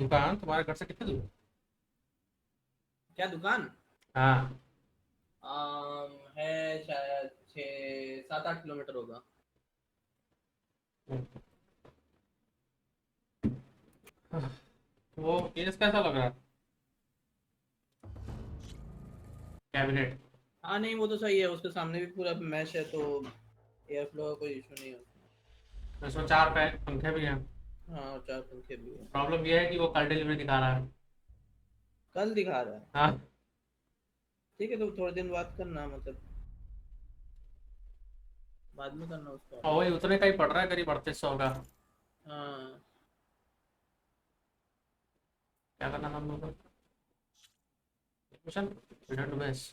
दुकान तुम्हारे घर से कितनी दूर? क्या दुकान? हाँ। है शायद 6 7 8 किलोमीटर होगा। वो केस कैसा लग रहा है? कैबिनेट। हाँ नहीं, वो तो सही है, उसके सामने भी पूरा मैश है, तो एयर फ्लो का कोई इशू नहीं है उसमें। इसमें चार पंखे भी हैं। हाँ, 4 पंखे भी है। प्रॉब्लम ये है कि वो कल डिलीवरी दिखा रहा है। कल दिखा रहा है? हाँ। ठीक है, तो थोड़े दिन बाद करना, मतलब बाद में करना उसका और ऑर्डर। वही उतने का ही पड़ रहा है, करीब 3800 का। हाँ। क्या करना था हम लोग को? Mission return to base.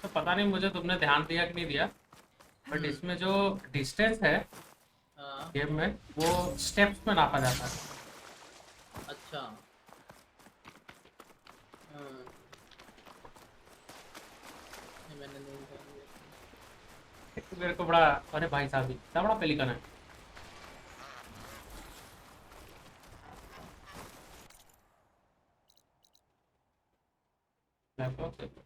तो पता नहीं मुझे तुमने ध्यान दिया कि नहीं दिया, बट हम्म। इसमें जो डिस्टेंस है हाँ। गेम में, वो स्टेप्स में नापा जाता है। अच्छा। हाँ, ये मैंने नहीं ध्यान दिया। मेरे को बड़ा, अरे भाई साहब इतना बड़ा पेलिकन है। लैपटॉप से।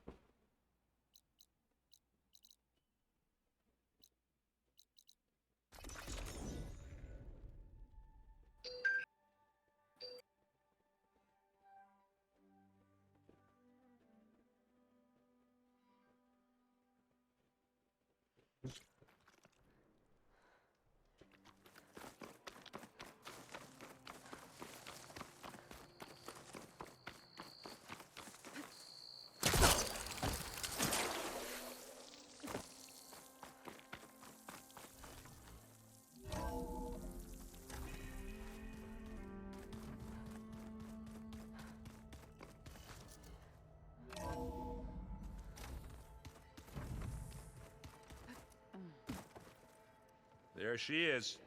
There she is.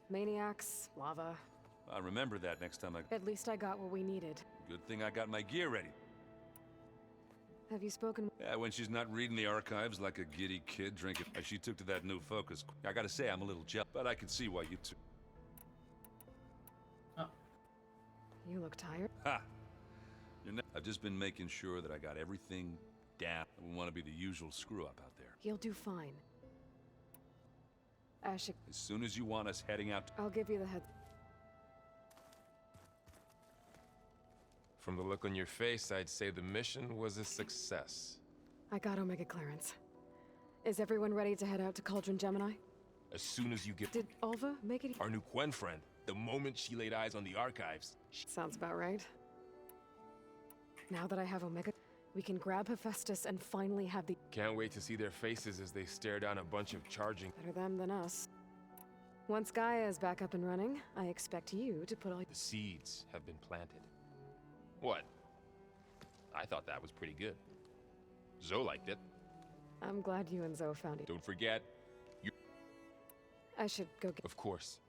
Maniacs, lava. I'll remember that next time At least I got what we needed. Good thing I got my gear ready. Have you spoken? Yeah, when she's not reading the archives like a giddy kid drinking. She took to that new focus. I gotta say, I'm a little jealous, but I can see why you two. हाँ। You look tired. Ha! I've just been making sure that I got everything down. I wouldn't want to be the usual screw-up out there. You'll do fine. Ashik, As soon as you want us heading out... I'll give you the head. From the look on your face, I'd say the mission was a success. I got Omega clearance. Is everyone ready to head out to Cauldron Gemini? As soon as you get Did Ulva make it? our new Quen friend, the moment she laid eyes on the archives, Sounds about right. Now that I have Omega, we can grab Hephaestus and finally have the... can't wait to see their faces as they stare down a bunch of charging. Better them than us. Once Gaia is back up and running, I expect you to put all... The seeds have been planted. What? I thought that was pretty good. Zoe liked it. I'm glad you and Zoe found it. Don't forget, I should go get... of course.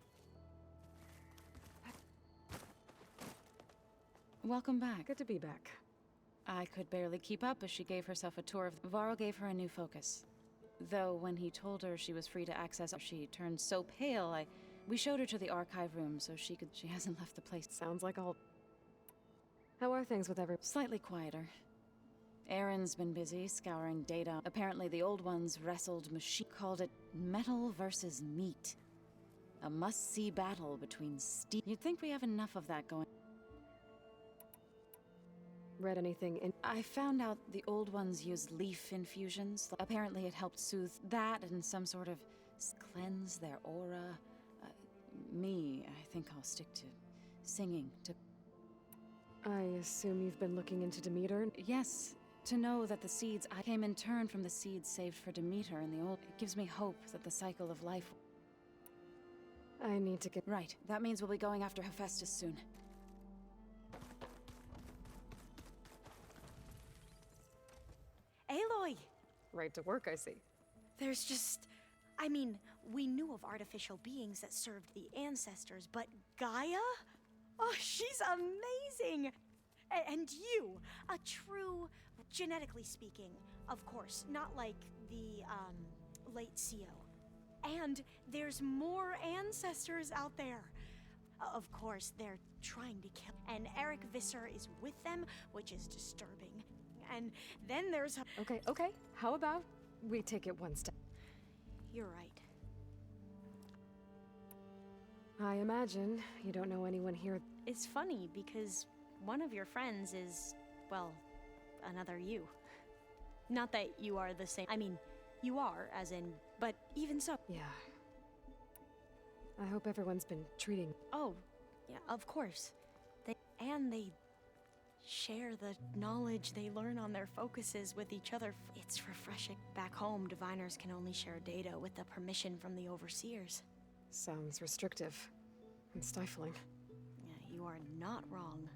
Welcome back. Good to be back. I could barely keep up as she gave herself a tour of... Varl gave her a new focus. Though when he told her she was free to access, she turned so pale, we showed her to the archive room so she could... She hasn't left the place. Sounds like all... How are things with every... Slightly quieter. Aaron's been busy scouring data. Apparently the old ones wrestled machine... Called it metal versus meat. A must-see battle between steel... You'd think we have enough of that going... Read anything in... I found out the old ones used leaf infusions. Apparently it helped soothe that and some sort of cleanse their aura. I think I'll stick to singing. I assume you've been looking into Demeter? Yes, to know that the seeds I came in turn from the seeds saved for Demeter in the old... It gives me hope that the cycle of life... I need to get... Right, that means we'll be going after Hephaestus soon. Aloy! Right to work, I see. There's just... I mean, we knew of artificial beings that served the ancestors, but Gaia? Oh, she's amazing! And you, a true, genetically speaking, of course, not like the, late CO. And there's more ancestors out there. Of course, they're trying to kill. And Eric Visser is with them, which is disturbing. And then there's a... Okay, okay. How about we take it one step? You're right. I imagine you don't know anyone here. It's funny because one of your friends is, well, another you. Not that you are the same. I mean, you are, as in, but even so. Yeah. I hope everyone's been treating. Oh, yeah, of course. They share the knowledge they learn on their focuses with each other. It's refreshing. Back home, diviners can only share data with the permission from the overseers. Sounds restrictive and stifling. Yeah, you are not wrong.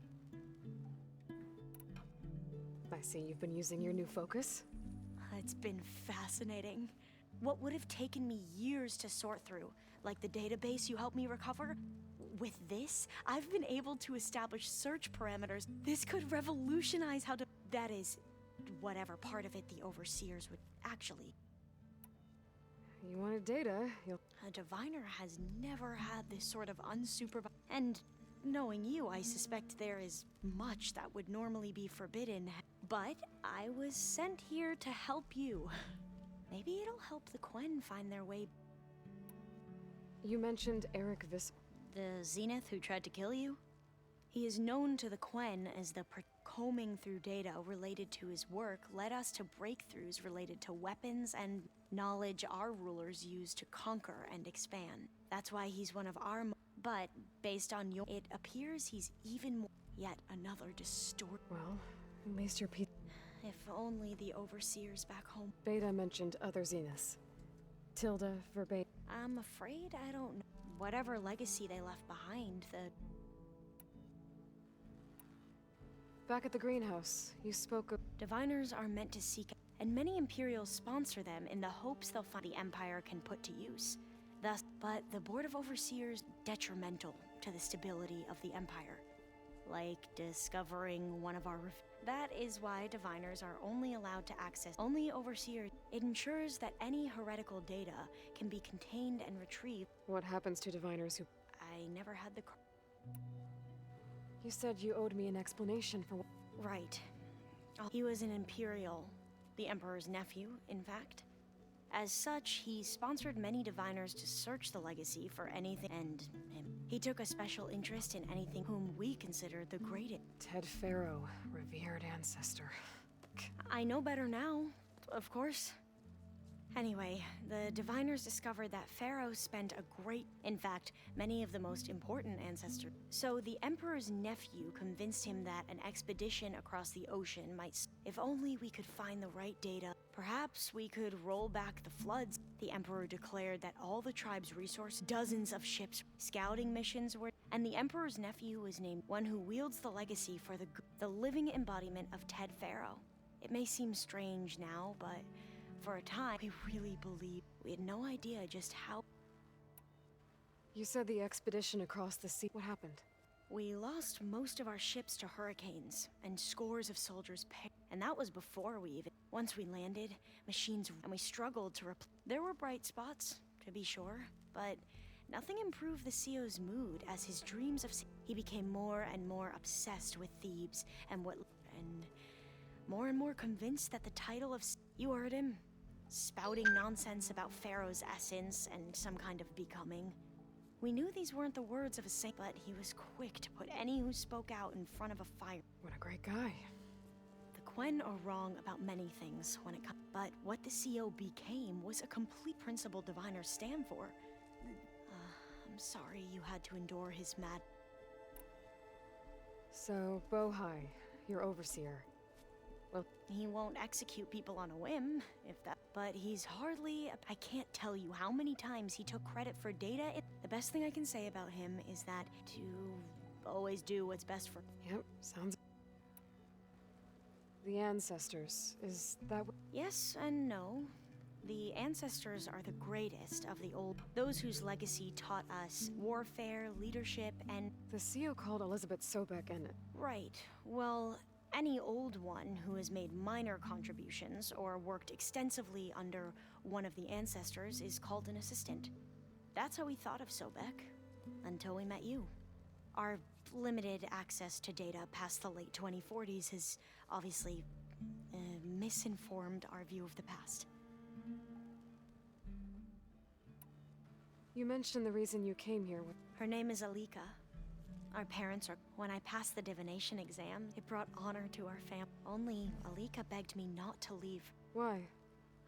I see you've been using your new focus. It's been fascinating. What would have taken me years to sort through, like the database you helped me recover, with this, I've been able to establish search parameters. This could revolutionize how to... That is, whatever part of it the overseers would actually... You wanted data, you'll... A diviner has never had this sort of unsupervised... And knowing you, I suspect there is much that would normally be forbidden. But I was sent here to help you. Maybe it'll help the Quen find their way... You mentioned Eric Visser. The Zenith who tried to kill you? He is known to the Quen as the combing through data related to his work led us to breakthroughs related to weapons and knowledge our rulers use to conquer and expand. That's why he's one of our but based on your... It appears he's even more... Yet another distort... Well, at least your If only the overseers back home... Beta mentioned other Zeniths. Tilda, verbatim. I'm afraid I don't know. Whatever legacy they left behind, the... Back at the greenhouse, you spoke of... Diviners are meant to seek, and many Imperials sponsor them in the hopes they'll find the Empire can put to use. Thus, but the Board of Overseers detrimental to the stability of the Empire. Like discovering one of our... That is why Diviners are only allowed to access only Overseers. It ensures that any heretical data can be contained and retrieved. What happens to diviners who... I never had the... You said you owed me an explanation for what... Right. He was an Imperial, the Emperor's nephew, in fact. As such, he sponsored many diviners to search the legacy for anything, and him. He took a special interest in anything whom we considered the greatest. Ted Faro, revered ancestor. I know better now, of course. Anyway, the diviners discovered that Pharaoh spent a great, in fact, many of the most important ancestors. So the Emperor's nephew convinced him that an expedition across the ocean might... If only we could find the right data, perhaps we could roll back the floods. The Emperor declared that all the tribe's resource, dozens of ships, scouting missions were... And the Emperor's nephew was named one who wields the legacy for the living embodiment of Ted Faro. It may seem strange now, but... For a time, we really believed. We had no idea just how... You said the expedition across the sea... What happened? We lost most of our ships to hurricanes, and scores of soldiers and that was before we even... Once we landed, machines... And we struggled to There were bright spots, to be sure, but nothing improved the CEO's mood as his dreams of... He became more and more obsessed with Thebes and more convinced that the title of... You heard him. Spouting nonsense about Pharaoh's essence and some kind of becoming. We knew these weren't the words of a saint, but he was quick to put any who spoke out in front of a fire. What a great guy. The Quen are wrong about many things when it comes, but what the CO became was a complete principle diviners stand for. I'm sorry you had to endure his mad... So, Bohai, your overseer. Well, he won't execute people on a whim, if that... But he's hardly... I can't tell you how many times he took credit for data. The best thing I can say about him is that to always do what's best for... Yep, sounds... The ancestors, is that what... Yes and no. The ancestors are the greatest of the old, those whose legacy taught us warfare, leadership, and The CEO called Elizabeth Sobek and right. Well, any old one who has made minor contributions or worked extensively under one of the ancestors is called an assistant. That's how we thought of Sobek, until we met you. Our limited access to data past the late 2040s has obviously misinformed our view of the past. you mentioned the reason you came here with. Her name is Alika. Our parents are. When I passed the divination exam, it brought honor to our family. Only Alika begged me not to leave. Why?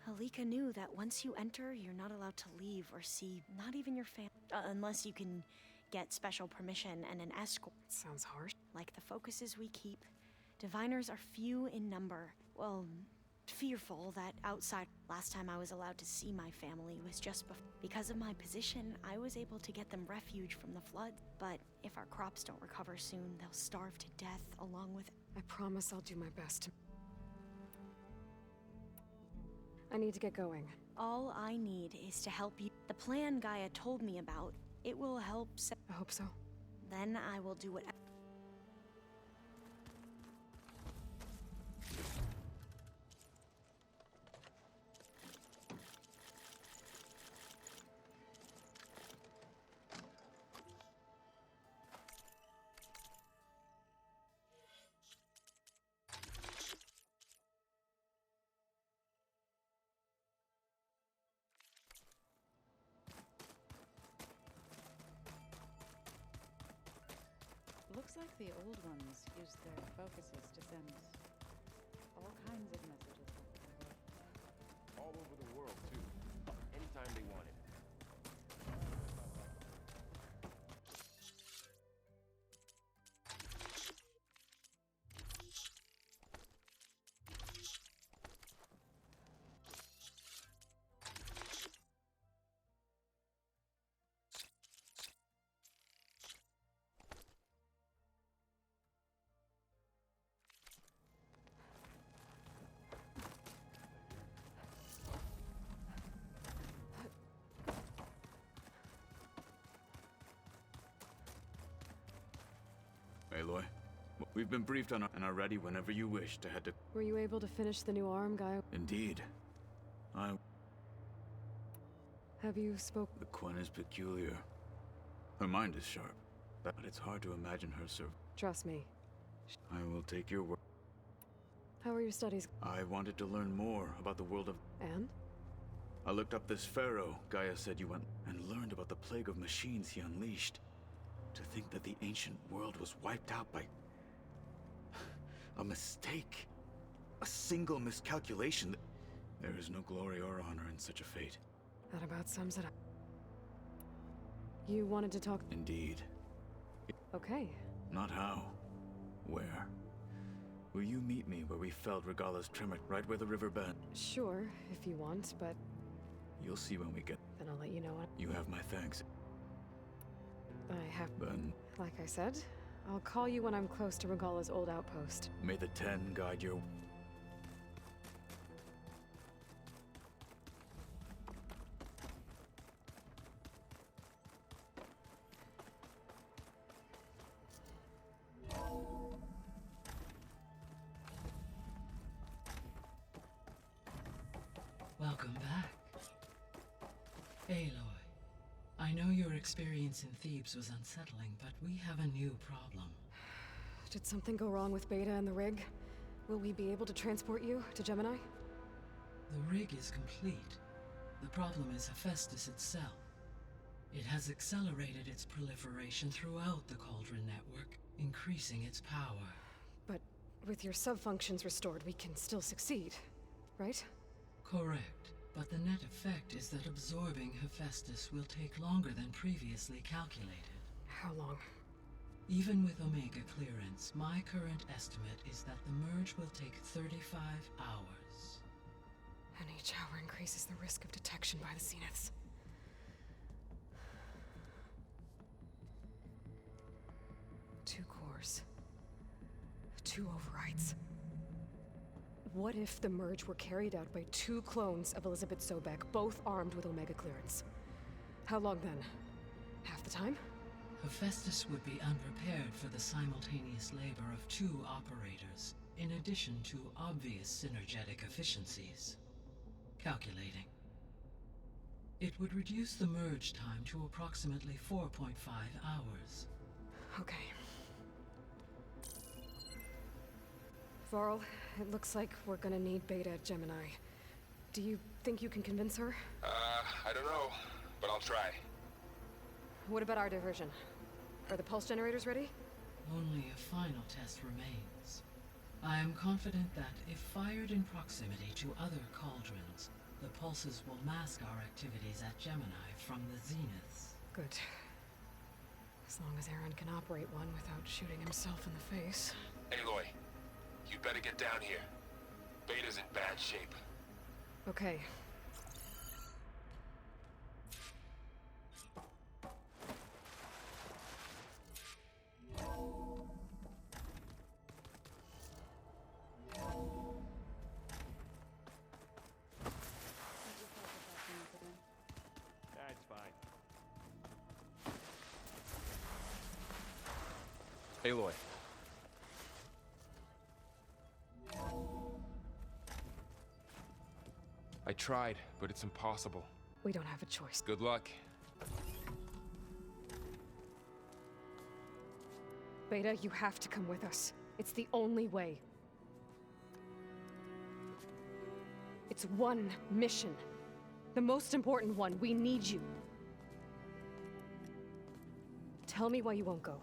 Alika knew that once you enter, you're not allowed to leave or see not even your family. Unless you can get special permission and an escort. Sounds harsh. Like the focuses we keep, diviners are few in number. Well, fearful that outside. Last time I was allowed to see my family was just before. Because of my position, I was able to get them refuge from the flood. But if our crops don't recover soon, they'll starve to death along with. I promise I'll do my best. I need to get going. All I need is to help you. The plan Gaia told me about, it will help. I hope so. Then I will do whatever. Looks like the old ones used their focuses to send all kinds of messages. All over the world, too. Anytime they wanted. Aloy, we've been briefed on and are ready whenever you wish to head to... Were you able to finish the new arm, guy? Indeed. Have you spoke? The Quen is peculiar. Her mind is sharp, but it's hard to imagine her Trust me. I will take your word. How are your studies? I wanted to learn more about the world of... And? I looked up this pharaoh Gaia said you went, and learned about the plague of machines he unleashed. To think that the ancient world was wiped out by... a mistake. A single miscalculation. There is no glory or honor in such a fate. That about sums it up. You wanted to talk? Indeed. Okay. Not how. Where? Will you meet me where we felled Regala's tremor, right where the river bend? Sure, if you want, but You'll see when we get... then I'll let you know when. You have my thanks. I have. Then, Like I said, I'll call you when I'm close to Regala's old outpost. may the Ten guide your... Welcome back. Aloy, I know your experience in Thebes was unsettling, but we have a new problem. Did something go wrong with Beta and the rig? Will we be able to transport you to Gemini? The rig is complete. The problem is Hephaestus itself. It has accelerated its proliferation throughout the Cauldron network, increasing its power. But with your sub-functions restored, we can still succeed, right? Correct, but the net effect is that absorbing Hephaestus will take longer than previously calculated. How long? Even with Omega clearance, my current estimate is that the merge will take 35 hours. And each hour increases the risk of detection by the Zeniths. Two cores. Two overrides. What if the merge were carried out by 2 clones of Elizabeth Sobek, both armed with Omega clearance? How long then? Half the time? Hephaestus would be unprepared for the simultaneous labor of 2 operators, in addition to obvious synergetic efficiencies. Calculating. It would reduce the merge time to approximately 4.5 hours. Okay. Varl, it looks like we're gonna need Beta at Gemini. Do you think you can convince her? I don't know, but I'll try. What about our diversion? Are the pulse generators ready? Only a final test remains. I am confident that if fired in proximity to other cauldrons, the pulses will mask our activities at Gemini from the zeniths. Good. As long as Aaron can operate one without shooting himself in the face. Aloy, you better get down here. Beta's in bad shape. Okay. That's fine. Aloy. I tried, but it's impossible. We don't have a choice. Good luck. Beta, you have to come with us. It's the only way. It's one mission. The most important one. We need you. Tell me why you won't go.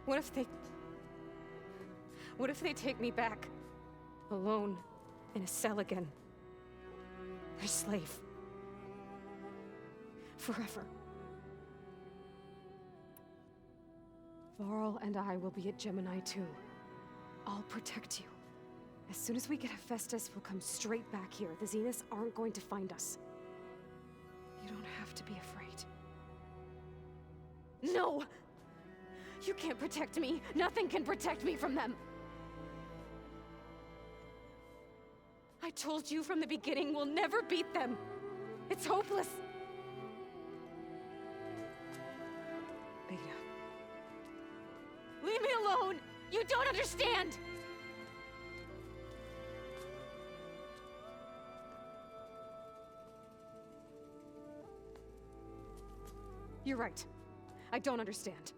What if they take me back? Alone, in a cell again. A slave. Forever. Varl and I will be at Gemini too. I'll protect you. As soon as we get Hephaestus, we'll come straight back here. The Zeniths aren't going to find us. You don't have to be afraid. No! You can't protect me. Nothing can protect me from them. I told you from the beginning, we'll never beat them. It's hopeless. Beta. Leave me alone! You don't understand! You're right. I don't understand.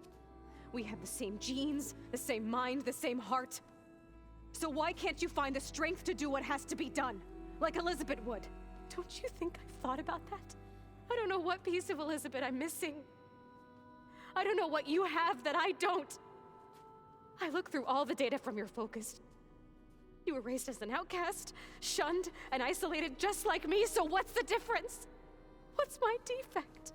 We have the same genes, the same mind, the same heart. So why can't you find the strength to do what has to be done? Like Elizabeth would. Don't you think I've thought about that? I don't know what piece of Elizabeth I'm missing. I don't know what you have that I don't. I look through all the data from your focus. You were raised as an outcast, shunned, and isolated just like me, so what's the difference? What's my defect?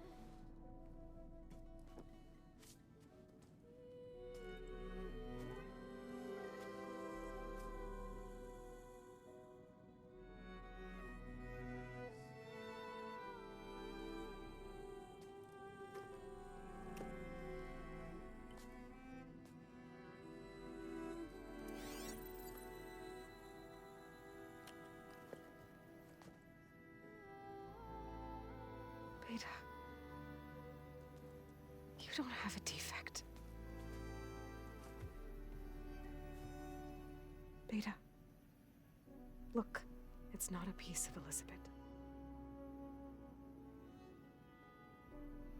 Beta, you don't have a defect. Beta, look, it's not a piece of Elizabeth.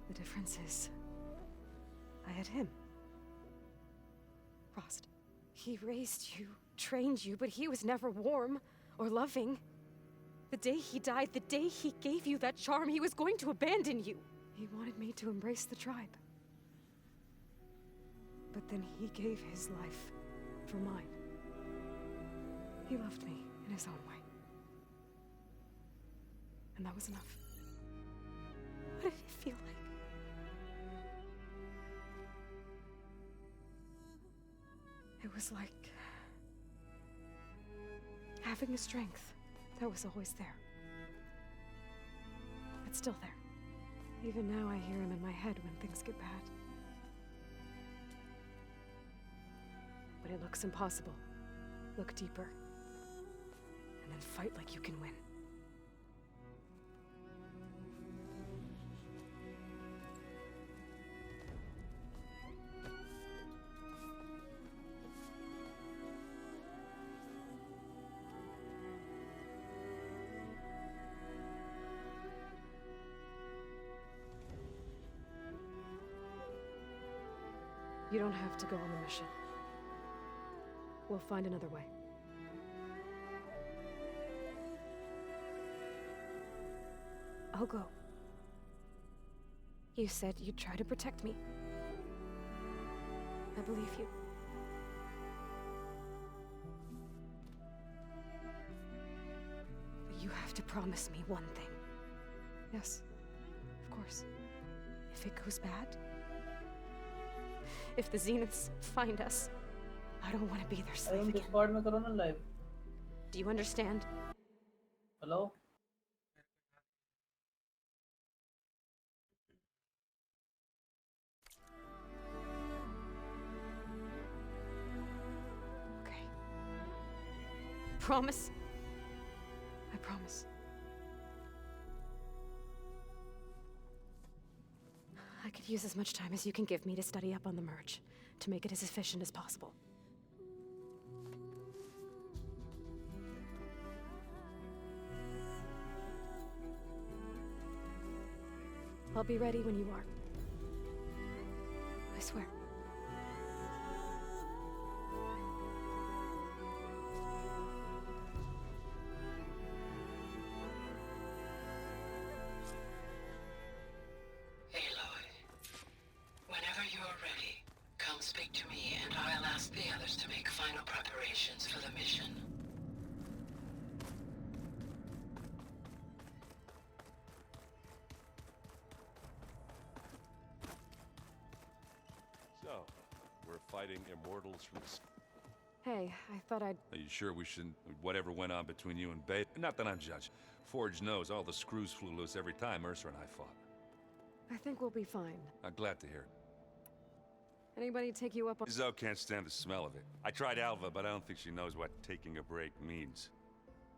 The difference is, I had him. Frost. He raised you, trained you, but he was never warm or loving. The day he died, the day he gave you that charm, he was going to abandon you. He wanted me to embrace the tribe. But then he gave his life for mine. He loved me in his own way. And that was enough. What did it feel like? It was like having a strength that was always there. It's still there. Even now I hear him in my head when things get bad. But it looks impossible, look deeper. And then fight like you can win. You don't have to go on the mission. We'll find another way. I'll go. You said you'd try to protect me. I believe you. But you have to promise me one thing. Yes, of course. If it goes bad, if the Zeniths find us, I don't want to be their slave again. Discord में करो ना live. Do you understand? Hello? Okay. Promise? I promise. I could use as much time as you can give me to study up on the merge, to make it as efficient as possible. I'll be ready when you are. I swear. Aloy, whenever you're ready, come speak to me and I'll ask the others to make final preparations for the mission. So, we're fighting immortals from the... Hey, I thought I'd... Are you sure we shouldn't... Whatever went on between you and Beta... Not that I'm judging. Forge knows all the screws flew loose every time Ursa and I fought. I think we'll be fine. I'm glad to hear it. Anybody take you up on... Zoe can't stand the smell of it. I tried Alva, but I don't think she knows what taking a break means.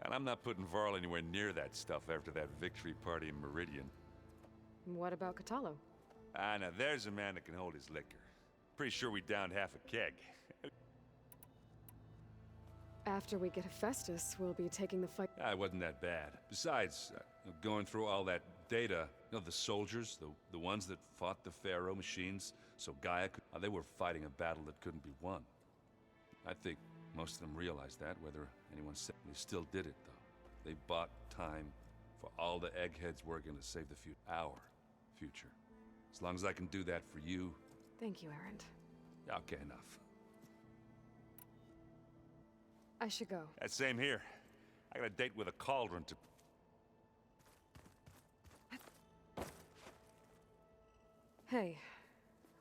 And I'm not putting Varl anywhere near that stuff after that victory party in Meridian. What about Kotallo? Ah, now there's a man that can hold his liquor. Pretty sure we downed half a keg. After we get Hephaestus, we'll be taking the fight... Ah, it wasn't that bad. Besides, going through all that data, you know, the soldiers, the ones that fought the Pharaoh machines, so Gaia could... they were fighting a battle that couldn't be won. I think most of them realized that, whether anyone said... They still did it, though. They bought time for all the eggheads working to save the future. Our future. As long as I can do that for you... Thank you, Erend. Okay, enough. I should go. Same here. I got a date with a cauldron to... Hey.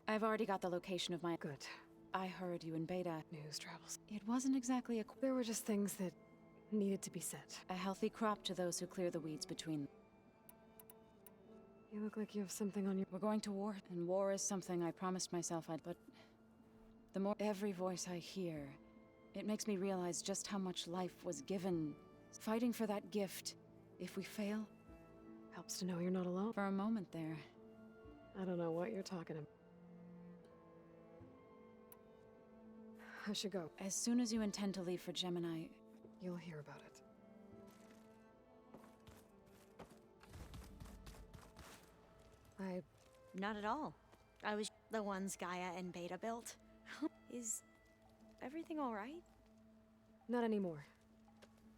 I've already got the location of my... Good. I heard you in Beta. News travels. It wasn't exactly a... There were just things that needed to be said. A healthy crop to those who clear the weeds between... You look like you have something on your... We're going to war, and war is something I promised myself I'd... But the more every voice I hear, it makes me realize just how much life was given. Fighting for that gift, if we fail... Helps to know you're not alone. For a moment there. I don't know what you're talking about. I should go. As soon as you intend to leave for Gemini... You'll hear about it. Not at all. I was the ones Gaia and Beta built. Is everything all right? Not anymore.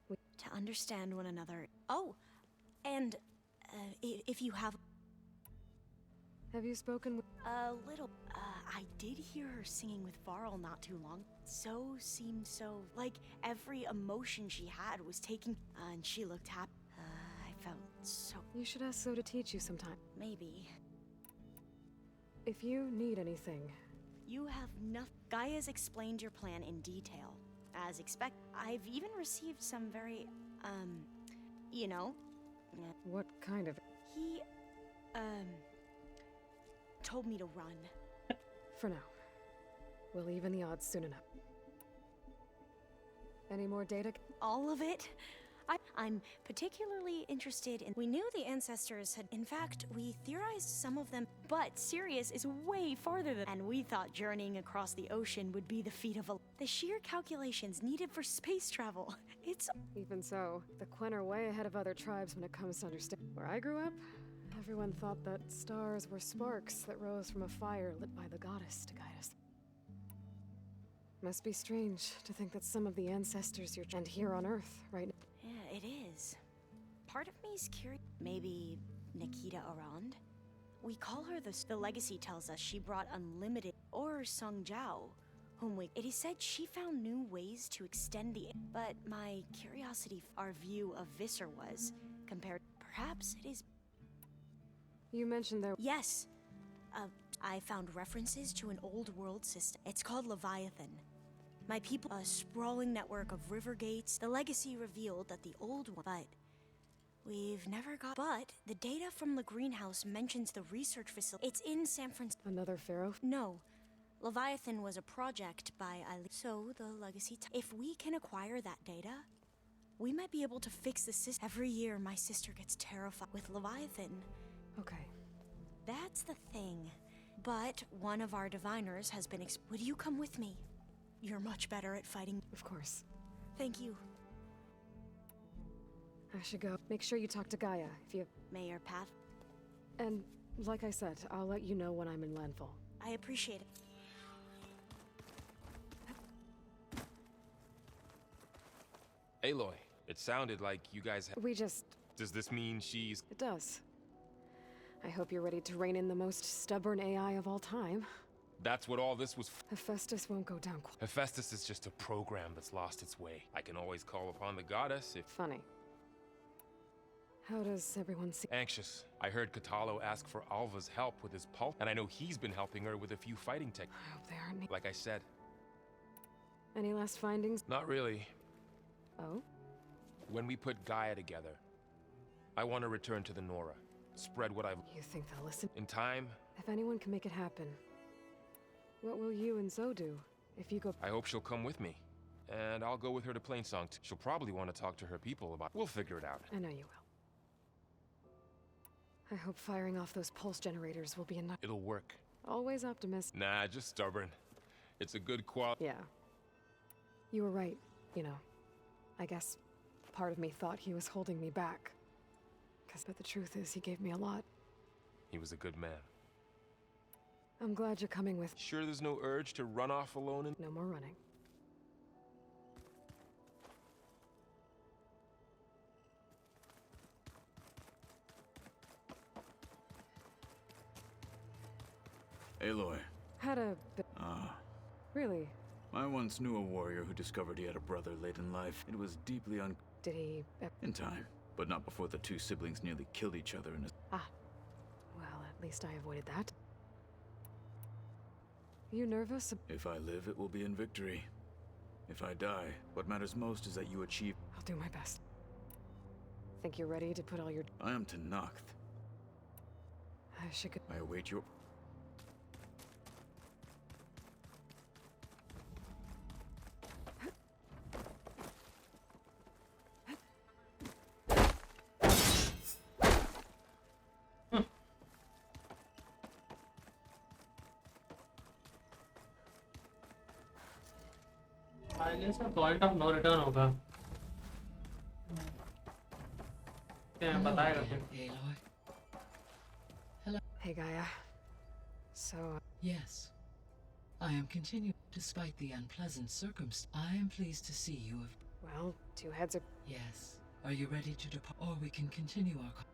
To understand one another. Oh, and if you have... Have you spoken with... A little. I did hear her singing with Varl not too long. Seemed so... Like, every emotion she had was taking... and she looked happy. I felt so... You should ask So to teach you sometime. Maybe. If you need anything... You have nothing. Gaia's explained your plan in detail. As expected. I've even received some very... you know... What kind of... He... told me to run. For now. We'll even the odds soon enough. Any more data? All of it? I'm particularly interested in. We knew the ancestors had. In fact, we theorized some of them, but Sirius is way farther than. And we thought journeying across the ocean would be the feat of a. The sheer calculations needed for space travel. It's. Even so, the Quen are way ahead of other tribes when it comes to understanding. Where I grew up, everyone thought that stars were sparks that rose from a fire lit by the goddess to guide us. Must be strange to think that some of the ancestors you're and here on Earth, right? Yeah, it is. Part of me's curious. Maybe Nikita Arand? We call her the legacy tells us she brought unlimited. Or Sung Jiao, whom we. It is said she found new ways to extend the. But my curiosity, our view of Visser was compared. Perhaps it is. You mentioned there. Yes. I found references to an old world system. It's called Leviathan. My people, a sprawling network of river gates. The legacy revealed that the old one, but we've never got. But the data from the greenhouse mentions the research facility. It's in San Francisco. Another pharaoh? No. Leviathan was a project by Eileen. So the legacy. If we can acquire that data, we might be able to fix the system. Every year, my sister gets terrified with Leviathan. Okay. That's the thing. But one of our diviners has been. Would you come with me? You're much better at fighting. Of course. Thank you. I should go. Make sure you talk to Gaia if you. Mayor Path. And like I said, I'll let you know when I'm in landfall. I appreciate it. Aloy, it sounded like you guys. We just. Does this mean she's? It does. I hope you're ready to rein in the most stubborn AI of all time. That's what all this was. Hephaestus won't go down. Hephaestus is just a program that's lost its way. I can always call upon the goddess if. Funny. How does everyone see? Anxious. I heard Katalo ask for Alva's help with his pulse, and I know he's been helping her with a few fighting techniques. I hope they aren't. Like I said. Any last findings? Not really. Oh? When we put Gaia together, I want to return to the Nora. Spread what I've. You think they'll listen? In time. If anyone can make it happen, what will you and Zoe do if you go? I hope she'll come with me. And I'll go with her to Plainsong. She'll probably want to talk to her people about. We'll figure it out. I know you will. I hope firing off those pulse generators will be enough. It'll work. Always optimistic. Nah, just stubborn. It's a good quality. Yeah. You were right, you know. I guess part of me thought he was holding me back. But the truth is, he gave me a lot. He was a good man. I'm glad you're coming with. Sure there's no urge to run off alone and. No more running. Aloy. Had a bit. Ah. Really? I once knew a warrior who discovered he had a brother late in life. It was deeply Did he... in time, but not before the two siblings nearly killed each other in a... Ah. Well, at least I avoided that. You nervous? If I live, it will be in victory. If I die, what matters most is that you achieve... I'll do my best. Think you're ready to put all your... I am to Noct. I should go... I await your... violence का point of no return होगा क्या बताएगा फिर Aloy. Hello. Hey, Gaia. So... Yes. I am continuing. Despite the unpleasant circumstance, I am pleased to see you have... Well, two heads are... Yes. Are you ready to depart? Or we can continue our...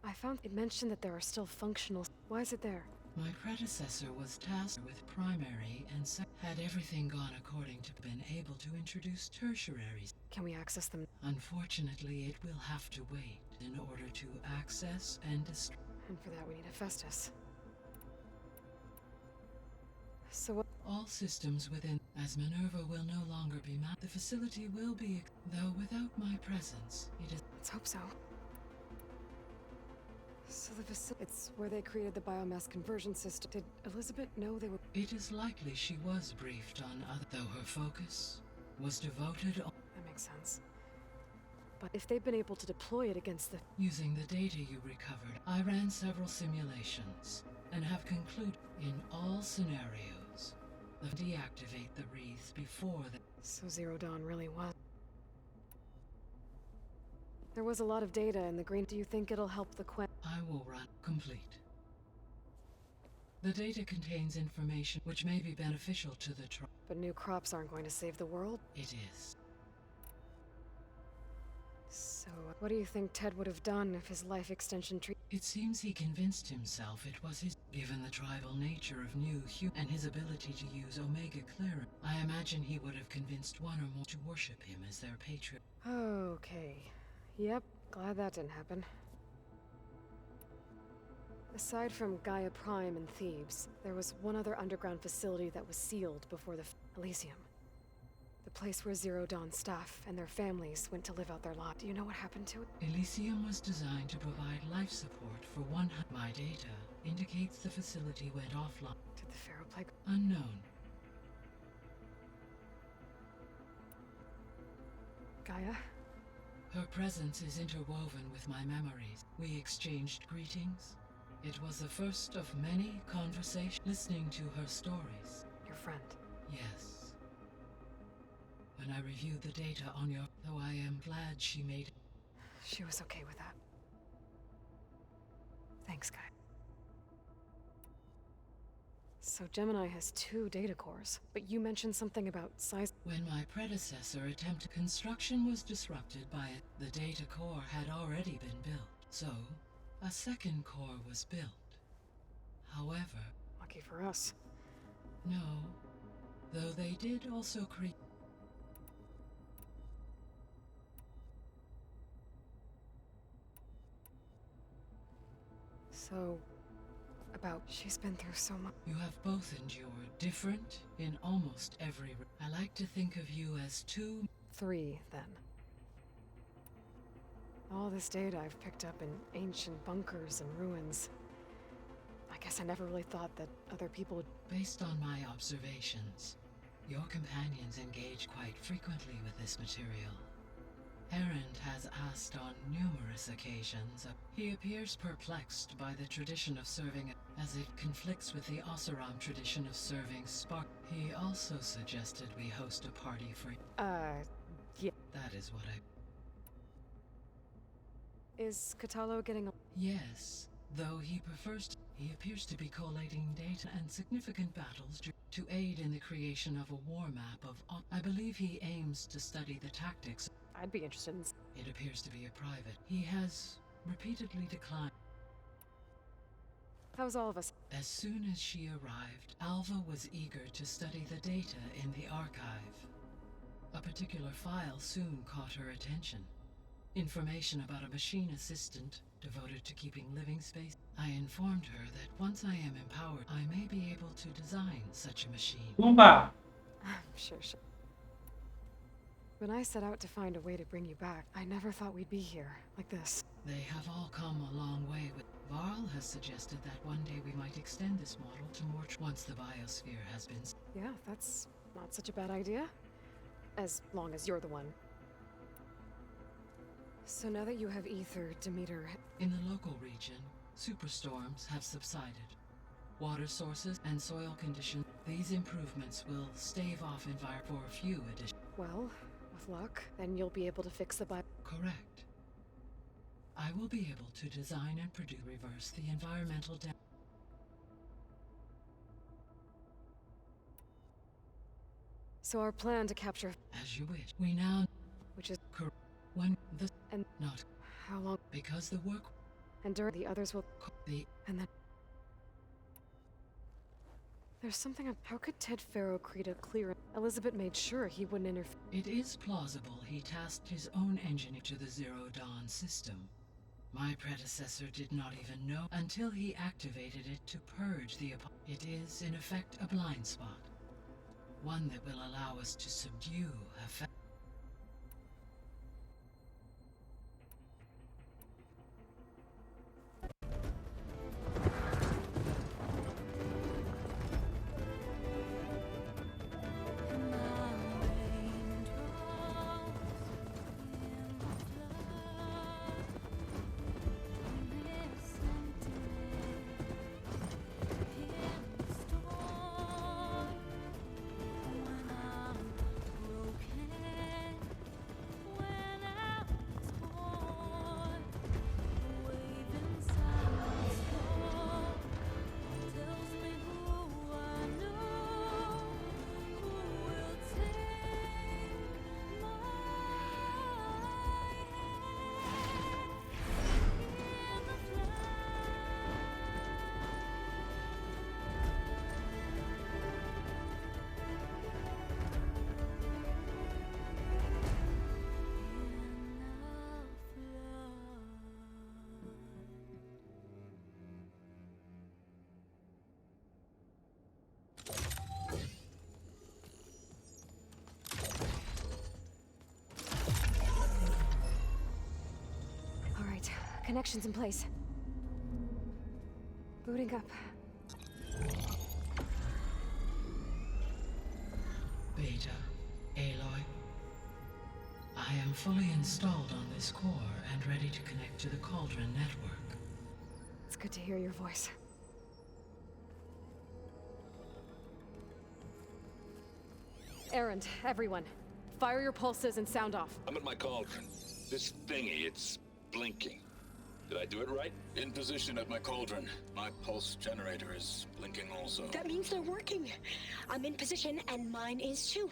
I found it mentioned that there are still functional... Why is it there? My predecessor was tasked with primary and had everything gone according to been able to introduce tertiaries. Can we access them? Unfortunately, it will have to wait in order to access and destroy. And for that we need Hephaestus. So what? All systems within, as Minerva will no longer be the facility will be, though without my presence, it is... Let's hope so. So it's where they created the biomass conversion system. Did Elizabeth know they were... It is likely she was briefed on other, though her focus was devoted on That makes sense. But if they've been able to deploy it against the... using the data you recovered. I ran several simulations and have concluded in all scenarios to deactivate the wreath before the... So Zero Dawn really was... There was a lot of data in the green. Do you think it'll help the Quen... I will run complete. The data contains information which may be beneficial to the tribe. But new crops aren't going to save the world? It is. So, what do you think Ted would have done if his life extension tree... It seems he convinced himself it was his... Given the tribal nature of New Hugh and his ability to use Omega Clearance, I imagine he would have convinced one or more to worship him as their patron. Okay. Yep, glad that didn't happen. Aside from Gaia Prime and Thebes, there was one other underground facility that was sealed before the Elysium. The place where Zero Dawn staff and their families went to live out their lot. Do you know what happened to it? Elysium was designed to provide life support for 100. My data indicates the facility went offline. Did the Pharaoh Plague... Unknown. Gaia? Her presence is interwoven with my memories. We exchanged greetings. It was the first of many conversations. Listening to her stories. Your friend? Yes. When I reviewed the data on your... Though I am glad she made... She was okay with that. Thanks, Gaia. So Gemini has 2 data cores, but you mentioned something about size... When my predecessor attempted construction was disrupted by it, the data core had already been built. So, a second core was built. However... Lucky for us. No. Though they did also create... So... about... She's been through so much. You have both endured, different in almost every... I like to think of you as 2... 3, then. All this data I've picked up in ancient bunkers and ruins. I guess I never really thought that other people would... Based on my observations, your companions engage quite frequently with this material. Erend has asked on numerous occasions. He appears perplexed by the tradition of serving as it conflicts with the Oseram tradition of serving spark. He also suggested we host a party for... yeah. That is what I... Is Katalo getting... Yes, though he prefers to... He appears to be collating data and significant battles to aid in the creation of a war map of... I believe he aims to study the tactics... I'd be interested in... It appears to be a private. He has repeatedly declined. How's all of us? As soon as she arrived, Alva was eager to study the data in the archive. A particular file soon caught her attention. Information about a machine assistant devoted to keeping living space. I informed her that once I am empowered, I may be able to design such a machine. Oompa! Sure. When I set out to find a way to bring you back, I never thought we'd be here, like this. They have all come a long way with... Varl has suggested that one day we might extend this model to more... once the biosphere has been... Yeah, that's not such a bad idea. As long as you're the one. So now that you have Ether, Demeter... In the local region, superstorms have subsided. Water sources and soil conditions... These improvements will stave off environment for a few additions. Well... with luck, then you'll be able to fix the Correct. I will be able to design and reverse the environmental damage. So our plan to capture... As you wish. We now... Which is... When the... And... Not... How long... Because the work... And during the others will... The... And then... There's something... How could Ted Faro create a clearance? Elizabeth made sure he wouldn't interfere. It is plausible he tasked his own engineer to the Zero Dawn system. My predecessor did not even know until he activated it to purge the... It is, in effect, a blind spot. One that will allow us to subdue effect. Connection's in place. Booting up. Beta, Aloy. I am fully installed on this core and ready to connect to the Cauldron network. It's good to hear your voice. Erend, everyone. Fire your pulses and sound off. I'm at my cauldron. This thingy, it's blinking. Did I do it right? In position at my cauldron. My pulse generator is blinking also. That means they're working. I'm in position, and mine is too.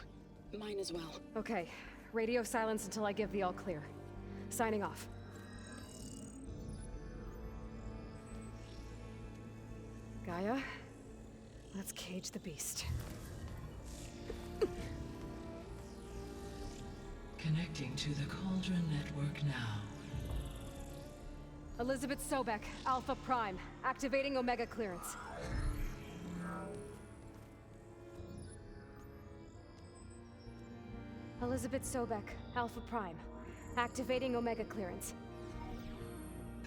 Mine as well. Okay. Radio silence until I give the all clear. Signing off. Gaia, let's cage the beast. Connecting to the Cauldron network now. Elizabeth Sobek, Alpha Prime, activating Omega clearance. Elizabeth Sobek, Alpha Prime, activating Omega clearance.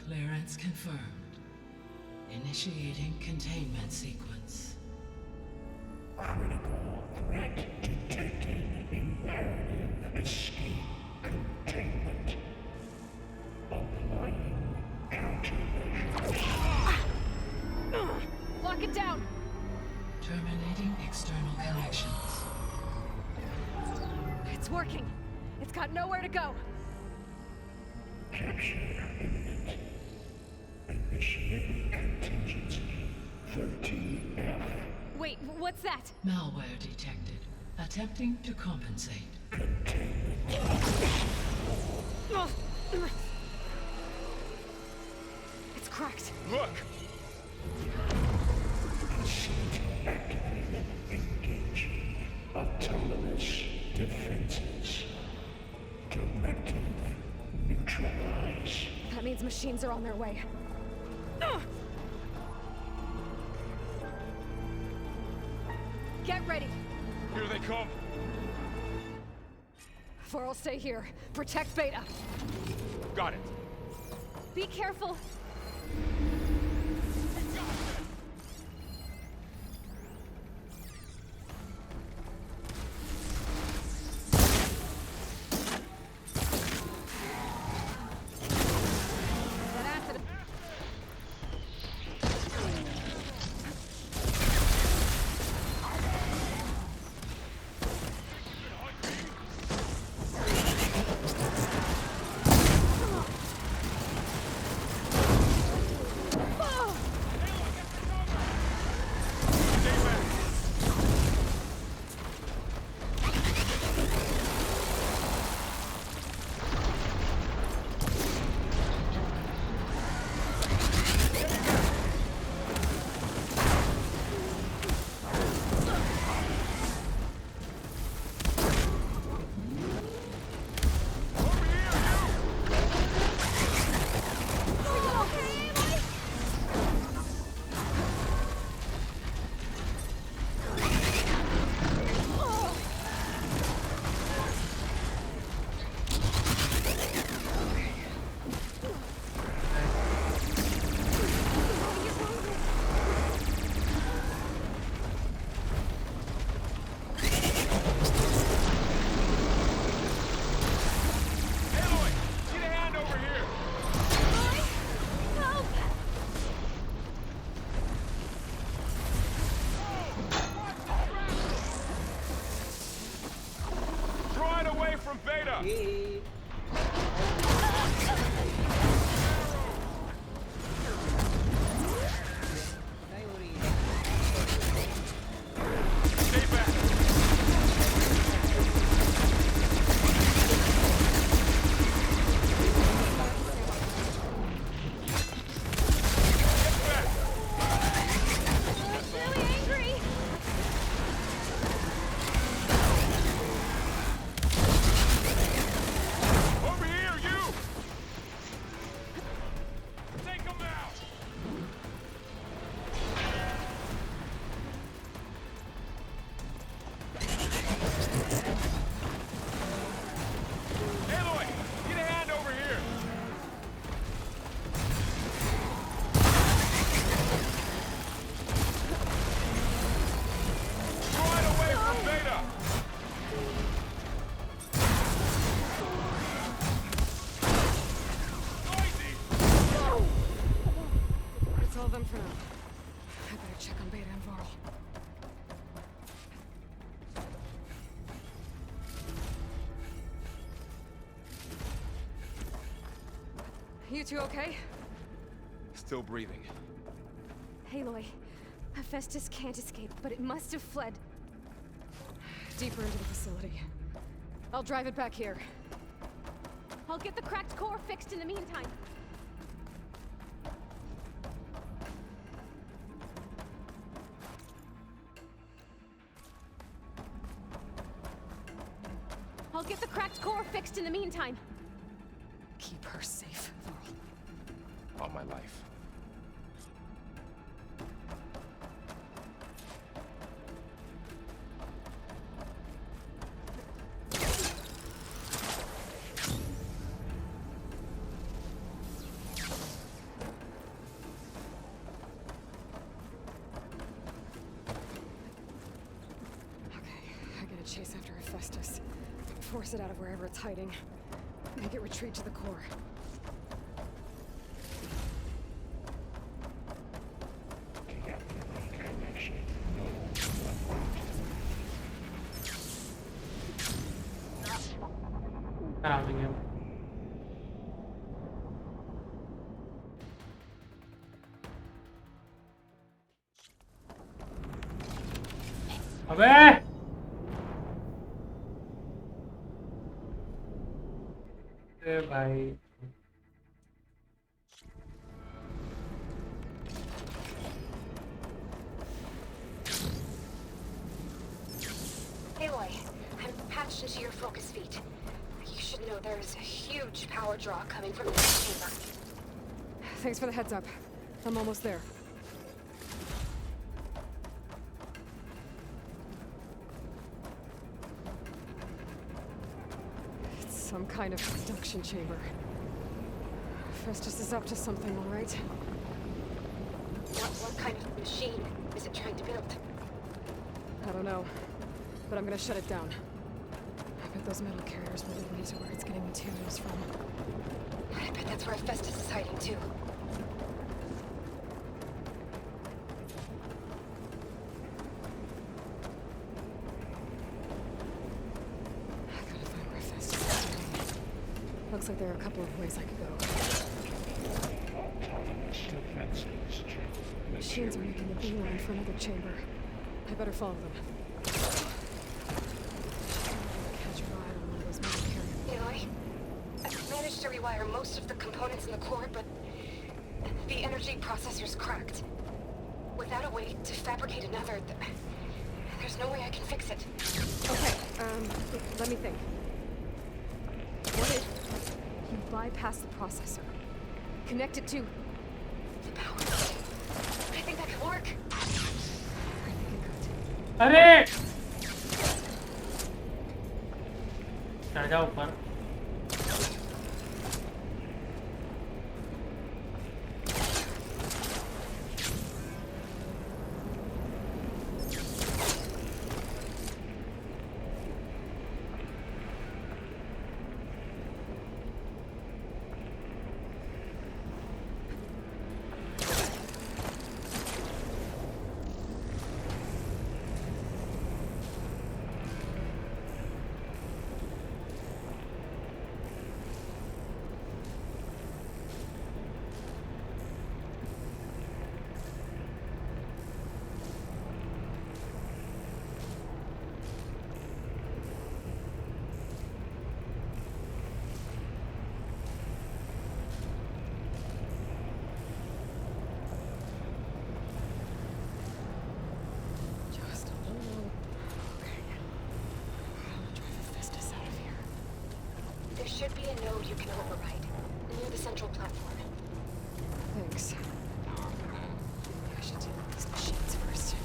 Clearance confirmed. Initiating containment sequence. Critical threat detected. Imperative escape containment. Applying countermeasures. Lock it down! Terminating external connections. It's working. It's got nowhere to go. Capture imminent. Initiating contingency 13F. Wait, what's that? Malware detected. Attempting to compensate. It's cracked. Look! Facility activated. Engaging autonomous defenses. Directive neutralize. That means machines are on their way. Get ready. Here they come! For'll stay here. Protect Beta. Got it! Be careful. from Beta! Yeah. Stay back! check on Beta and Varl. You two okay? Still breathing. Aloy, Hephaestus can't escape, but it must have fled deeper into the facility. I'll drive it back here. I'll get the cracked core fixed in the meantime. I'll get the cracked core fixed in the meantime. Keep her safe, Varl. All my life. Chase after Hephaestus. Force it out of wherever it's hiding. Make it retreat to the core. Grabbing him. अबे भाई Aloy, I'm patched into your focus feet. You should know there's a huge power draw coming from this chamber. Thanks for the heads up. I'm almost there. Some kind of production chamber. Festus is up to something, all right? What kind of machine is it trying to build? I don't know, but I'm gonna shut it down. I bet those metal carriers will lead me to where it's getting materials from. I bet that's where Festus is hiding too. Looks like there are a couple of ways I could go. Machines are making a beeline for another chamber. I better follow them. Catch your eye on one of those metal carriers. Aloy, I've managed to rewire most of the components in the core, but the energy processor's cracked. Without a way to fabricate another, there's no way I can fix it. Okay, let me think. What if you bypass the processor? Connect it to the power. I think that could work. I think it could. अरे चढ़ जाओ ऊपर should be a node you can override near the central platform. Thanks. I should deal with these machines first.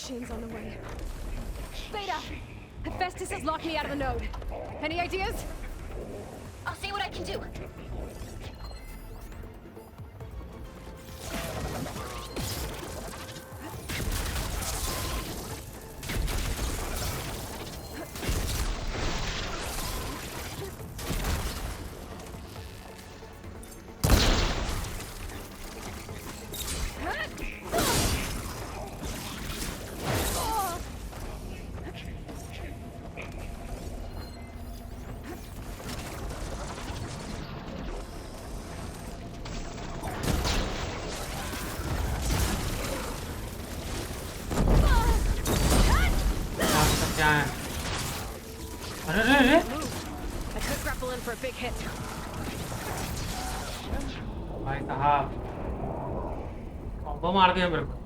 machines on the way. Beta! Hephaestus has locked me out of the node. Any ideas? I'll see what I can do. क्या है? अरे अरे अरे I could grapple in for a big hit. भाई साहब combo मार दिया मेरे को.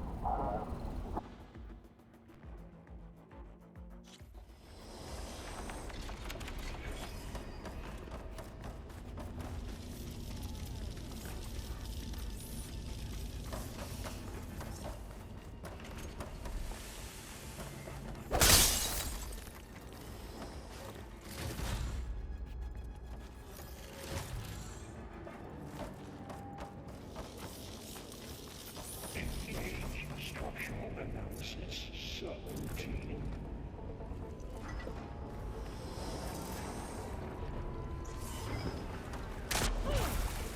Structural analysis subroutine.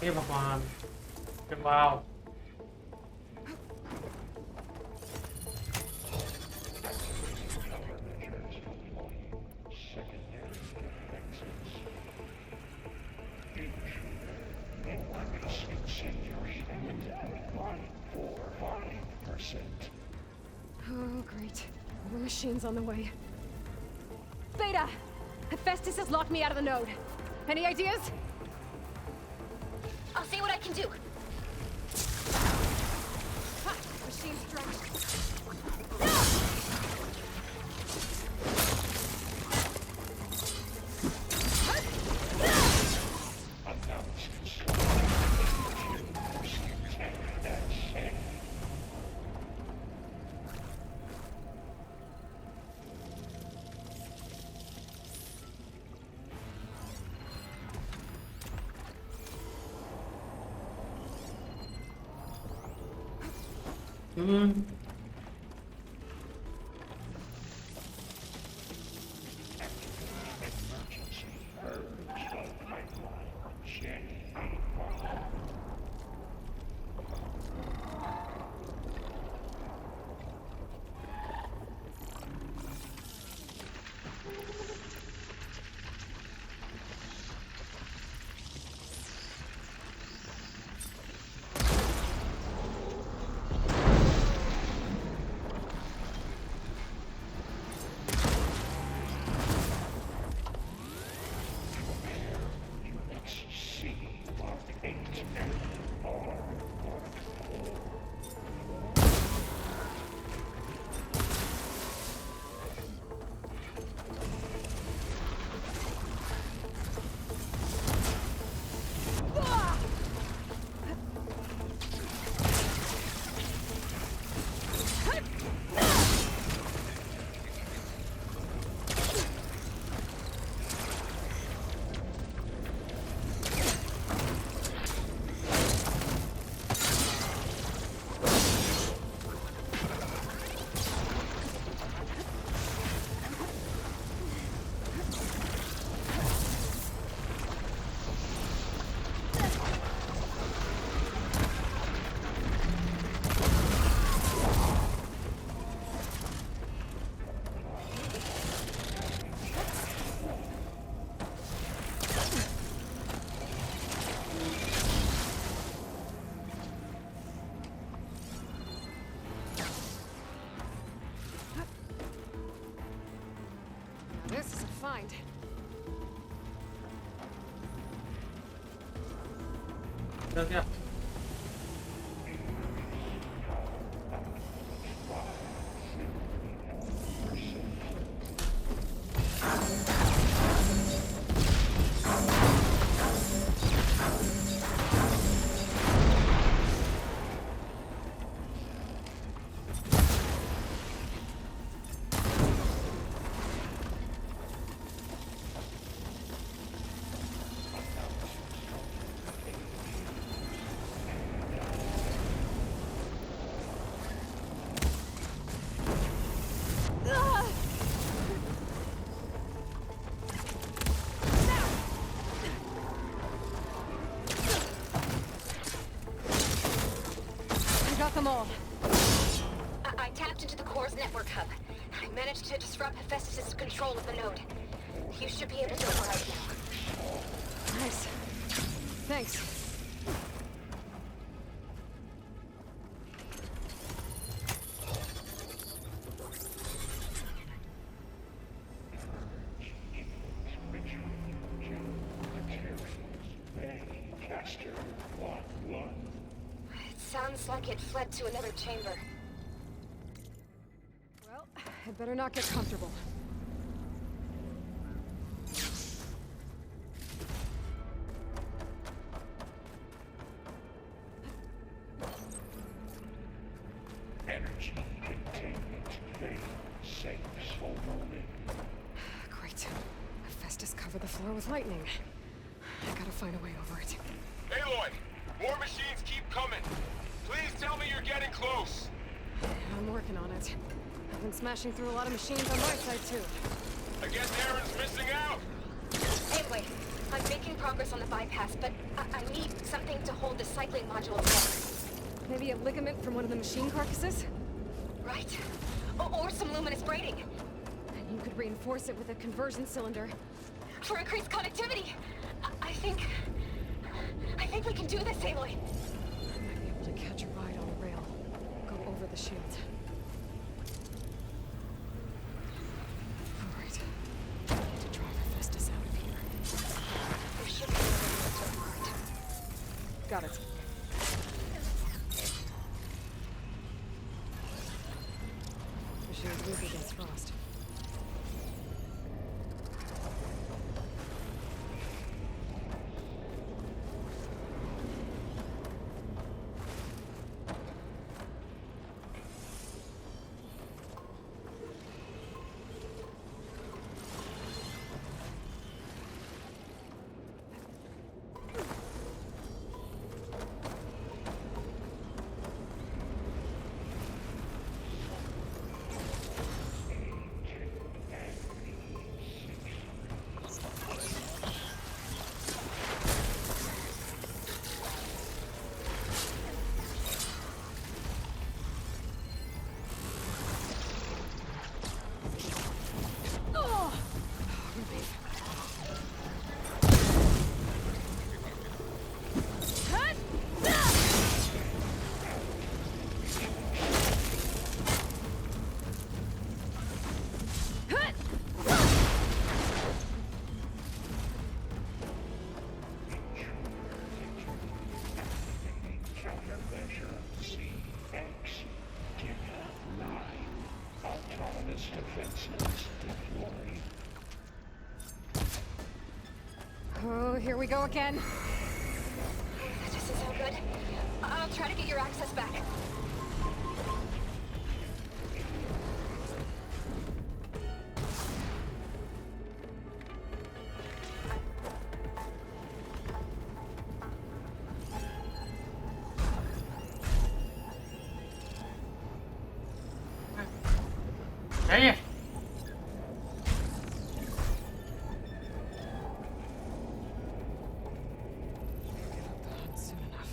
हे भगवान, wow. Oh, great. More machines on the way. Beta! Hephaestus has locked me out of the node. Any ideas? I'll see what I can do. Ha! Machine strength. This is a find. क्या? them all. I tapped into the core's network hub. I managed to disrupt Hephaestus' control of the node. You should be able to override it now. Nice. Thanks. It sounds like it fled to another chamber. Well, I'd better not get comfortable. Energy containment vein safe for moment. Great. Hephaestus covered the floor with lightning. I gotta find a way over it. Aloy! More machines keep coming! Please tell me you're getting close! I'm working on it. I've been smashing through a lot of machines on my side, too. I guess Aaron's missing out! Anyway, I'm making progress on the bypass, but I need something to hold the cycling module together. Maybe a ligament from one of the machine carcasses? Right. Or some luminous braiding. And you could reinforce it with a conversion cylinder. For increased connectivity! I think we can do this, Aloy. I might be able to catch a ride on a rail. Go over the shield. All right. I need to drive Hephaestus out of here. There should be a way to apart. Got it. Machine's weak against frost. Countermeasure CX. Data 9. Autonomous defenses deployed. Oh, here we go again. That doesn't sound good. I'll try to get your access back. Dang it! Soon enough.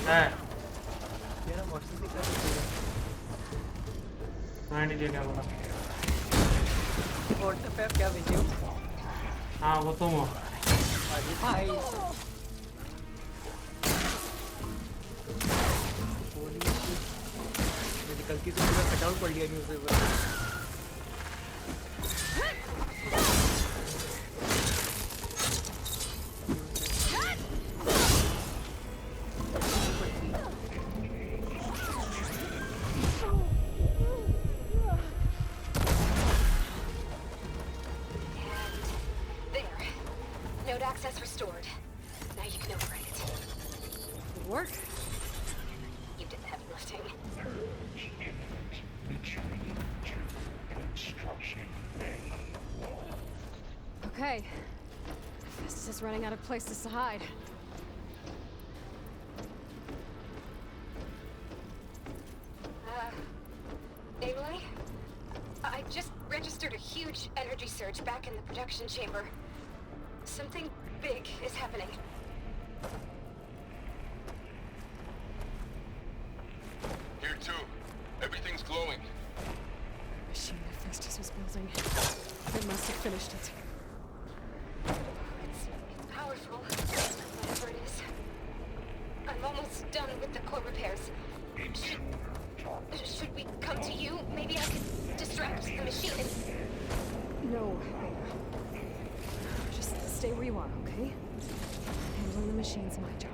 है मेरा WhatsApp पे क्या दिखेगा? मैं नहीं क्या बोला। WhatsApp पे आप क्या भेजे हो? हाँ वो तुम हो। भाई मैंने गलती से पूरा कटआउट पढ़ लिया newspaper. There. Node access restored. Now you can overwrite it. Good work. You did the heavy lifting. Purge imminent. Retreat to construction bay. Okay. Festus is running out of places to hide. Aloy? I just registered a huge energy surge back in the production chamber. Something big is happening. Here too. Everything's glowing. Machine that Festus was building. They must have finished it. It's powerful, whatever it is. I'm almost done with the core repairs. Should we come to you? Maybe I could distract the machine and... No, Beta. Just stay where you are, okay? Handling the machine's my job.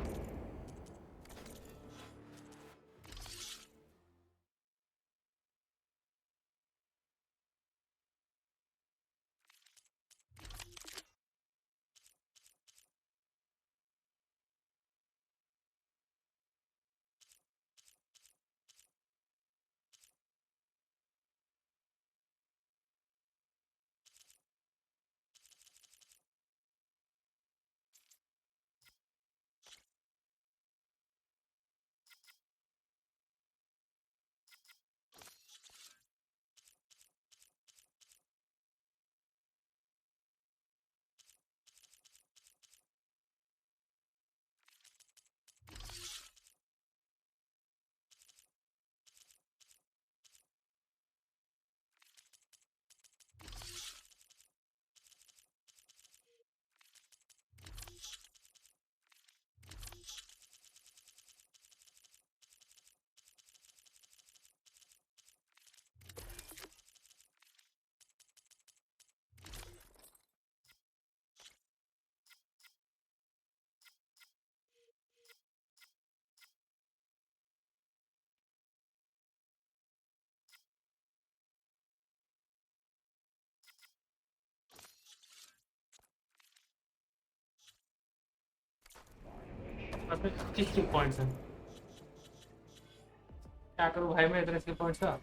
अबे किस की points हैं? क्या करूँ भाई मैं इतने इसके पॉइंट्स का?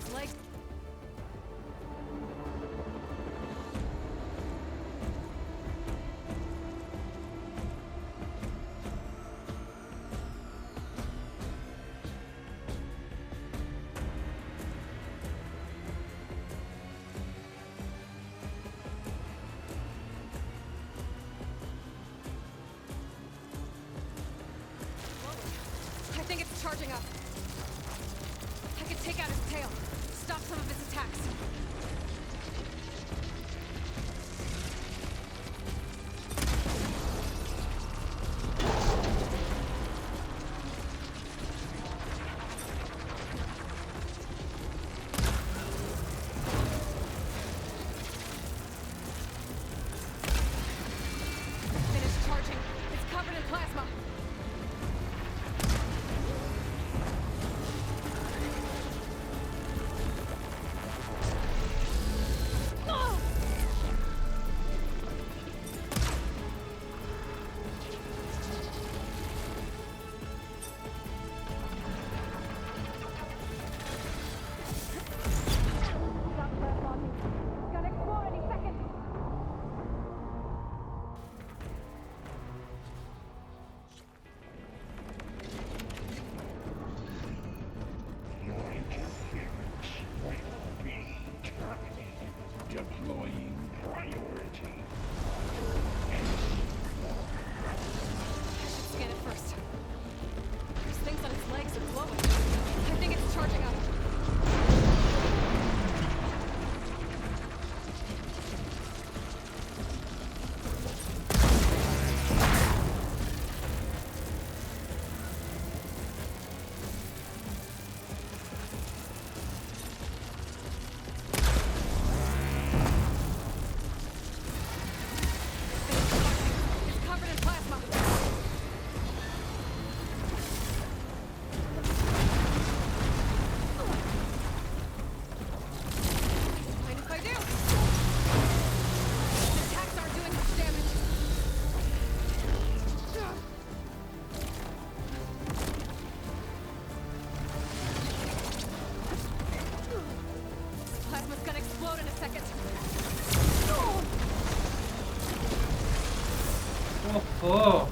its legs. I think it's charging up. I could take out its tail, stop some of its attacks. Finished charging. It's covered in plasma. Your interference will be terminated. Deploying priority. Scan it first. There's things on its legs are glowing. I think it's charging up. It's covered in plasma. Mind if I do? The attacks aren't doing much damage. Plasma's gonna explode in a second. Oh.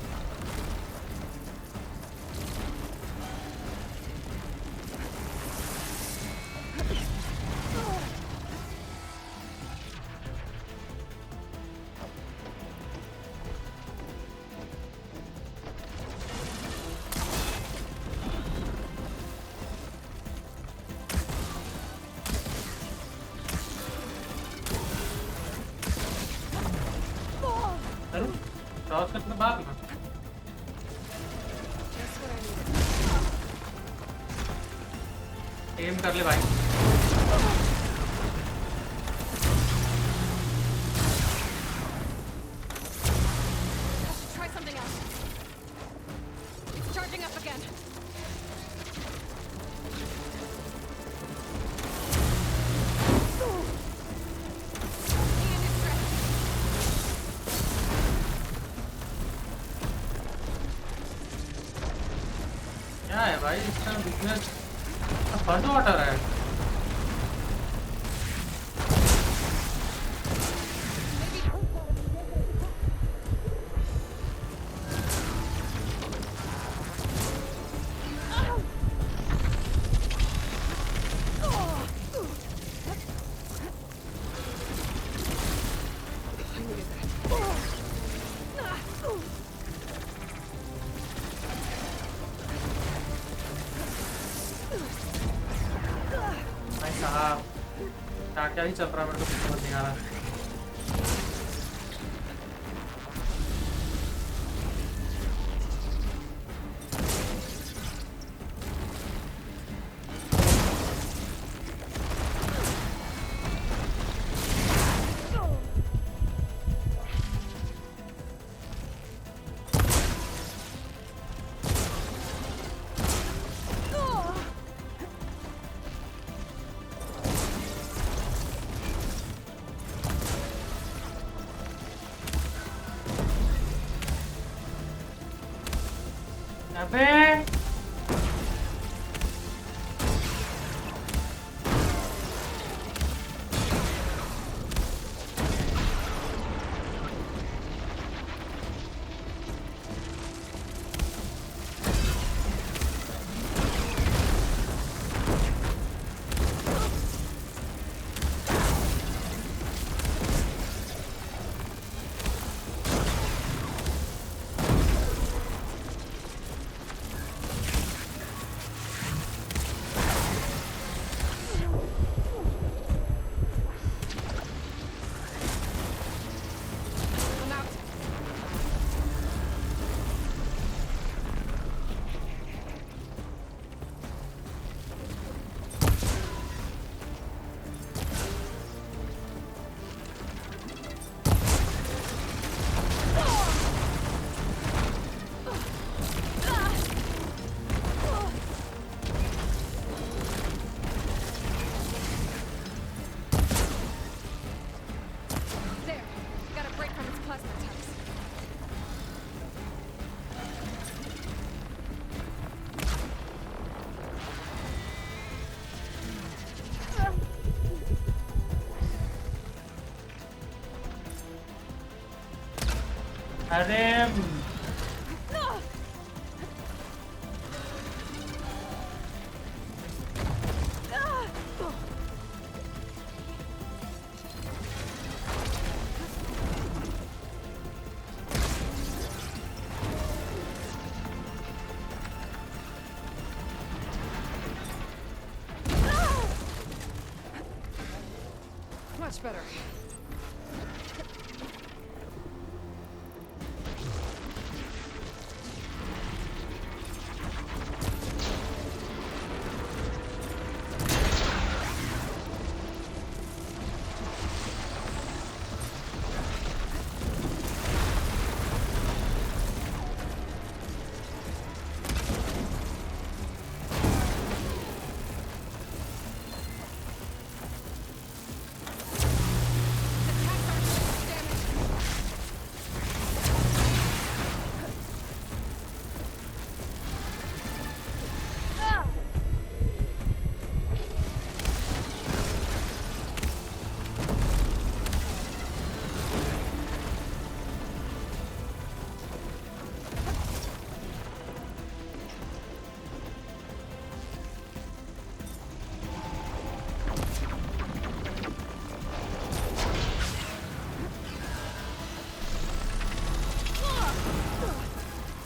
करूँ cross करने के बाद में Just what I needed. Aim कर ले भाई I should try something else. It's charging up again. Needing new strength. क्या है भाई इसका बिजनेस फर्स्ट वाटर है भाई साहब क्या क्या ही चल रहा है मेरे को कुछ समझ नहीं आ रहा अबे अरे Much better.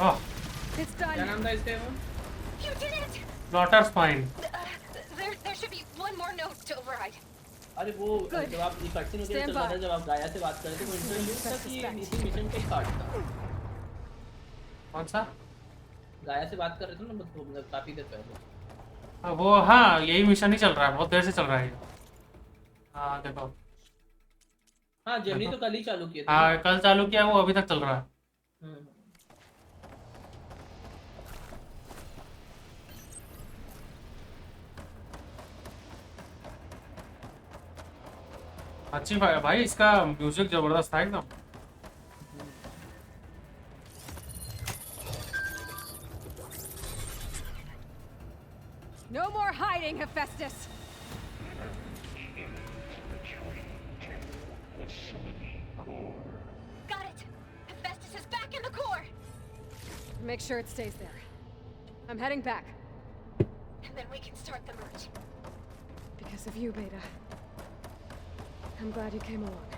Oh, It's done. क्या नाम था इसका वो? You did it! Slaughter Spine. There should be one more note to override. अरे वो जब आप ये कटसीन वगैरह Stand चल रहा था by. जब आप गाया से बात कर रहे थे वो इंटरव्यू था कि इसी मिशन का ही पार्ट था। कौन सा? गाया से बात कर रहे थे ना मतलब काफी देर पहले। वो हाँ यही मिशन ही चल रहा है, बहुत देर से चल रहा है ये। हाँ देखो। हाँ जेमिनी तो कल ही चालू किया था। हाँ कल चालू किया, वो अभी तक चल रहा है। अच्छी भाई, इसका म्यूजिक जबरदस्त था एकदम। No more hiding, Hephaestus. Got it! Hephaestus is back in the core! Make sure it stays there. I'm heading back. And then we can start the merge. Because of you, Beta. I'm glad you came along.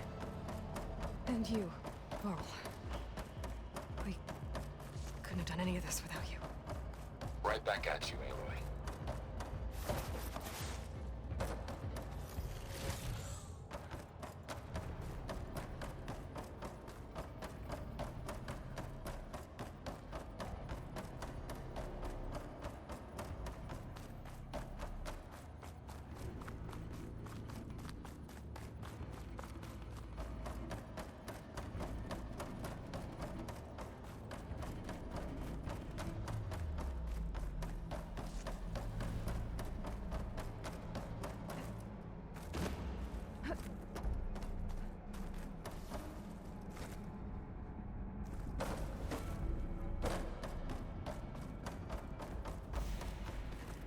And you, Varl. We couldn't have done any of this without you. Right back at you, Aloy.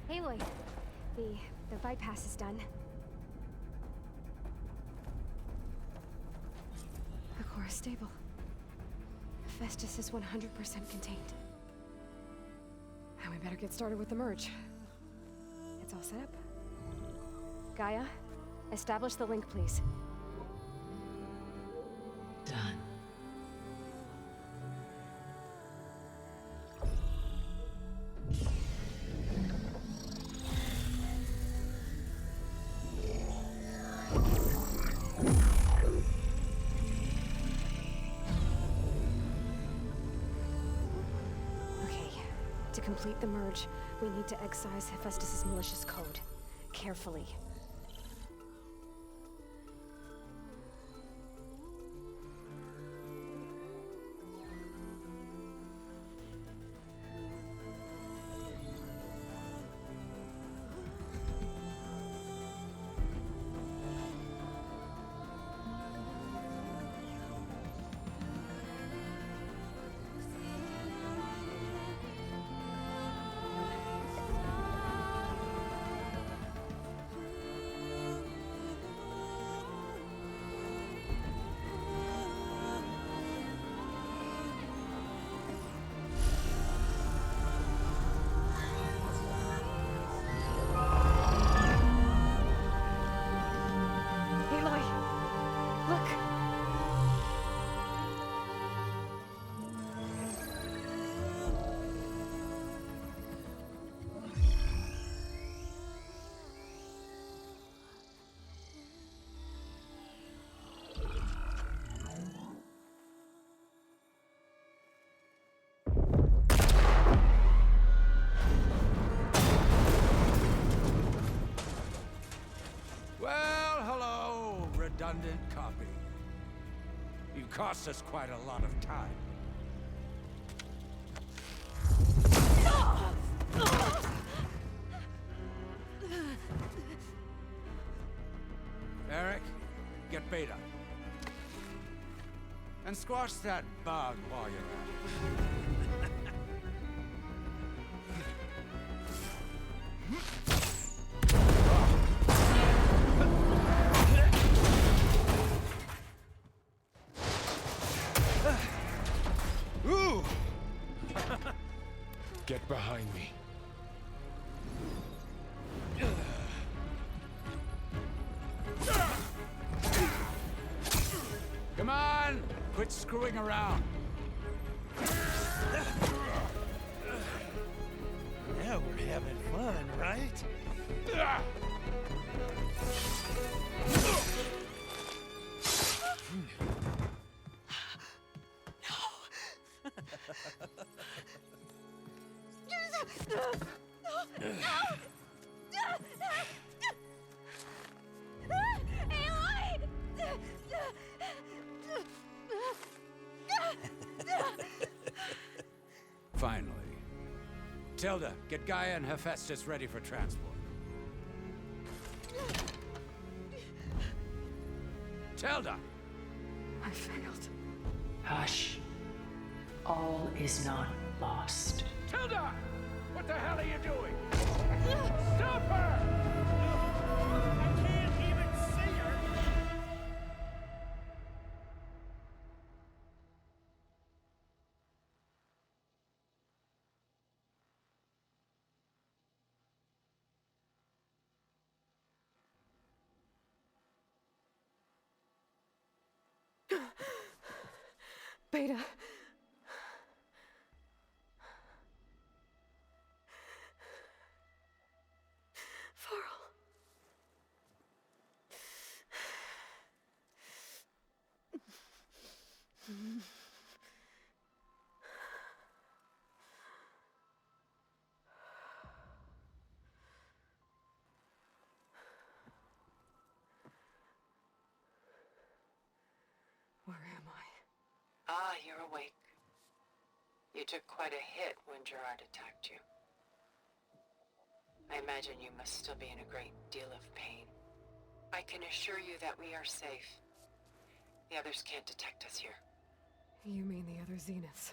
Aloy, the bypass is done. The core is stable. Hephaestus is 100% contained. And we better get started with the merge. It's all set up. Gaia, establish the link, please. Done. To complete the merge, we need to excise Hephaestus' malicious code. Carefully. redundant copy. You cost us quite a lot of time. Eric, get Beta. And squash that bug while you're at it. Ooh! Get behind me. Come on! Quit screwing around. Now we're having fun, right? Finally. Tilda, get Gaia and Hephaestus ready for transport. Tilda! I failed. Hush. All is not lost. Tilda! What the hell are you doing? Stop her! I can't even see her! Beta. Farrell. Where am I? Ah, you're awake. You took quite a hit when Gerard attacked you. I imagine you must still be in a great deal of pain. I can assure you that we are safe. The others can't detect us here. You mean the other Zeniths?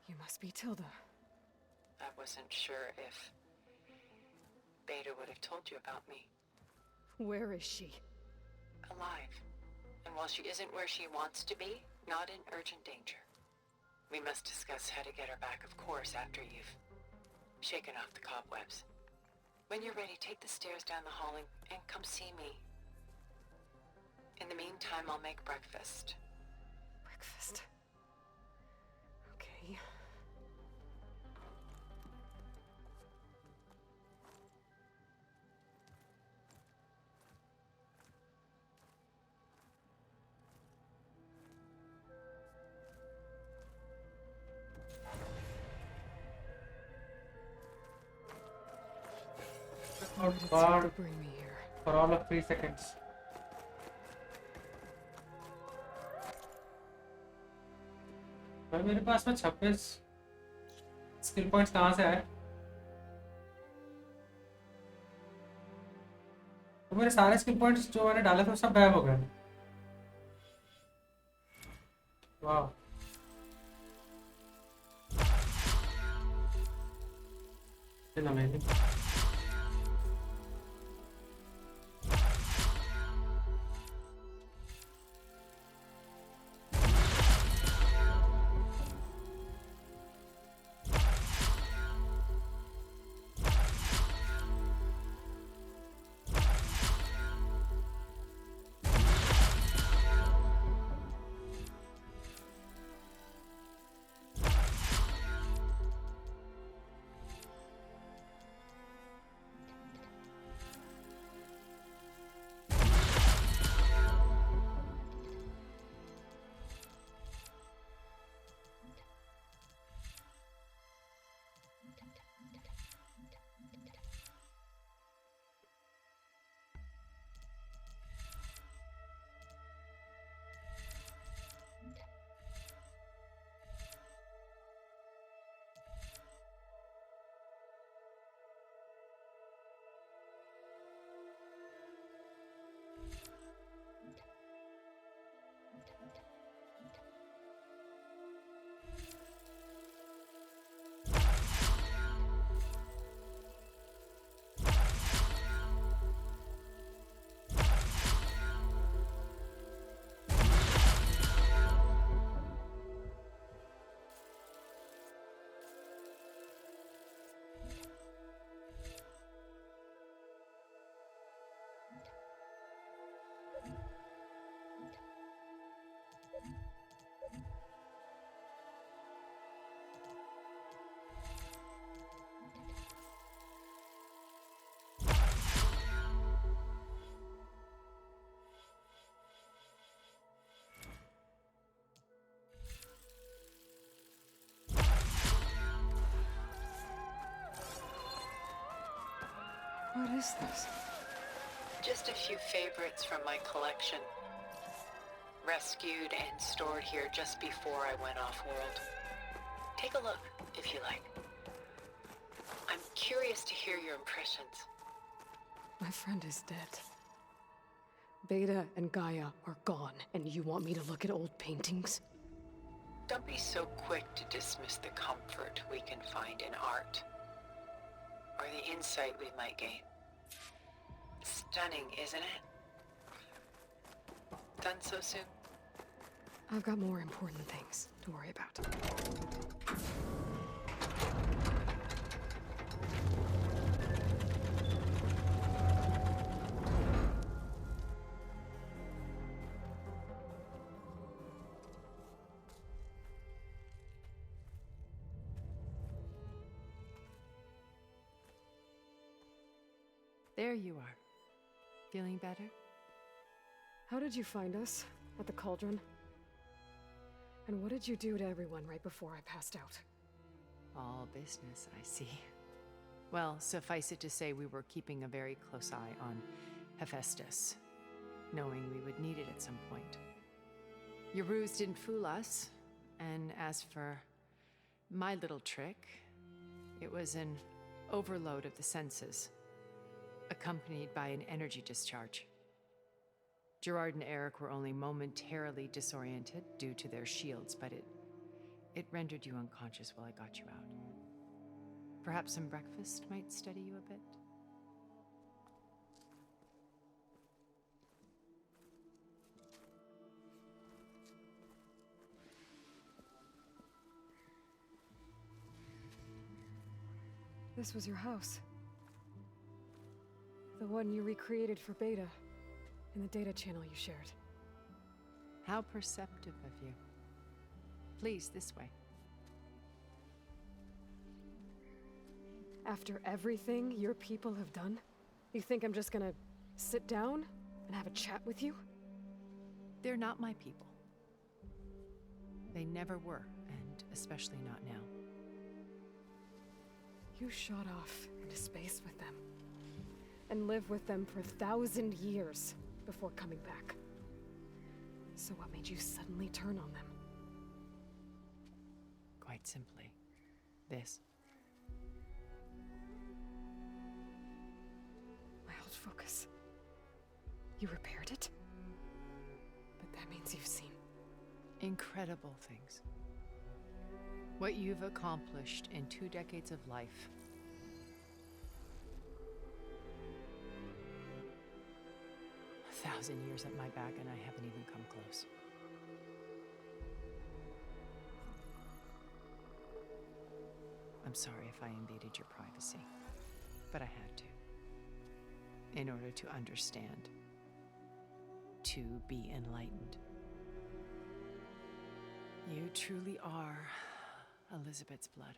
You must be Tilda. I wasn't sure if Beta would have told you about me. Where is she? Alive. And while she isn't where she wants to be, not in urgent danger. We must discuss how to get her back, of course, after you've shaken off the cobwebs. When you're ready, take the stairs down the hall and come see me. In the meantime, I'll make breakfast. Breakfast. Okay. Oh God! For all of 3 seconds. भाई मेरे पास में 26 skill points कहाँ से आए? तो मेरे सारे skill points जो मैंने डाले थे वो सब गायब हो गए. वाह. Still amazing. is this? Just a few favorites from my collection. Rescued and stored here just before I went off-world. Take a look, if you like. I'm curious to hear your impressions. My friend is dead. Beta and Gaia are gone, and you want me to look at old paintings? Don't be so quick to dismiss the comfort we can find in art, or the insight we might gain. Stunning, isn't it? Done so soon? I've got more important things to worry about. There you are. Feeling better? How did you find us? At the Cauldron? And what did you do to everyone right before I passed out? All business, I see. Well, suffice it to say we were keeping a very close eye on Hephaestus, knowing we would need it at some point. Your ruse didn't fool us, and as for my little trick, it was an overload of the senses, accompanied by an energy discharge. Gerard and Eric were only momentarily disoriented due to their shields, but it rendered you unconscious while I got you out. Perhaps some breakfast might steady you a bit? This was your house. The one you recreated for Beta, in the data channel you shared. How perceptive of you. Please, this way. After everything your people have done, you think I'm just gonna sit down and have a chat with you? They're not my people. They never were, and especially not now. You shot off into space with them, and lived with them for 1,000 years before coming back. So what made you suddenly turn on them? Quite simply, this. My old focus. You repaired it? But that means you've seen incredible things. What you've accomplished in 2 decades of life. A 1,000 years at my back, and I haven't even come close. I'm sorry if I invaded your privacy, but I had to. In order to understand. To be enlightened. You truly are Elizabeth's blood.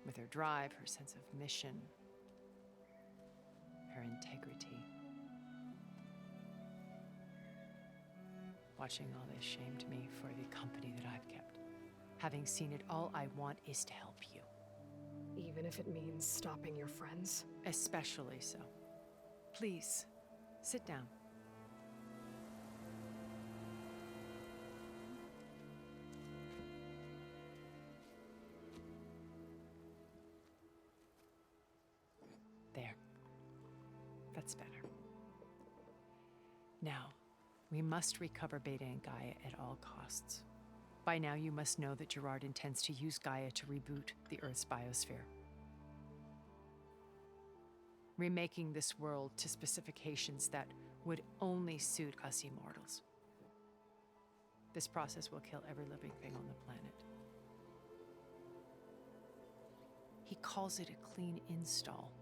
With her drive, her sense of mission, her integrity. Watching all this shamed me for the company that I've kept. Having seen it, all I want is to help you. even if it means stopping your friends? Especially so. Please, sit down. There. That's better. Now, we must recover Beta and Gaia at all costs. By now, you must know that Gerard intends to use Gaia to reboot the Earth's biosphere. Remaking this world to specifications that would only suit us immortals. This process will kill every living thing on the planet. He calls it a clean install.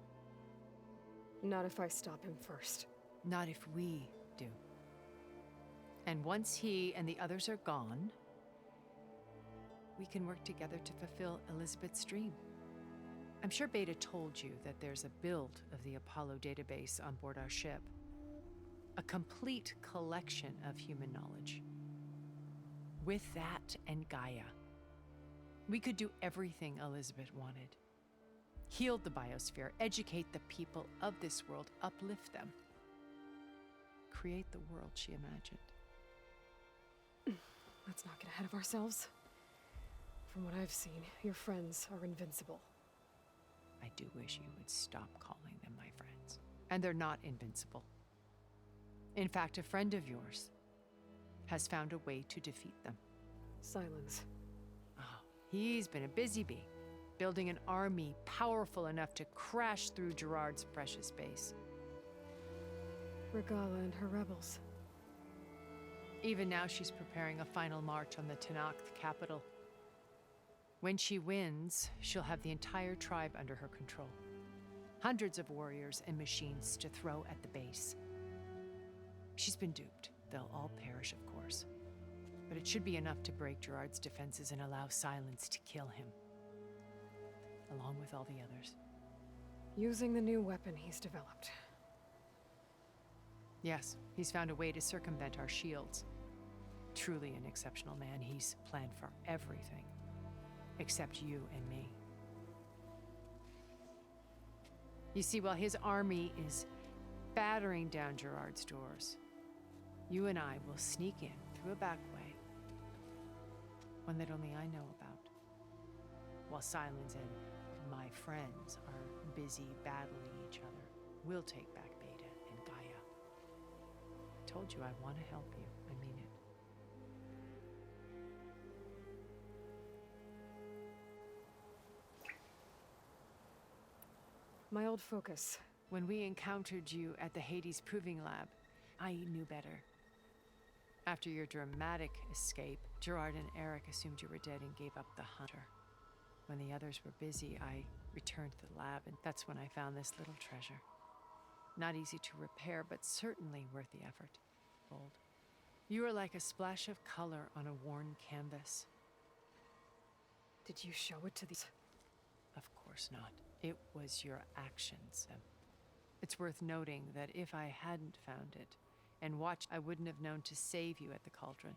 Not if I stop him first. Not if we do. And once he and the others are gone, we can work together to fulfill Elizabeth's dream. I'm sure Beta told you that there's a build of the Apollo database on board our ship. A complete collection of human knowledge. With that and Gaia, we could do everything Elizabeth wanted. heal the biosphere, educate the people of this world, uplift them, create the world she imagined. Let's not get ahead of ourselves. From what I've seen, your friends are invincible. I do wish you would stop calling them my friends. And they're not invincible. In fact, a friend of yours has found a way to defeat them. Silence. Oh, he's been a busy bee, building an army powerful enough to crash through Gerard's precious base. Regala and her rebels. Even now, she's preparing a final march on the Tenakth capital. When she wins, she'll have the entire tribe under her control. Hundreds of warriors and machines to throw at the base. She's been duped. They'll all perish, of course. But it should be enough to break Gerard's defenses and allow Silence to kill him, along with all the others. Using the new weapon he's developed. Yes, he's found a way to circumvent our shields. Truly an exceptional man. He's planned for everything, except you and me. You see, while his army is battering down Gerard's doors, you and I will sneak in through a back way, one that only I know about, while Silence and my friends are busy battling each other. We'll take back Beta and Gaia. I told you I want to help you. I mean it. My old focus. When we encountered you at the Hades Proving Lab, I knew better. After your dramatic escape, Gerard and Eric assumed you were dead and gave up the hunter. When the others were busy, I returned to the lab, and that's when I found this little treasure. Not easy to repair, but certainly worth the effort. Gold. You are like a splash of color on a worn canvas. Did you show it to these? Of course not. It was your actions. It's worth noting that if I hadn't found it and watched, I wouldn't have known to save you at the cauldron.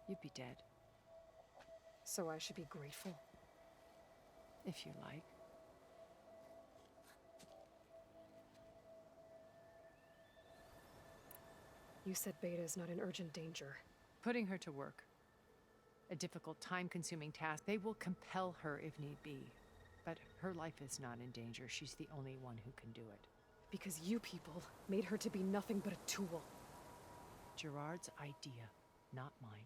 You'd be dead. So I should be grateful? If you like. You said Beta is not in urgent danger. Putting her to work. A difficult, time-consuming task. They will compel her if need be. But her life is not in danger. She's the only one who can do it. Because you people made her to be nothing but a tool. Gerard's idea, not mine.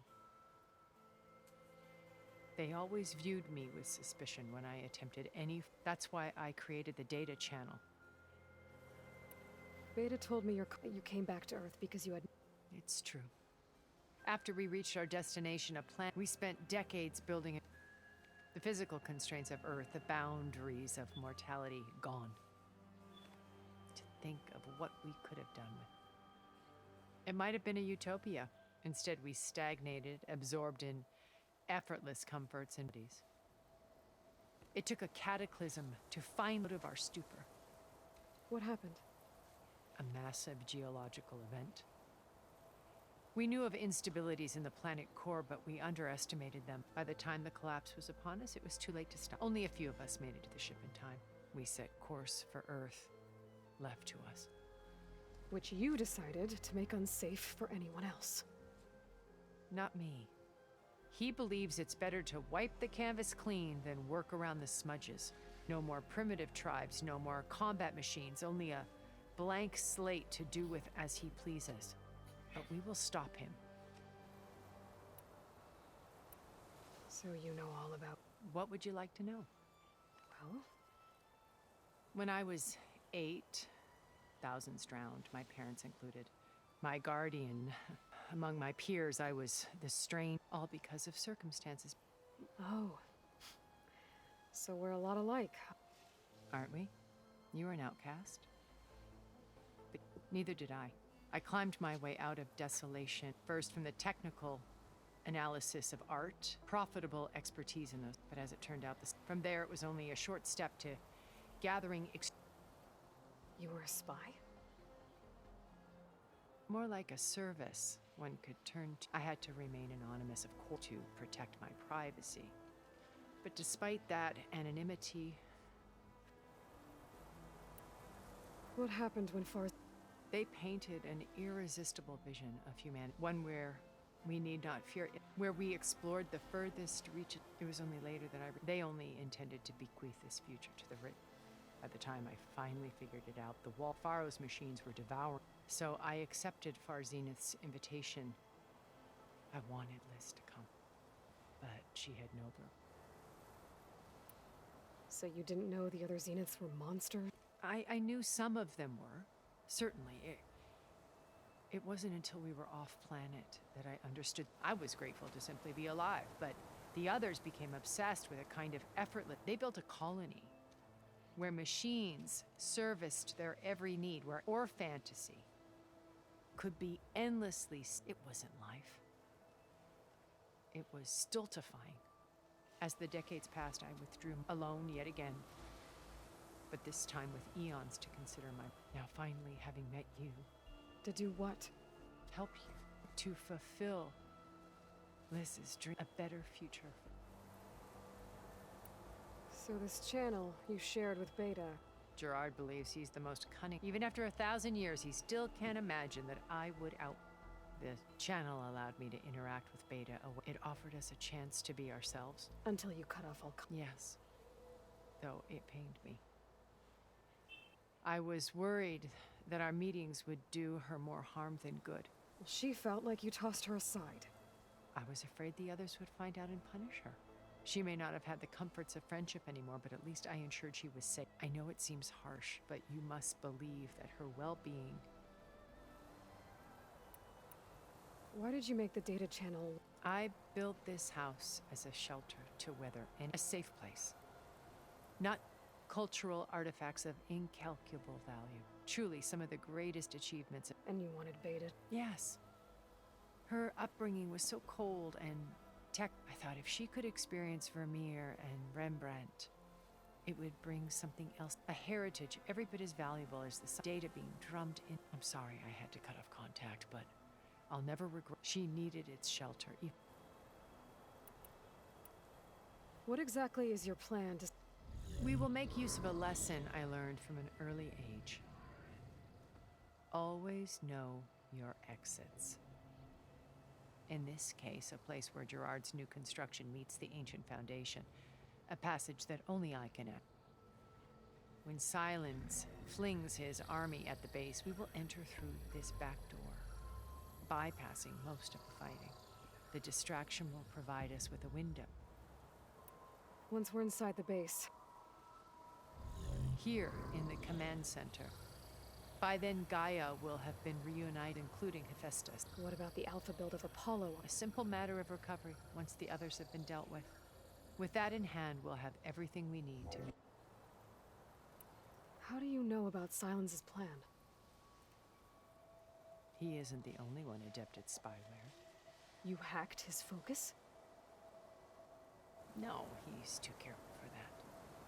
They always viewed me with suspicion when I attempted any... That's why I created the data channel. Beta told me you came back to Earth because you had... It's true. After we reached our destination, a planet, we spent decades building it. The physical constraints of Earth, the boundaries of mortality, gone. To think of what we could have done with it. It might have been a utopia. Instead, we stagnated, absorbed in effortless comforts and duties. It took a cataclysm to find out of our stupor. What happened? A massive geological event. We knew of instabilities in the planet core, but we underestimated them. By the time the collapse was upon us, it was too late to stop. Only a few of us made it to the ship in time. We set course for Earth, left to us. Which you decided to make unsafe for anyone else. Not me. He believes it's better to wipe the canvas clean than work around the smudges. No more primitive tribes, no more combat machines, only a blank slate to do with as he pleases. But we will stop him. So you know all about... What would you like to know? Well? When I was 8, thousands drowned, my parents included. My guardian, among my peers, I was the strain, all because of circumstances. Oh. So we're a lot alike. Aren't we? You were an outcast. But neither did I. I climbed my way out of desolation, first from the technical analysis of art, profitable expertise in those, but as it turned out, from there it was only a short step to gathering... You were a spy? More like a service one could turn to. I had to remain anonymous, of course, to protect my privacy. But despite that anonymity, What happened when Far... They painted an irresistible vision of humanity, one where we need not fear it, where we explored the furthest reaches. It was only later that they only intended to bequeath this future to the rich. By the time I finally figured it out, the Pharaoh's machines were devouring. So I accepted Far Zenith's invitation. I wanted Liz to come, but she had no room. So you didn't know the other Zeniths were monsters? I knew some of them were. Certainly. It wasn't until we were off planet that I understood. I was grateful to simply be alive, but the others became obsessed with a kind of effortless... They built a colony where machines serviced their every need, or fantasy could be endlessly... It wasn't life. It was stultifying. As the decades passed, I withdrew alone yet again. But this time with eons to consider my... Now finally, having met you... To do what? Help you. To fulfill Liz's dream. A better future. So this channel you shared with Beta... Gerard believes he's the most cunning. Even after 1,000 years, he still can't imagine that I would out... The channel allowed me to interact with Beta. It offered us a chance to be ourselves. Until you cut off all... Yes. Though it pained me. I was worried that our meetings would do her more harm than good. She felt like you tossed her aside. I was afraid the others would find out and punish her. She may not have had the comforts of friendship anymore, but at least I ensured she was safe. I know it seems harsh, but you must believe that her well-being... Why did you make the data channel? I built this house as a shelter to weather and a safe place. Not cultural artifacts of incalculable value. Truly, some of the greatest achievements. And you wanted Beta? Yes. Her upbringing was so cold and tech. I thought if she could experience Vermeer and Rembrandt, it would bring something else. A heritage every bit as valuable as the data being drummed in. I'm sorry I had to cut off contact, but I'll never regret. She needed its shelter. What exactly is your plan to... We will make use of a lesson I learned from an early age. Always know your exits. In this case, a place where Gerard's new construction meets the ancient foundation. A passage that only I can enter. When Silence flings his army at the base, we will enter through this back door, bypassing most of the fighting. The distraction will provide us with a window. Once we're inside the base... Here, in the command center. By then, Gaia will have been reunited, including Hephaestus. What about the alpha build of Apollo? A simple matter of recovery, once the others have been dealt with. With that in hand, we'll have everything we need to... How do you know about Silence's plan? He isn't the only one adept at spyware. You hacked his focus? No, he's too careful for that.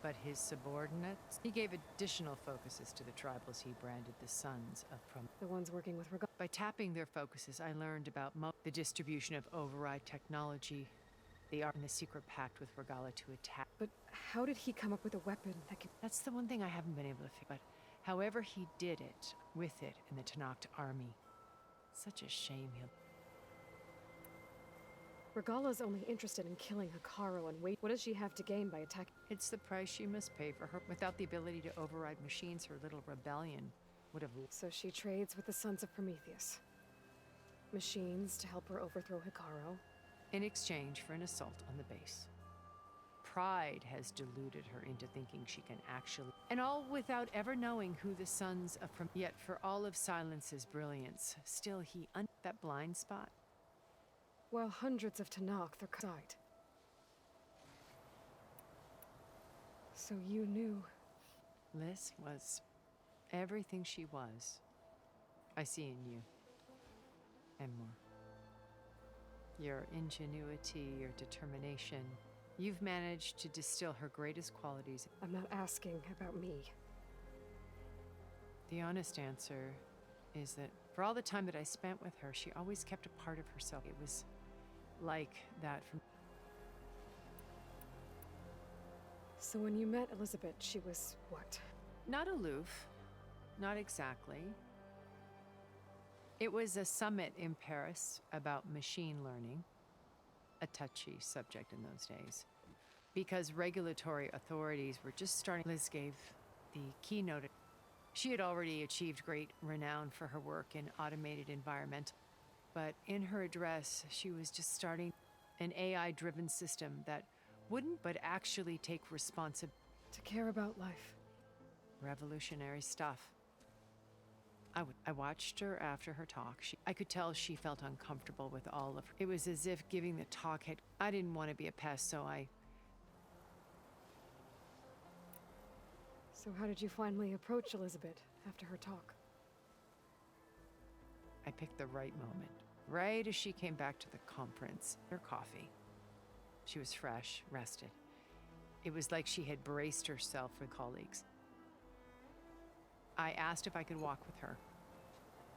But his subordinates? He gave additional focuses to the tribals he branded the Sons of Prom... The ones working with Regalla. By tapping their focuses, I learned about the distribution of override technology, the art and the secret pact with Regalla to attack. But how did he come up with a weapon that can... That's the one thing I haven't been able to figure out. But however he did it, with it in the Tenakth army, such a shame he'll... Regalla's only interested in killing Hekarro and wait. What does she have to gain by attacking? It's the price she must pay for her. Without the ability to override machines, her little rebellion would have... So she trades with the Sons of Prometheus. Machines to help her overthrow Hekarro. In exchange for an assault on the base. Pride has deluded her into thinking she can actually... And all without ever knowing who the Sons of Prometheus... Yet for all of Silence's brilliance, still he... That blind spot? While hundreds of Tenakth are side. So you knew... Liz was everything she was. I see in you. And more. Your ingenuity, your determination. You've managed to distill her greatest qualities. I'm not asking about me. The honest answer is that for all the time that I spent with her, she always kept a part of herself. It was like that from... So when you met Elizabeth, she was what? Not aloof, not exactly. It was a summit in Paris about machine learning, a touchy subject in those days, because regulatory authorities were just starting. Liz gave the keynote. She had already achieved great renown for her work in automated environmental, but in her address, she was just starting an AI-driven system that wouldn't but actually take responsibility. To care about life. Revolutionary stuff. I watched her after her talk. I could tell she felt uncomfortable with all of her. It was as if giving the talk had... I didn't want to be a pest, so I... So how did you finally approach Elizabeth after her talk? I picked the right moment. Right as she came back to the conference. Her coffee. She was fresh, rested. It was like she had braced herself for colleagues. I asked if I could walk with her,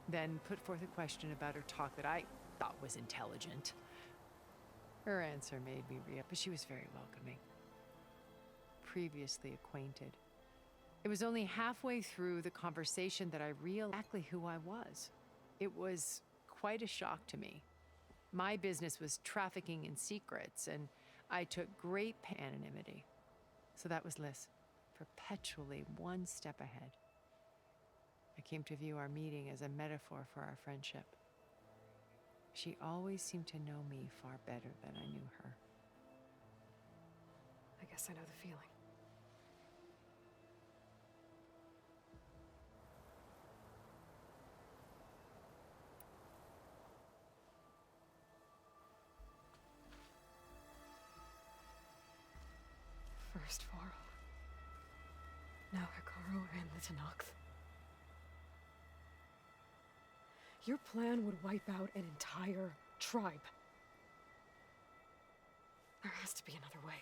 then put forth a question about her talk that I thought was intelligent. Her answer made me real, but she was very welcoming. Previously acquainted. It was only halfway through the conversation that I realized exactly who I was. It was quite a shock to me. My business was trafficking in secrets, and I took great anonymity. So that was Liz, perpetually one step ahead. I came to view our meeting as a metaphor for our friendship. She always seemed to know me far better than I knew her. I guess I know the feeling. First Faro. Now Hekarro and the Tenakth. Your plan would wipe out an entire tribe. There has to be another way.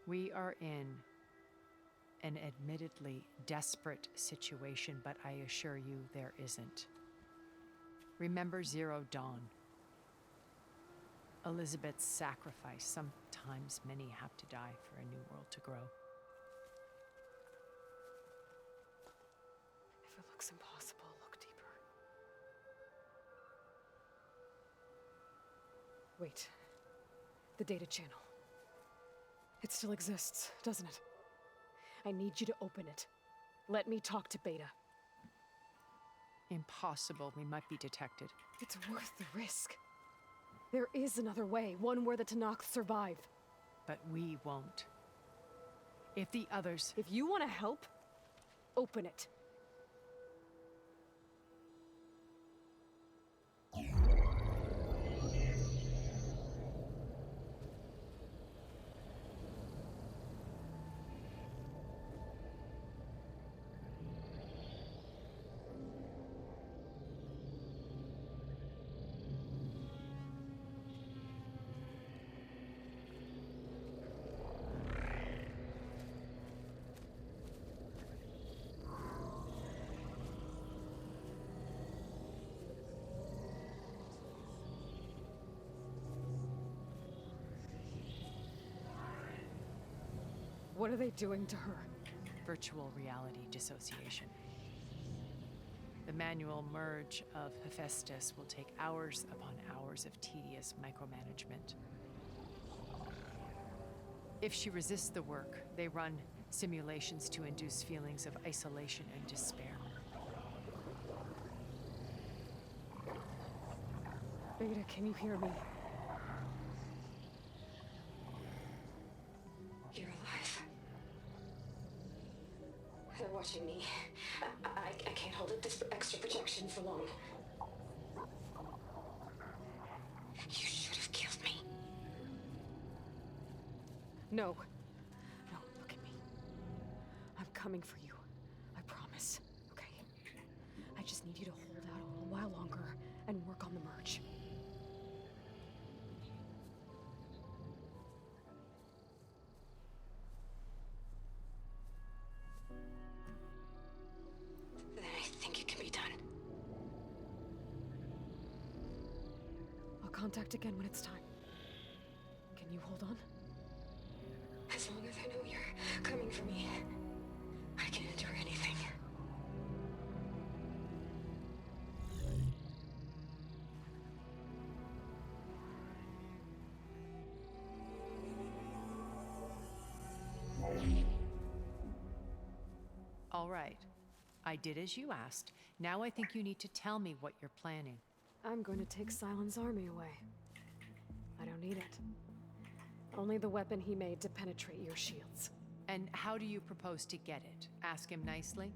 We are in an admittedly desperate situation, but I assure you there isn't. Remember Zero Dawn. Elizabeth's sacrifice. Sometimes many have to die for a new world to grow. If it looks impossible, look deeper. Wait. The data channel. It still exists, doesn't it? I need you to open it. Let me talk to Beta. Impossible. We might be detected. It's worth the risk. There is another way, one where the Tenakth survive. But we won't. If the others... If you want to help, open it. What are they doing to her? Virtual reality dissociation. The manual merge of Hephaestus will take hours upon hours of tedious micromanagement. If she resists the work, they run simulations to induce feelings of isolation and despair. Beta, can you hear me? You're alive. They're watching me. I can't hold it this extra protection for long. You should have killed me. No. No, look at me. I'm coming for you. I promise. Okay? I just need you to hold out a little while longer and work on the merge. Then I think it can be done. I'll contact again when it's time. Can you hold on? As long as I know you're coming for me, I can endure anything. All right. I did as you asked. Now I think you need to tell me what you're planning. I'm going to take Sylens' army away. I don't need it. Only the weapon he made to penetrate your shields. And how do you propose to get it? Ask him nicely?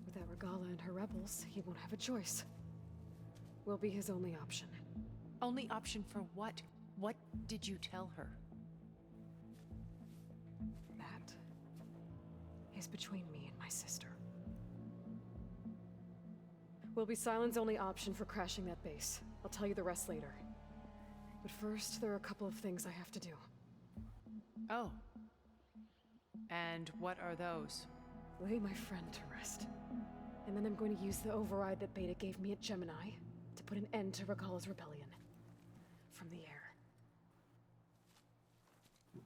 Without Regala and her rebels, he won't have a choice. We'll be his only option. Only option for what? What did you tell her? That is between me and my sister. Will be Sylens' only option for crashing that base. I'll tell you the rest later. But first, there are a couple of things I have to do. Oh. And what are those? Lay my friend to rest. And then I'm going to use the override that Beta gave me at Gemini to put an end to Regala's rebellion. From the air.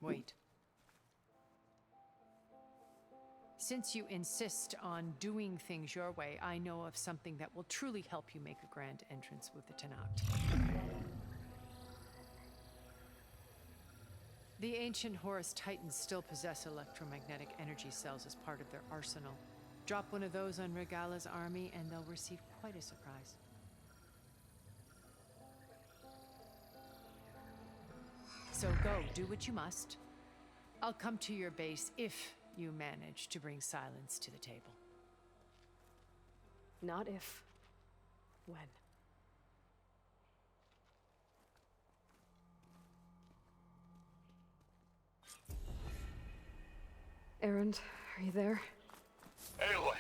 Wait. Since you insist on doing things your way, I know of something that will truly help you make a grand entrance with the Tenat. The ancient Horus Titans still possess electromagnetic energy cells as part of their arsenal. Drop one of those on Regala's army and they'll receive quite a surprise. So go, do what you must. I'll come to your base if you manage to bring Sylens to the table. Not if. When. Erend, are you there? Aloy!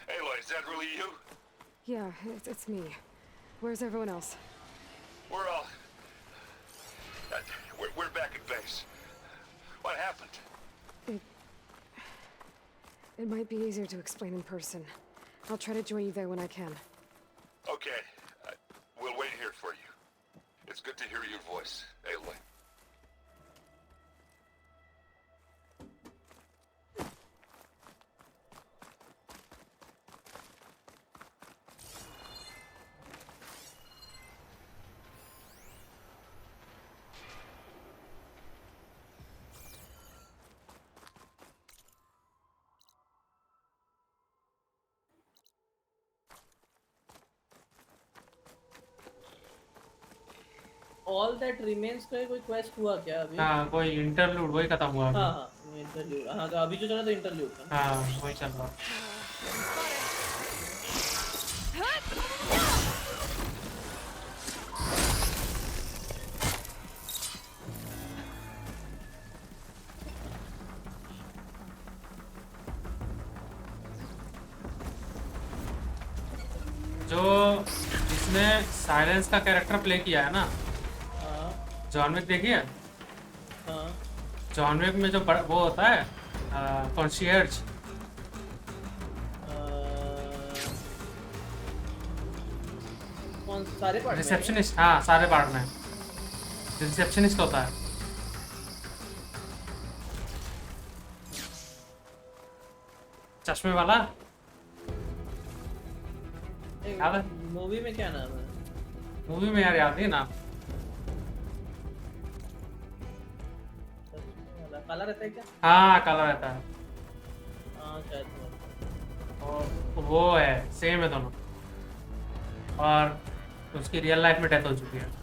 Aloy, is that really you? Yeah, it's me. Where's everyone else? We're all... we're back at base. What happened? It might be easier to explain in person. I'll try to join you there when I can. Okay. We'll wait here for you. It's good to hear your voice, Aloy. All that remains का कोई quest हुआ क्या अभी? हाँ कोई interlude वही खत्म हुआ अभी। हाँ वो इंटरल्यूड हाँ तो अभी जो चला तो इंटरल्यूड था। हाँ वही चल रहा। जो जिसने साइलेंस का कैरेक्टर प्ले किया है ना, जॉन विक देखी है? जॉन विक में जो वो होता है कॉन्शियर्ज, सारे पार्ट में रिसेप्शनिस्ट, हाँ सारे पार्ट में रिसेप्शनिस्ट होता है। चश्मे वाला याद है? मूवी में क्या नाम है? मूवी में यार याद नहीं नाम। काला रहता है क्या? हाँ काला रहता है। हाँ शायद और वो है सेम है दोनों, और उसकी रियल लाइफ में डेथ हो चुकी है।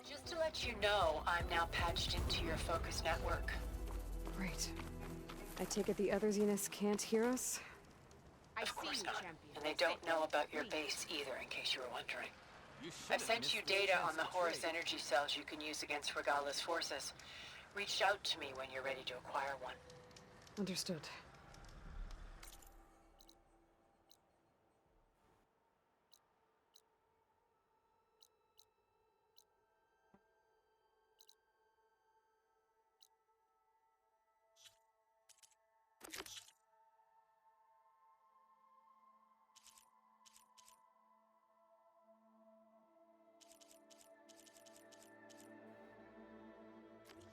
Just to let you know, I'm now patched into your focus network. Great. I take it the other Zeniths can't hear us? Of course not. And they don't know about your base either, in case you were wondering. I've sent you data on the Horus energy cells you can use against Regala's forces. Reach out to me when you're ready to acquire one. Understood.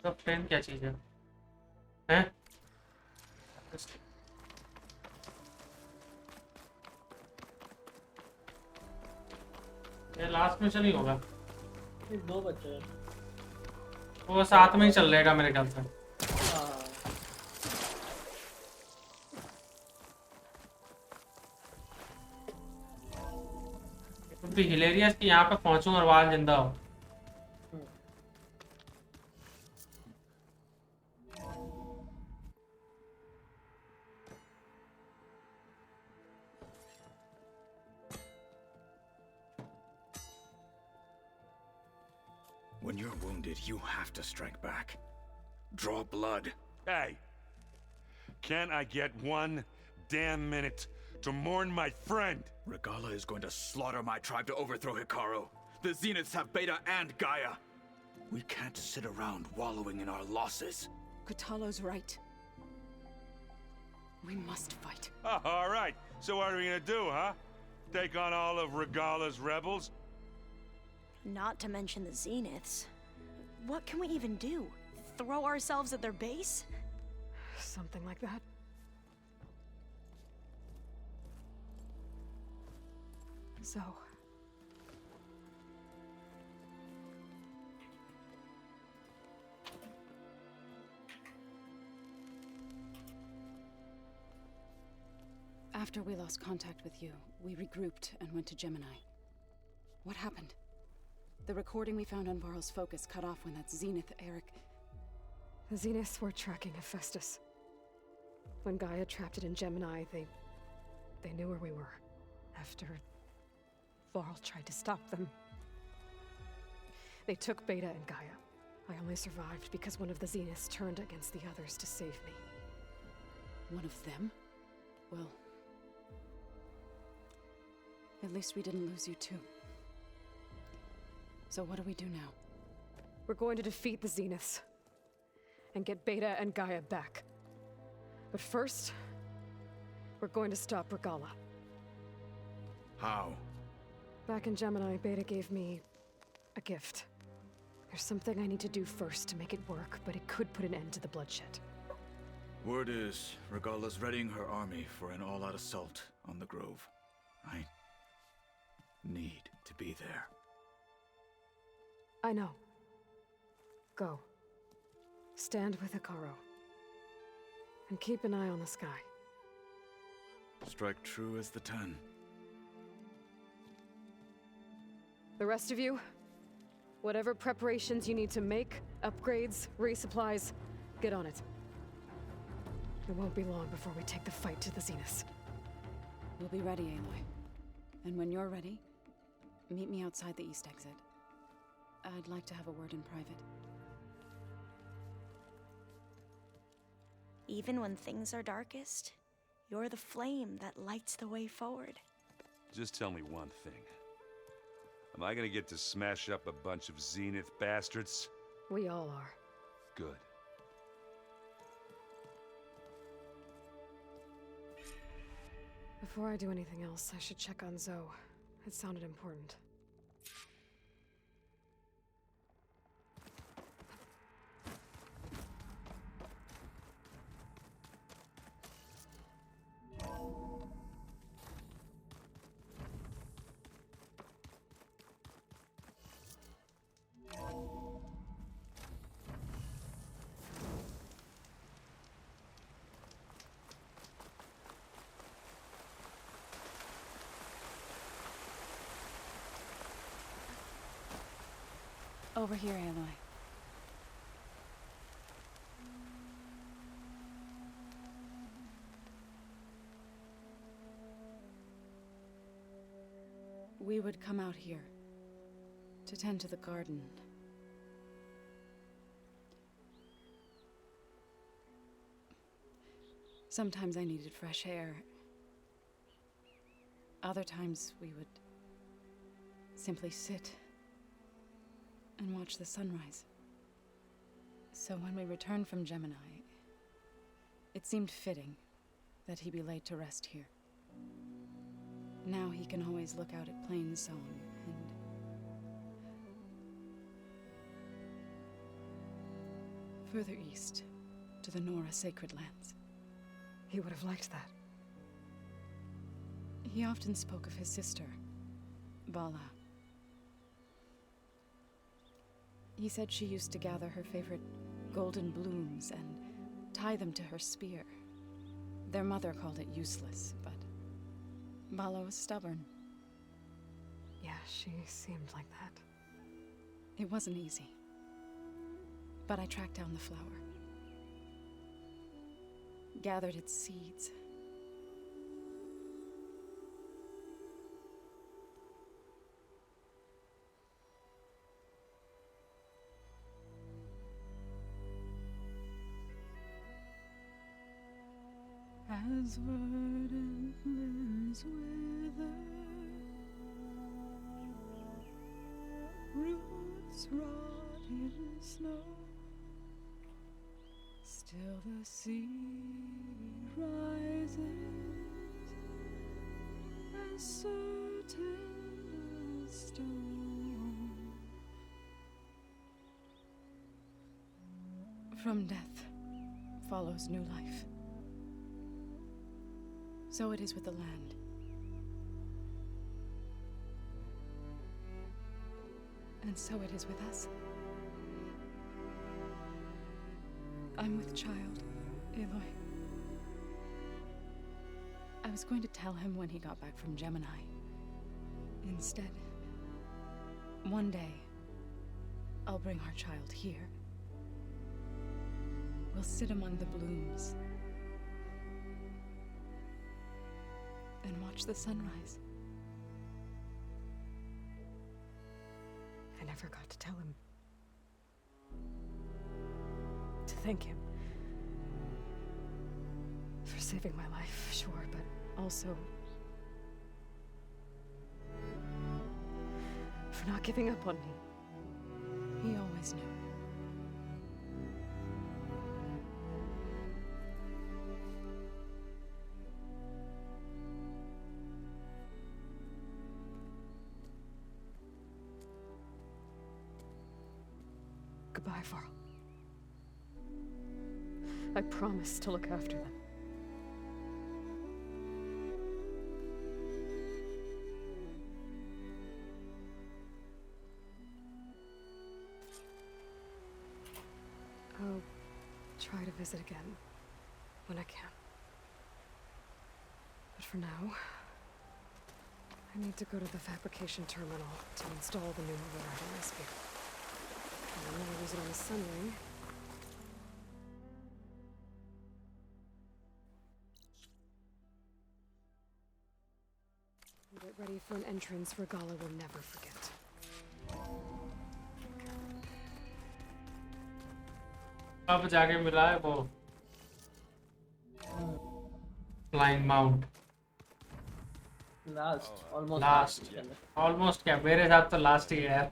तो pen क्या चीज है? हैं? ये last mission ही होगा। दो बच्चे हैं। वो साथ में ही चल रहेगा मेरे ख्याल से। हाँ। भी हिलेरियस कि यहाँ पे पहुंचूं और वाल जिंदा हो। When you're wounded, you have to strike back. Draw blood. Hey, can't I get one damn minute to mourn my friend? Regala is going to slaughter my tribe to overthrow Hikaru. The Zeniths have Beta and Gaia. We can't sit around wallowing in our losses. Kotallo's right. We must fight. Oh, all right. So what are we gonna do, huh? Take on all of Regala's rebels? Not to mention the Zeniths. What can we even do? Throw ourselves at their base? Something like that. So... After we lost contact with you, we regrouped and went to Gemini. What happened? The recording we found on Varl's focus cut off when that Zenith, Eric... The Zeniths were tracking Hephaestus. When Gaia trapped it in Gemini, they knew where we were. After Varl tried to stop them. They took Beta and Gaia. I only survived because one of the Zeniths turned against the others to save me. One of them? Well... At least we didn't lose you too. So what do we do now? We're going to defeat the Zeniths. And get Beta and Gaia back. But first... we're going to stop Regala. How? Back in Gemini, Beta gave me... a gift. There's something I need to do first to make it work, but it could put an end to the bloodshed. Word is, Regala's readying her army for an all-out assault on the Grove. I need to be there. I know. Go. Stand with Hikaru. And keep an eye on the sky. Strike true as the 10. The rest of you, whatever preparations you need to make, upgrades, resupplies, get on it. It won't be long before we take the fight to the Zeniths. We'll be ready, Aloy. And when you're ready, meet me outside the east exit. I'd like to have a word in private. Even when things are darkest, you're the flame that lights the way forward. Just tell me one thing. Am I gonna get to smash up a bunch of Zenith bastards? We all are. Good. Before I do anything else, I should check on Zoe. It sounded important. Over here, Aloy. We would come out here to tend to the garden. Sometimes I needed fresh air. Other times we would simply sit and watch the sunrise. So when we returned from Gemini, it seemed fitting that he be laid to rest here. Now he can always look out at Plainsong Further east, to the Nora Sacred Lands. He would have liked that. He often spoke of his sister, Vala. He said she used to gather her favorite golden blooms and tie them to her spear. Their mother called it useless, but Vala was stubborn. Yeah, she seemed like that. It wasn't easy. But I tracked down the flower. Gathered its seeds. As verdant limbs wither, roots rot in snow, still the sea rises, as certain as stone. From death follows new life. So it is with the land. And so it is with us. I'm with child, Aloy. I was going to tell him when he got back from Gemini. Instead, one day, I'll bring our child here. We'll sit among the blooms and watch the sunrise. I never got to tell him. To thank him. For saving my life, sure, but also for not giving up on me. He always knew. Goodbye, Varl. I promise to look after them. I'll try to visit again when I can. But for now, I need to go to the fabrication terminal to install the new override on my spear. I'm gonna use it on the Sunwing. Get ready for an entrance Regalla will never forget. अब जाके मिला है वो flying mount almost क्या मेरे साथ तो last ही है यार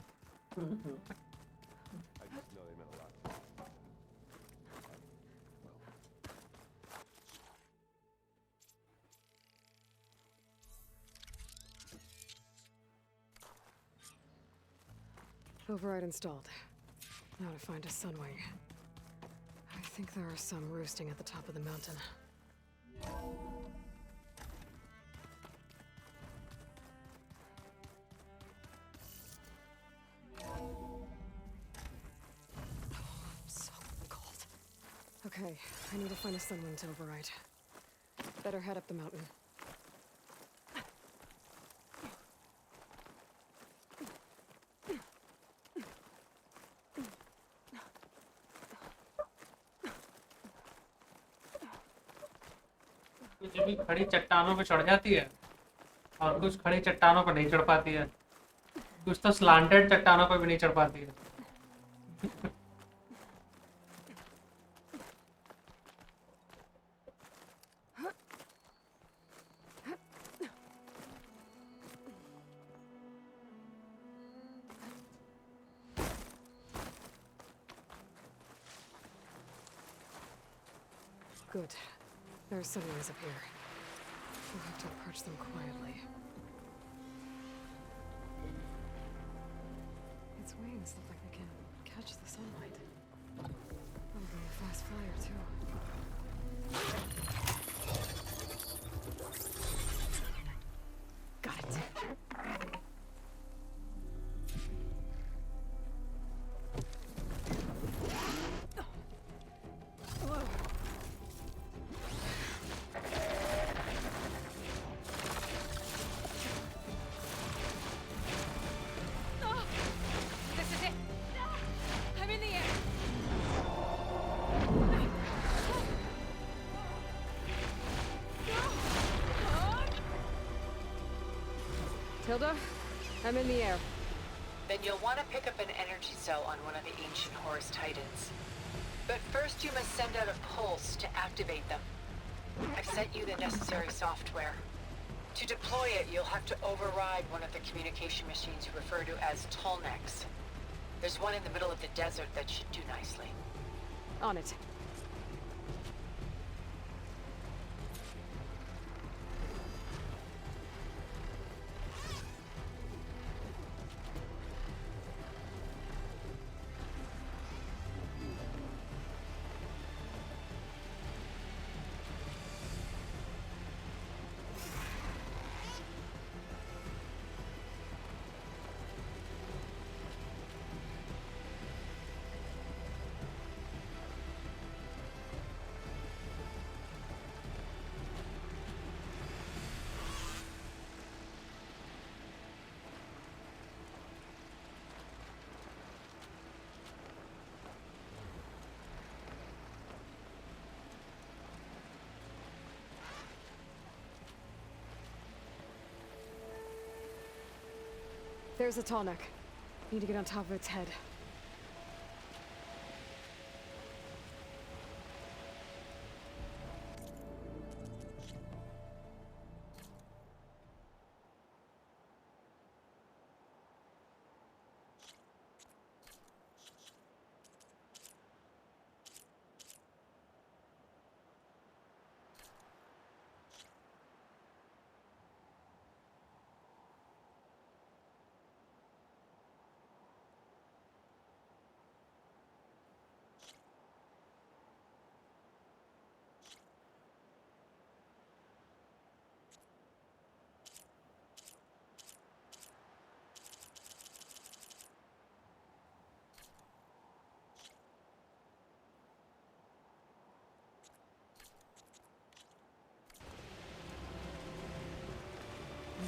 Override installed. Now to find a Sunwing. I think there are some roosting at the top of the mountain. So cold. Okay, I need to find a Sunwing to override. Better head up the mountain. कुछ भी खड़ी चट्टानों पे चढ़ जाती है और कुछ खड़ी चट्टानों पर नहीं चढ़ पाती है कुछ तो स्लांटेड चट्टानों पर भी नहीं चढ़ पाती है Good. There are Sunwings up here. We'll have to approach them quietly. Its wings look like they can catch the sunlight. Probably a fast flyer, too. Got it. This is it. I'm in the air. Tilda, I'm in the air. Then you'll want to pick up an energy cell on one of the ancient Horus Titans. But first you must send out a pulse to activate them. I've sent you the necessary software. To deploy it, you'll have to override one of the communication machines you refer to as Tolnecs. There's one in the middle of the desert that should do nicely. On it. There's a Tallneck. Need to get on top of its head.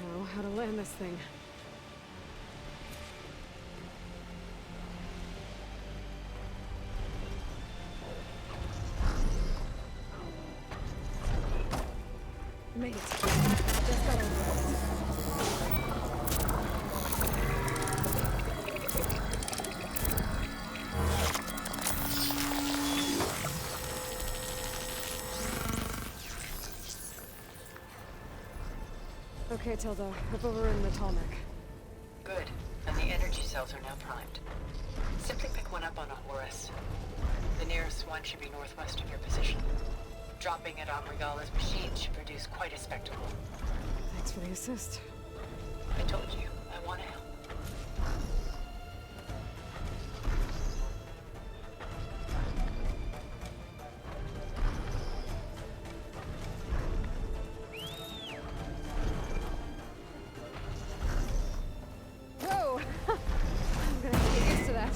Know how to land this thing. Made it. Just got over it. Okay, Tilda. I've overridden the Tallneck. Good. And the energy cells are now primed. Simply pick one up on a Horus. The nearest one should be northwest of your position. Dropping it on Regala's machine should produce quite a spectacle. Thanks for the assist. I told you, I want to help. Whoa! I'm gonna have to get used to that.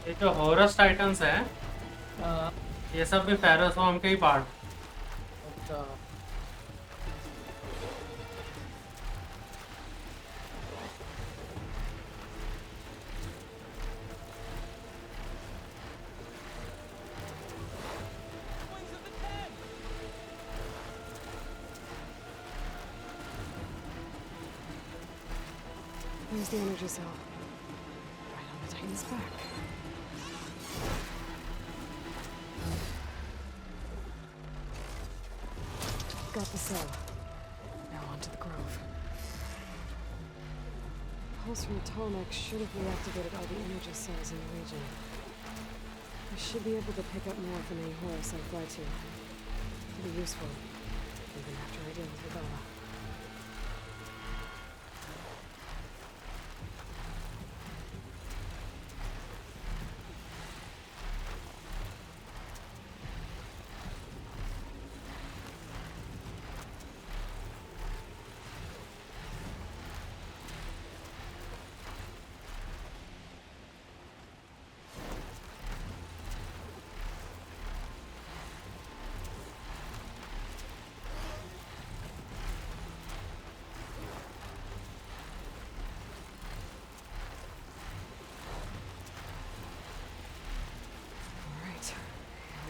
ये जो harrows titans हैं ये सब भी फेरोसॉर्म के ही part. अच्छा There's the energy cell. Right on the Titan's back. Got the cell. Now on to the Grove. Pulse from Tomek should have reactivated all the energy cells in the region. I should be able to pick up more from any Horus I fly to. It'll be useful, even after I deal with Regala.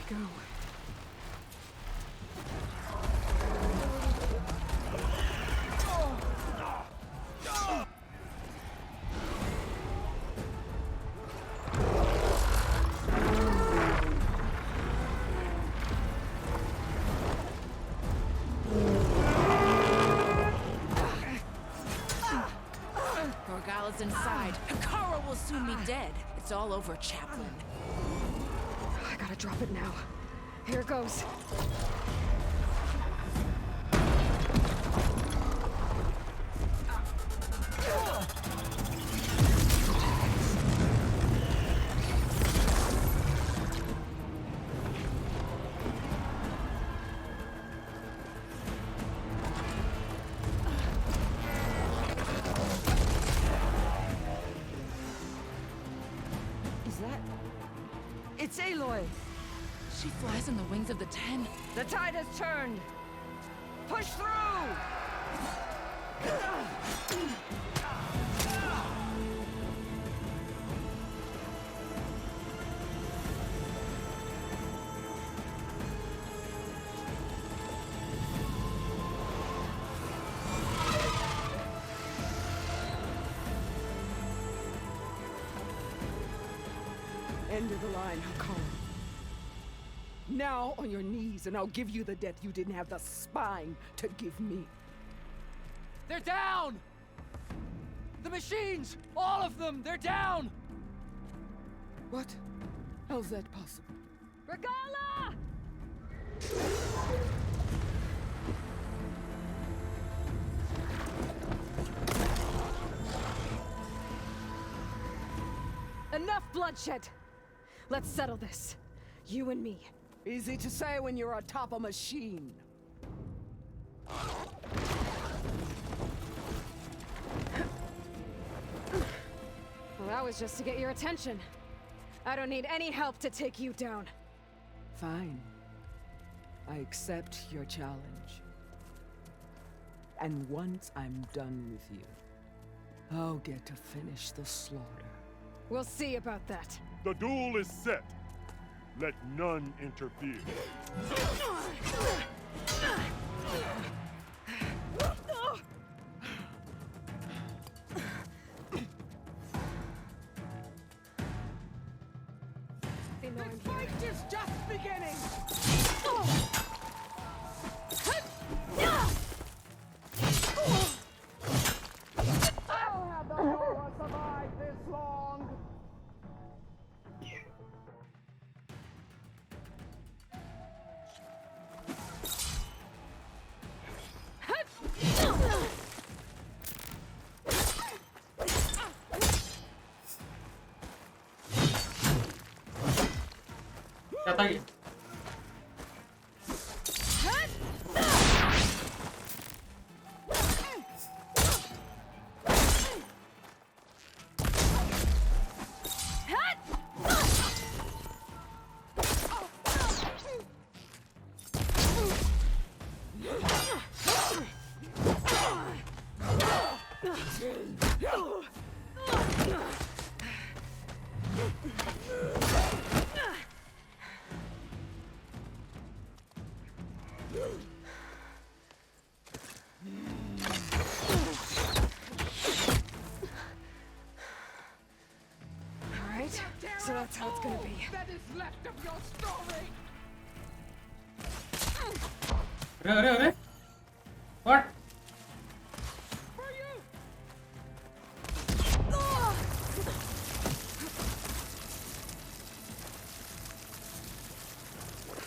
Go. Regala's inside. Hikaru will soon be dead. It's all over, Chaplain. I gotta drop it now. Here goes. Is that... It's Aloy! She flies on the wings of the Ten. The tide has turned! Push through! End of the line, Hikaru. Now on your knees, and I'll give you the death you didn't have the spine to give me. They're down! The machines! All of them! They're down! What? How's that possible? Regala! Enough bloodshed! Let's settle this. You and me. Easy to say when you're atop a machine. Well, that was just to get your attention. I don't need any help to take you down. Fine. I accept your challenge. And once I'm done with you, I'll get to finish the slaughter. We'll see about that. The duel is set. Let none interfere. The fight is just beginning! I'll have the Nora survive this long! जाता ही है। That's how it's gonna be. That is left of your story. अरे what?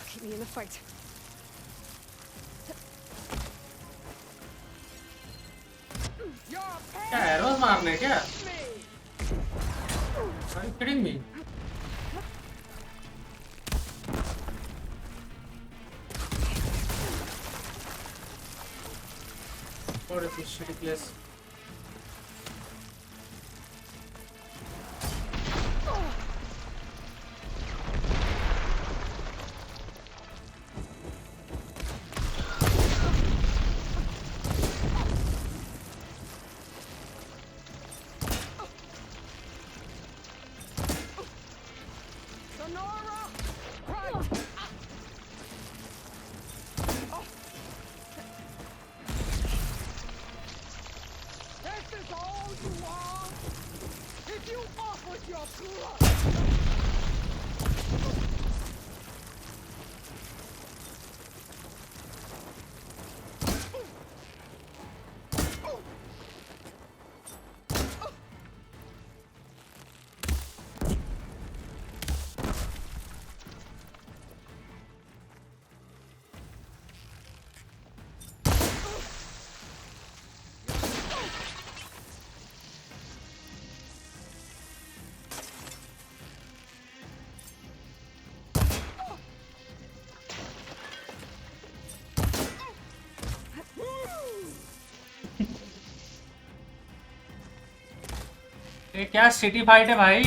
Keep me in the fight. क्या arrows मारने क्या? Are you kidding me? What is this shitty place? Sonora! Right! This is all you want? If you offered your blood! ये क्या city fight है भाई?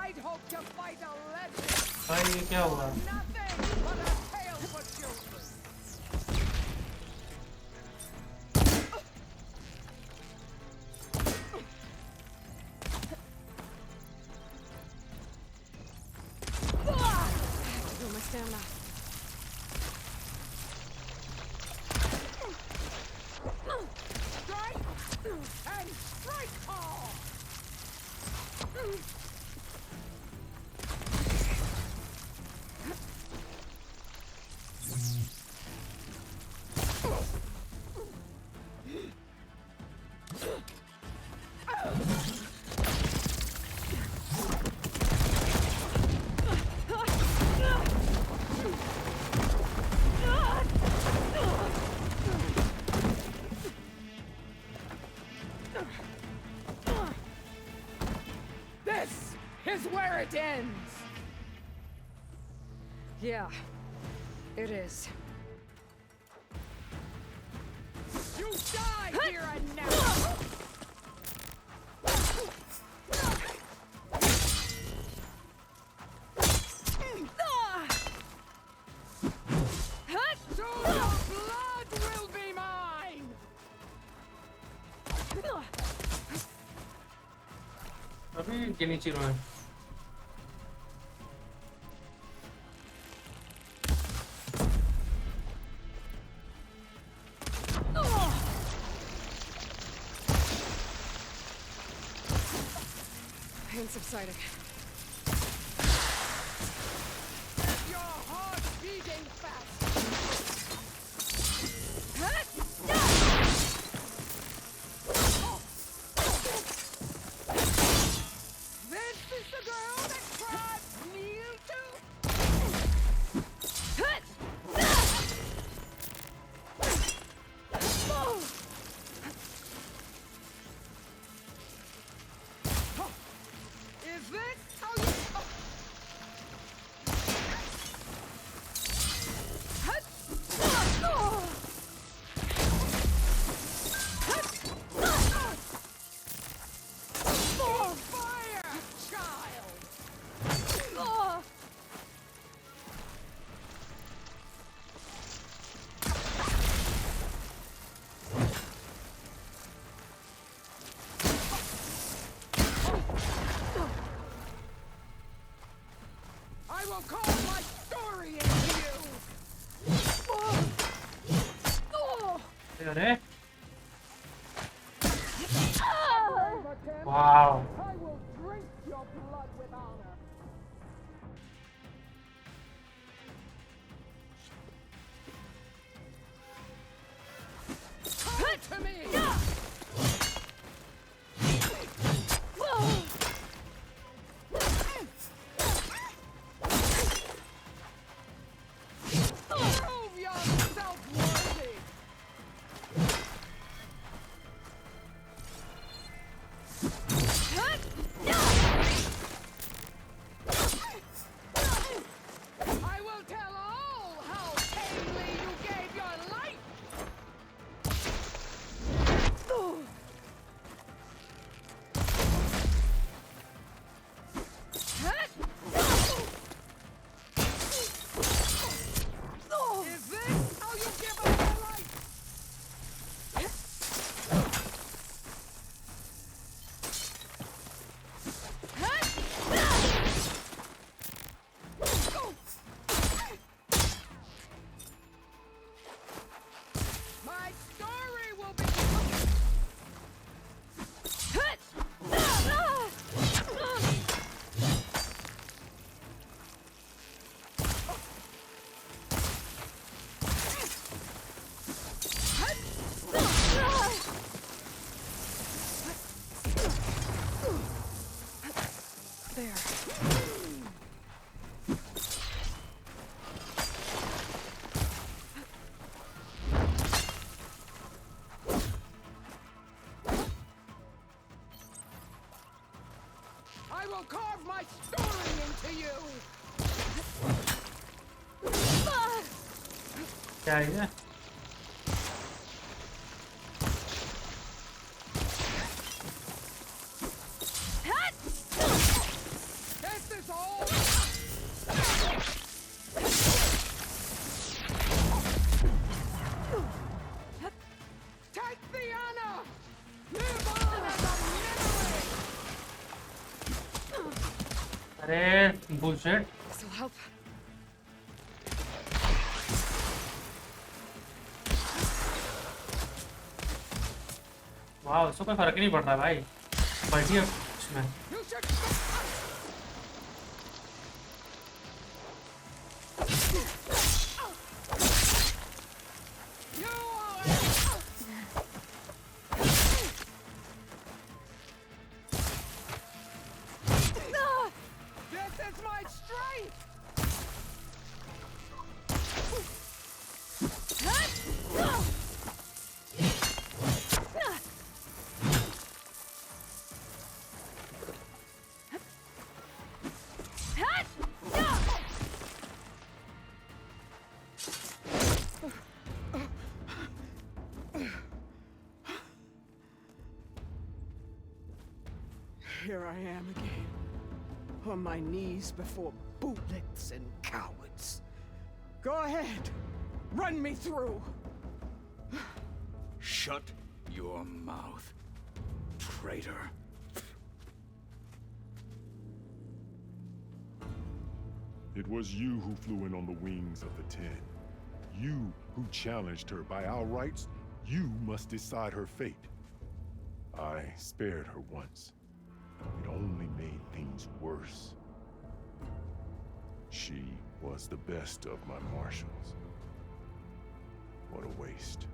I'd hope to fight a legend. भाई ये क्या हुआ? Nothing but a tale for children. Build my stamina. Strike and strike hard. This is where it ends. Yeah, it is. You die here and now. So your blood will be mine. अभी गेनिचिरो है. Pain subsiding. Your heart beating fast. This is the girl that cried kneel to? Is this my story into you! अरे wow I will drink your blood with honor. Come to me! Prove yourself worthy! I will tell all how tamely you gave your life! Is this how you give up your life? My story will be There. I will carve my story into you! क्या है ये? This is all! Take the honor! Live on as a memory! अरे bullshit. This'll help. वाह इसको कोई फर्क ही नहीं पड़ रहा भाई बढ़िया इसमें You should... You are... This is my strength! Here I am again, on my knees before bootlets and cowards. Go ahead, run me through. Shut your mouth, traitor. It was you who flew in on the wings of the Ten. You who challenged her by our rights. You must decide her fate. I spared her once. It only made things worse. She was the best of my marshals. What a waste.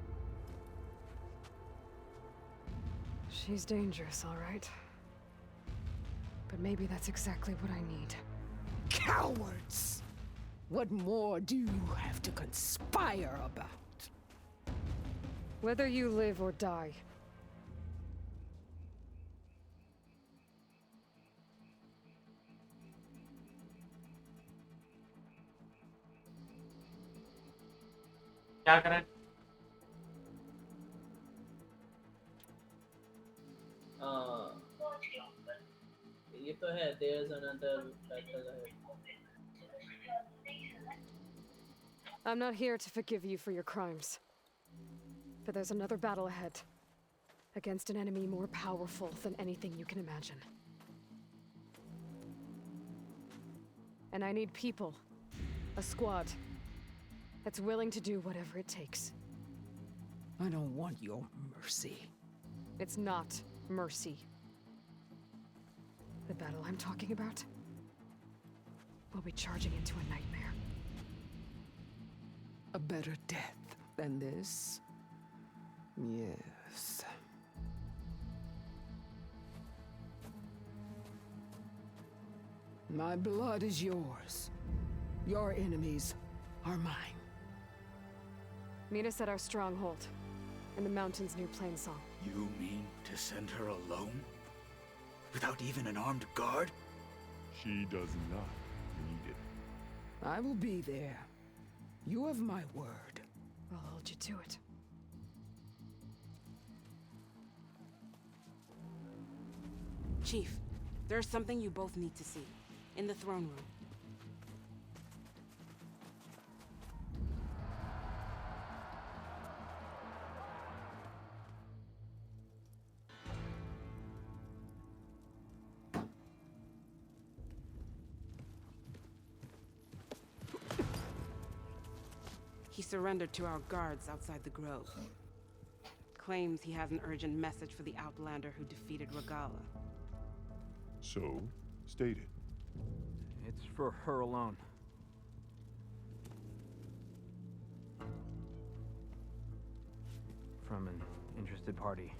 She's dangerous, all right. But maybe that's exactly what I need. Cowards! What more do you have to conspire about? Whether you live or die. क्या करें? ये तो है. There's another battle ahead. I'm not here to forgive you for your crimes. But there's another battle ahead. Against an enemy more powerful than anything you can imagine. And I need people A squad that's willing to do whatever it takes. I don't want your mercy. It's not mercy. The battle I'm talking about will be charging into a nightmare. A better death than this? Yes. My blood is yours. Your enemies are mine. Meet us at our stronghold, in the mountains near Plainsong. You mean to send her alone? Without even an armed guard? She does not need it. I will be there. You have my word. I'll hold you to it. Chief, there's something you both need to see. In the throne room. He surrendered to our guards outside the grove. Claims he has an urgent message for the Outlander who defeated Regalla. So, state it. It's for her alone. From an interested party.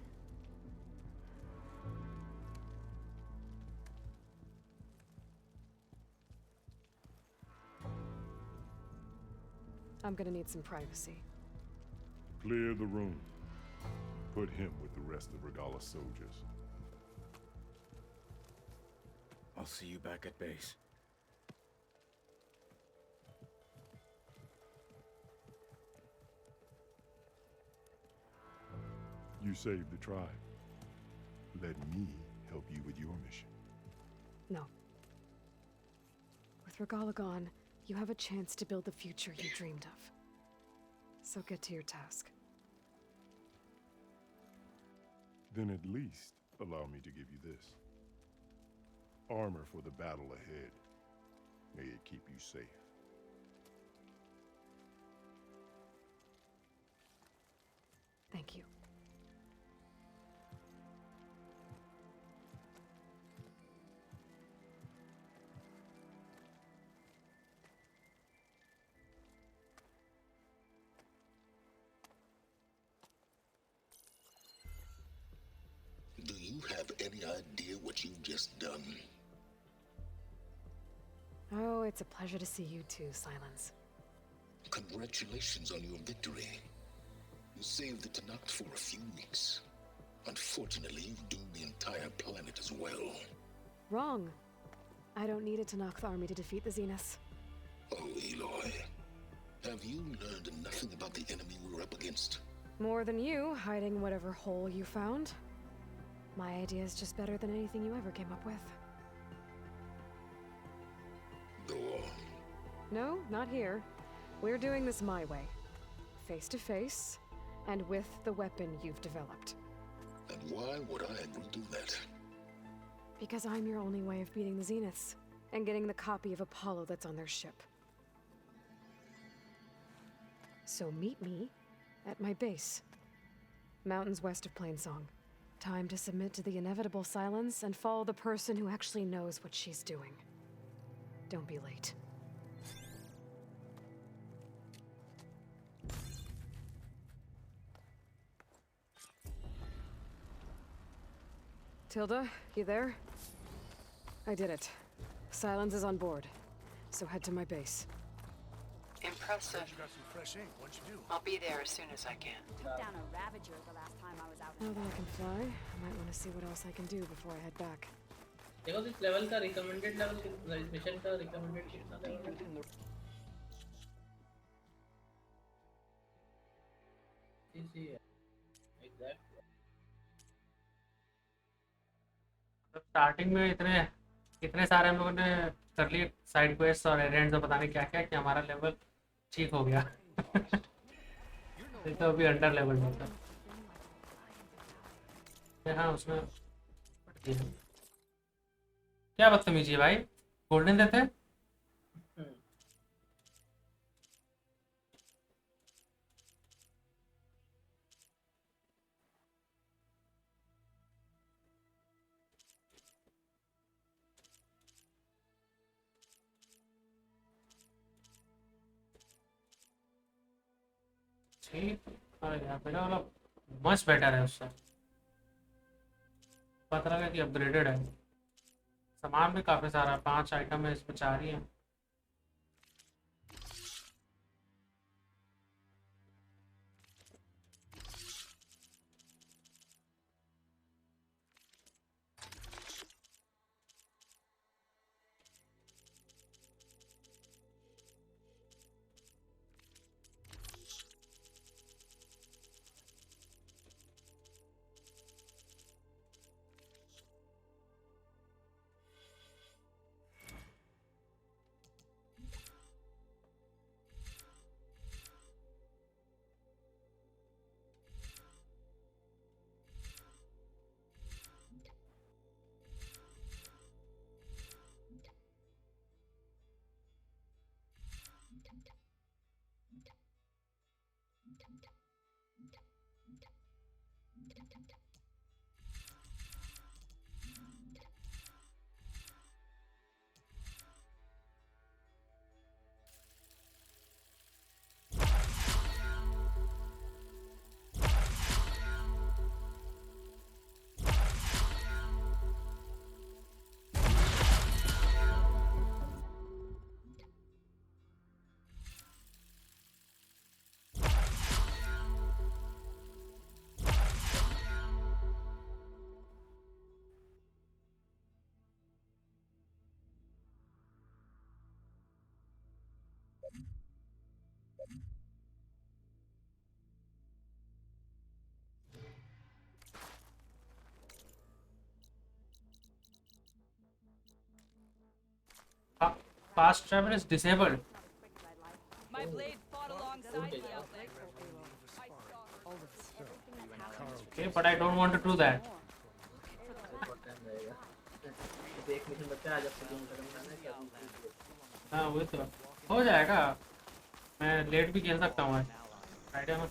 I'm gonna need some privacy. Clear the room. Put him with the rest of Regalla's soldiers. I'll see you back at base. You saved the tribe. Let me help you with your mission. No. With Regalla gone, you have a chance to build the future you dreamed of. So get to your task. Then at least allow me to give you this. Armor for the battle ahead. May it keep you safe. Thank you. Do you have any idea what you've just done? Oh, it's a pleasure to see you too, Silence. Congratulations on your victory. You saved the Tenakth for a few weeks. Unfortunately, you've doomed the entire planet as well. Wrong. I don't need a Tenakth army to defeat the Zeniths. Oh, Aloy. Have you learned nothing about the enemy we're up against? More than you, hiding whatever hole you found. My idea is just better than anything you ever came up with. Go on. No, not here. We're doing this my way. Face to face, and with the weapon you've developed. And why would I agree to that? Because I'm your only way of beating the Zeniths, and getting the copy of Apollo that's on their ship. So meet me at my base. Mountains west of Plainsong. Time to submit to the inevitable silence and follow the person who actually knows what she's doing. Don't be late. Tilda, you there? I did it. Silence is on board, so head to my base. Impressive. You got some fresh ink. What'd you do? I'll be there as soon as I can. Took down a Ravager the last time I was out. Now that I can fly, I might want to see what else I can do before I head back. देखो इस level का recommended level mission का recommended कितना level है? इसी है exact. Starting में इतने सारे हम लोगों ने कर लिए साइड क्वेस्ट और एरेंड्स और पता नहीं क्या क्या कि हमारा लेवल ठीक हो गया तो अभी अंडर लेवल में था। हाँ उसमें क्या बदतमीजी है भाई, गोल्डन देते ठीक। अरे यार मेरा वाला मच बेटर है उससे। पता लगा कि अपग्रेडेड है। सामान भी काफी सारा है, 5 आइटम है इसमें, 4 ही है। Fast travel is disabled. My blade fought alongside me out there. Okay, but I don't want to do that. एक मिशन बचा है, जब तक गेम खत्म करना है क्या हाँ वही तो हो जाएगा। मैं लेट भी खेल सकता हूँ आइडिया में।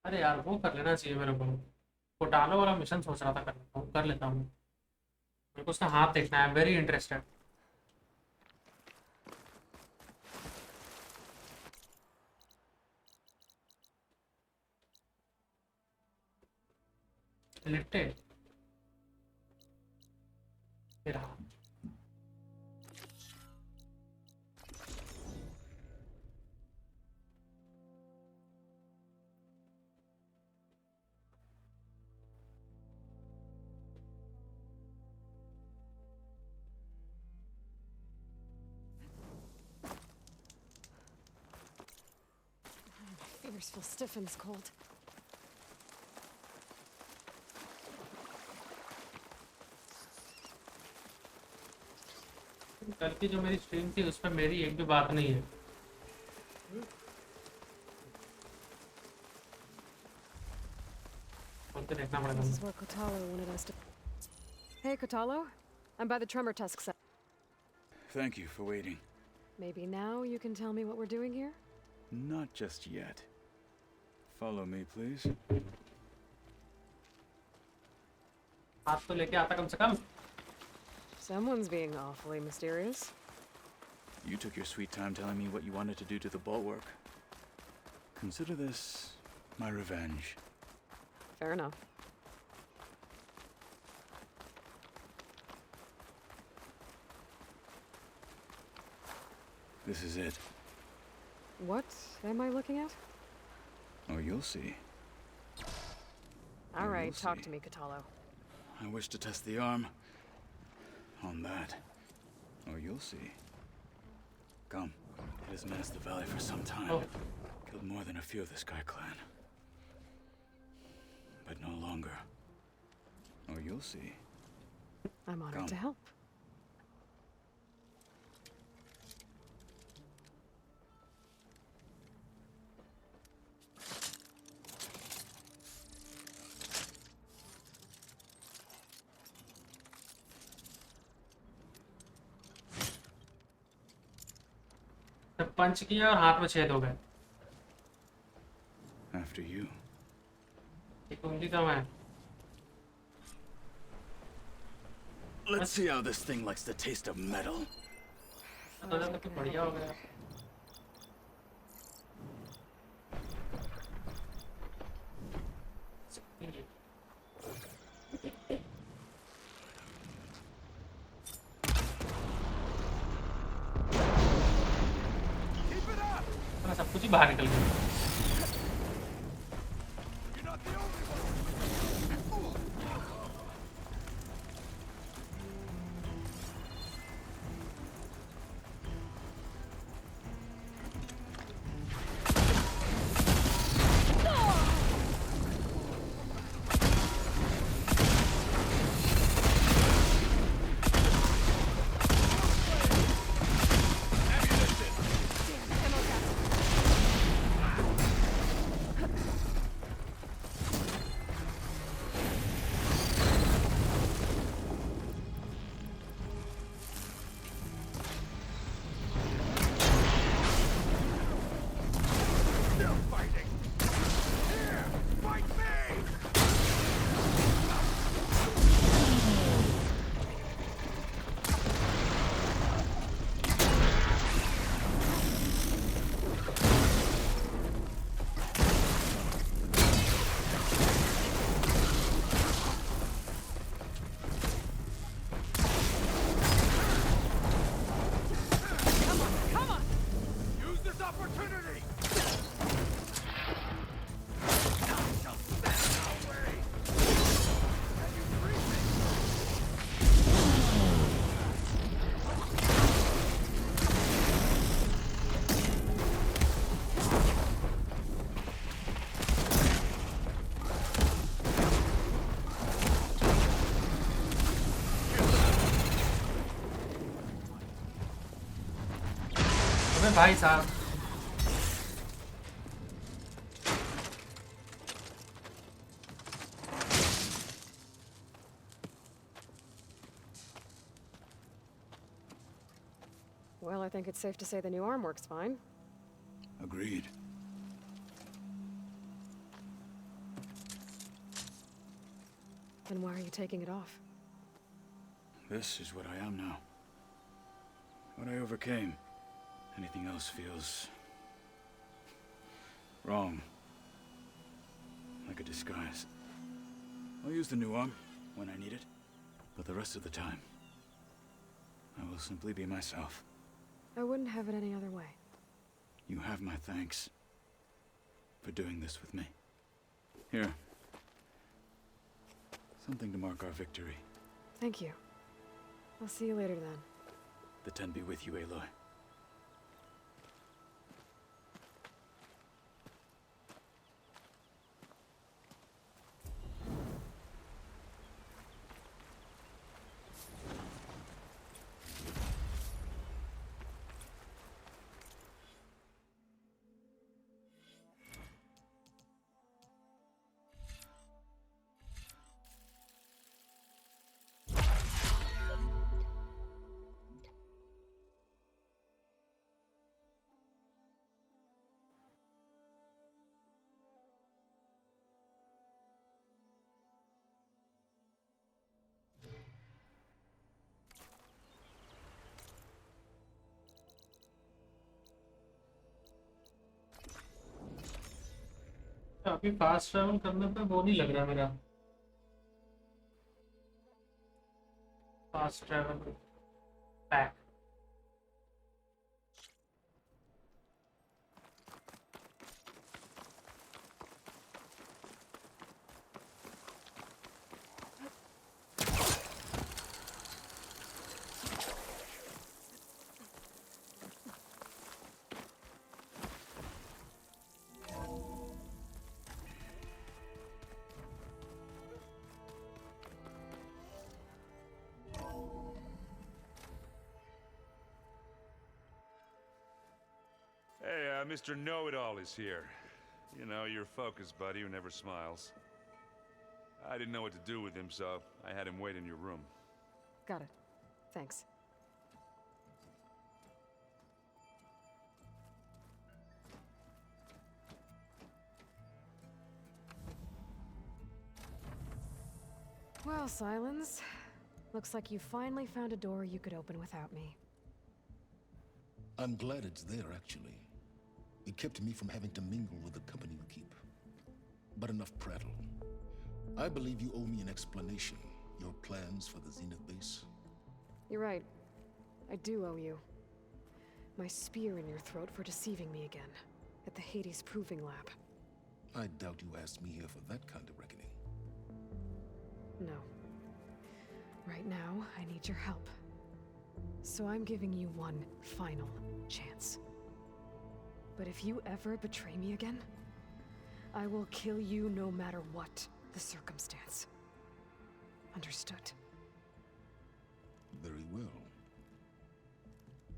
अरे यार वो कर लेना चाहिए मेरे को। कोटालो वाला मिशन सोच रहा था करने को, कर लेता हूँ। मेरे को उसका हाथ देखना है, वेरी इंटरेस्टेड। लिट्टे फिर हाँ My fingers feel stiff in this cold. कल की जो मेरी स्ट्रीम थी उस पर मेरी एक भी बात नहीं है। तो देखना पड़ेगा। This is where Kotalo wanted us to. Hey, Kotalo, I'm by the Tremor Tusk set. Thank you for waiting. Maybe now you can tell me what we're doing here? Not just yet. Follow me, please. हाथ तो लेके आता कम से कम। Someone's being awfully mysterious. You took your sweet time telling me what you wanted to do to the bulwark. Consider this my revenge. Fair enough. This is it. What am I looking at? Oh, you'll see. All right, We'll talk see. to me, Kotalo. I wish to test the arm on that. Oh, you'll see. Come. It has menaced the valley for some time. Oh. Killed more than a few of the Sky Clan. But no longer. Oh, you'll see. I'm honored Come. to help. पंच किया और हाथ में छेद हो गए। After you. एक उंगली कम है। Let's see how this thing likes the taste of metal. तो तो बढ़िया हो गया. अपना सब कुछ ही बाहर निकल गया. अबे भाई साहब. Well, I think it's safe to say the new arm works fine. Agreed. Then why are you taking it off? This is what I am now. What I overcame. Anything else feels wrong. Like a disguise. I'll use the new arm when I need it, but the rest of the time, I will simply be myself. I wouldn't have it any other way. You have my thanks for doing this with me. Here. Something to mark our victory. Thank you. I'll see you later then. The Ten be with you, Aloy. काफी fast travel करने पे वो नहीं लग रहा मेरा. Fast travel pack. Hey, Mr. Know-It-All is here. You know, your focus buddy who never smiles. I didn't know what to do with him, so I had him wait in your room. Got it. Thanks. Well, Silence, Looks like you finally found a door you could open without me. I'm glad it's there, actually. It kept me from having to mingle with the company you keep. But enough prattle. I believe you owe me an explanation. Your plans for the Zenith base? You're right. I do owe you. My spear in your throat for deceiving me again. At the Hades Proving Lab. I doubt you asked me here for that kind of reckoning. No. Right now, I need your help. So I'm giving you one final chance. But if you ever betray me again, I will kill you no matter what the circumstance. Understood? Very well.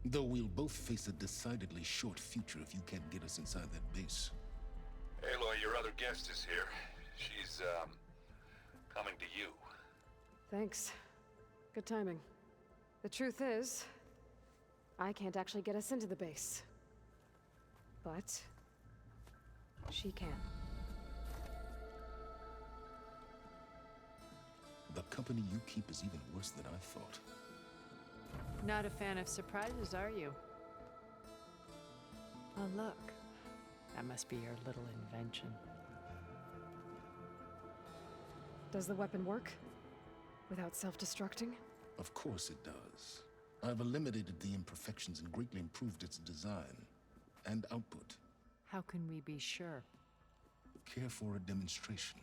Though we'll both face a decidedly short future if you can't get us inside that base. Aloy, your other guest is here. She's, coming to you. Thanks. Good timing. The truth is, I can't actually get us into the base. But she can. The company you keep is even worse than I thought. Not a fan of surprises, are you? Oh, look. That must be your little invention. Does the weapon work? Without self-destructing? Of course it does. I've eliminated the imperfections and greatly improved its design and output. How can we be sure? Care for a demonstration?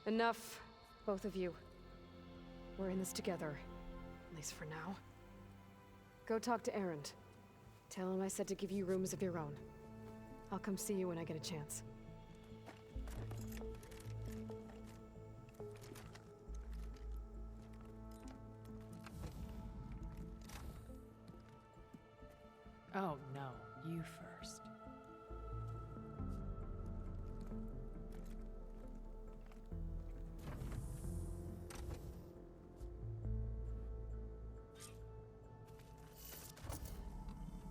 Enough, both of you. We're in this together, at least for now. Go talk to Erend. Tell him I said to give you rooms of your own. I'll come see you when I get a chance. Oh, no. You first.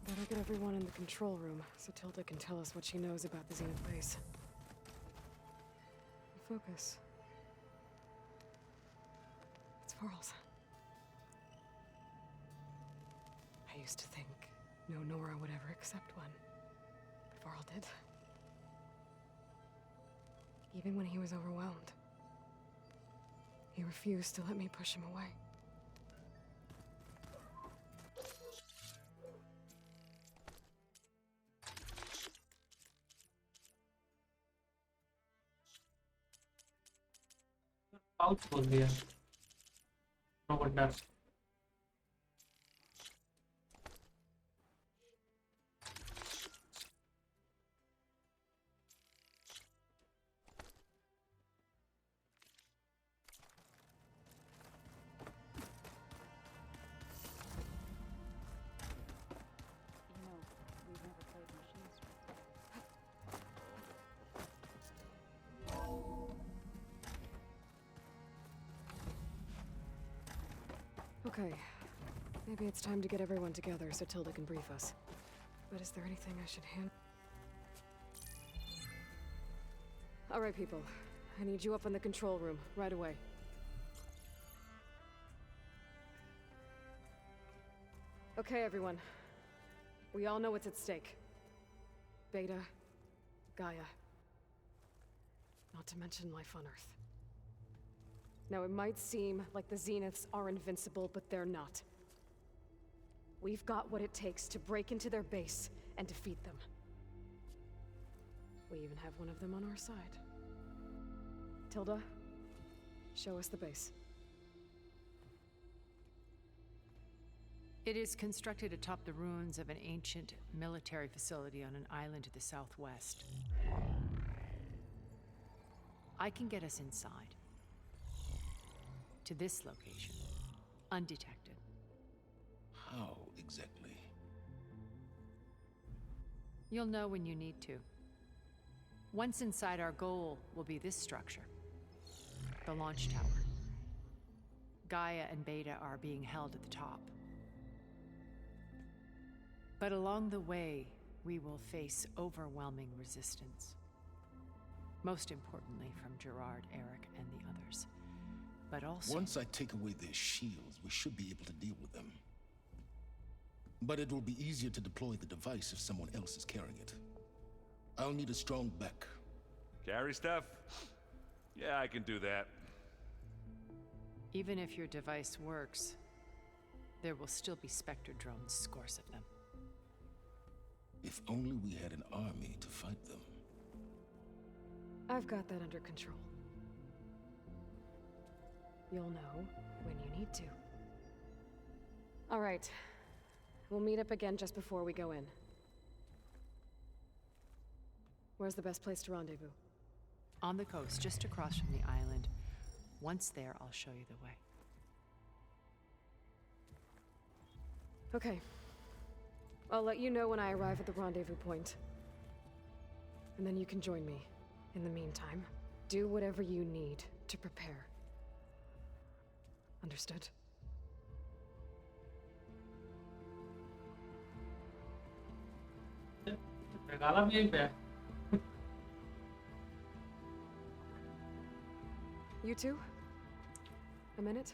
Better get everyone in the control room, so Tilda can tell us what she knows about the Zenith base. Focus. It's Varl's. I used to think no Nora would ever accept one, but Varl did. Even when he was overwhelmed. He refused to let me push him away. Pouch खोल दिया no wonder We've never played machines. Okay. Maybe it's time to get everyone together so Tilda can brief us. But is there anything I should hand? All right, people. I need you up in the control room, right away. Okay, everyone. We all know what's at stake. Beta, Gaia. Not to mention life on Earth. Now, it might seem like the Zeniths are invincible, but they're not. We've got what it takes to break into their base and defeat them. We even have one of them on our side. Tilda, show us the base. It is constructed atop the ruins of an ancient military facility on an island to the southwest. I can get us inside. To this location, undetected. How exactly? You'll know when you need to. Once inside, our goal will be this structure. The launch tower. Gaia and Beta are being held at the top. But along the way, we will face overwhelming resistance. Most importantly, from Gerard, Eric, and the others. But also... Once I take away their shields, we should be able to deal with them. But it will be easier to deploy the device if someone else is carrying it. I'll need a strong back. Carry stuff? Yeah, I can do that. Even if your device works, there will still be Spectre drones, scores of them. If only we had an army to fight them. I've got that under control. You'll know when you need to. All right. We'll meet up again just before we go in. Where's the best place to rendezvous? On the coast, just across from the island. Once there, I'll show you the way. Okay. I'll let you know when I arrive at the rendezvous point. And then you can join me. In the meantime, do whatever you need to prepare. Understood? regala भी यहीं पे है. You two? A minute?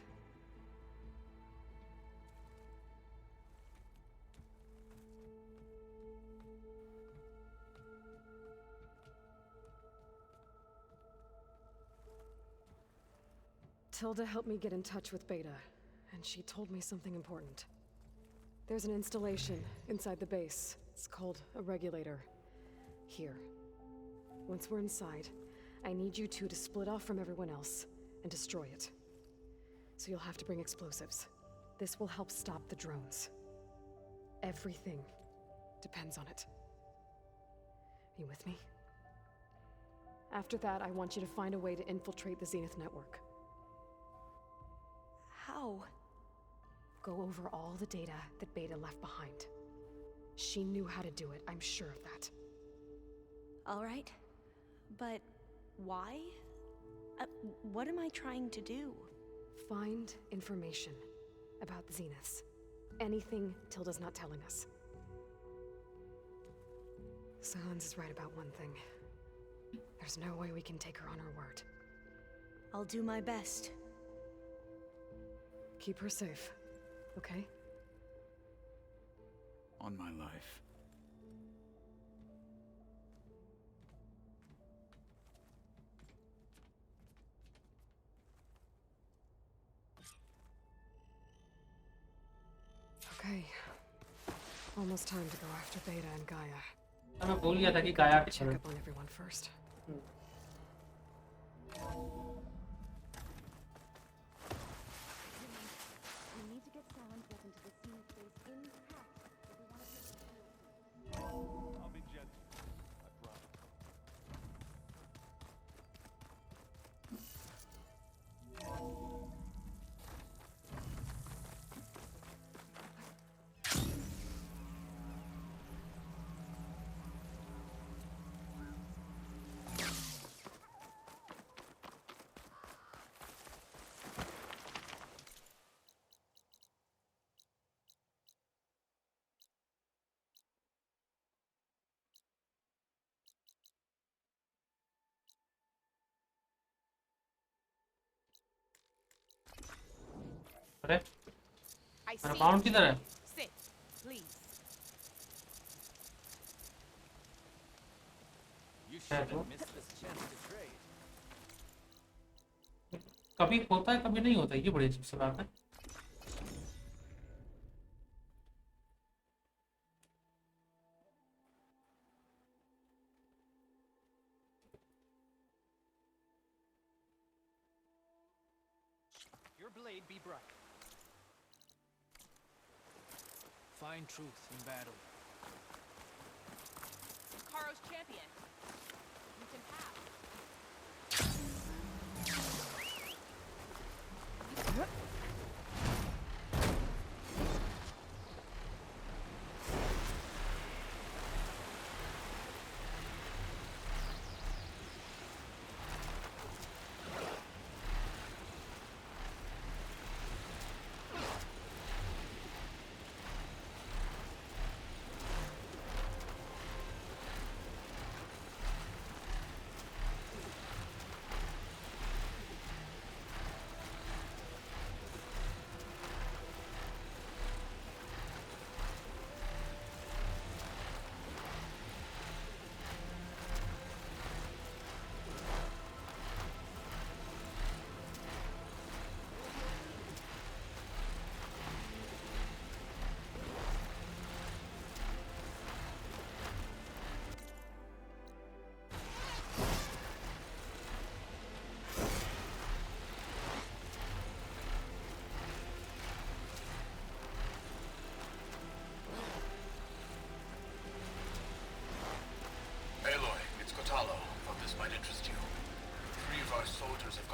Tilda helped me get in touch with Beta, and she told me something important. There's an installation inside the base. It's called a regulator. Here. Once we're inside, I need you two to split off from everyone else and destroy it. So you'll have to bring explosives. This will help stop the drones. Everything depends on it. You with me? After that, I want you to find a way to infiltrate the Zenith network. How? Go over all the data that Beta left behind. She knew how to do it, I'm sure of that. All right. But why? What am I trying to do? Find information about the Zeniths. Anything Tilda's not telling us. Sylens is right about one thing. There's no way we can take her on her word. I'll do my best. Keep her safe, okay? On my life. Okay. Almost time to go after Beta and Gaia. मैं भूल गया था कि गाया के Check up on everyone first. We need to get Sylens back into the Zenith base intact if we want to... I'll be gentle. I promise. अरे I मेरा see mount you. किधर है? Sit, please. You है shouldn't तो? miss this chance to trade. कभी होता है कभी नहीं होता, ये बड़ी अजीब सी बात है. Your blade be bright. Find truth in battle. Karo's champion. You can have.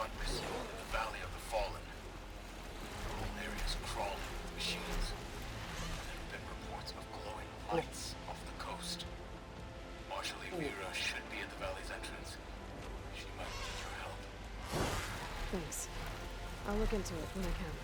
gone missing in the Valley of the Fallen. The whole area is crawling with machines. There have been reports of glowing lights off the coast. Marshal Evira should be at the valley's entrance. She might need your help. Thanks. I'll look into it when I can.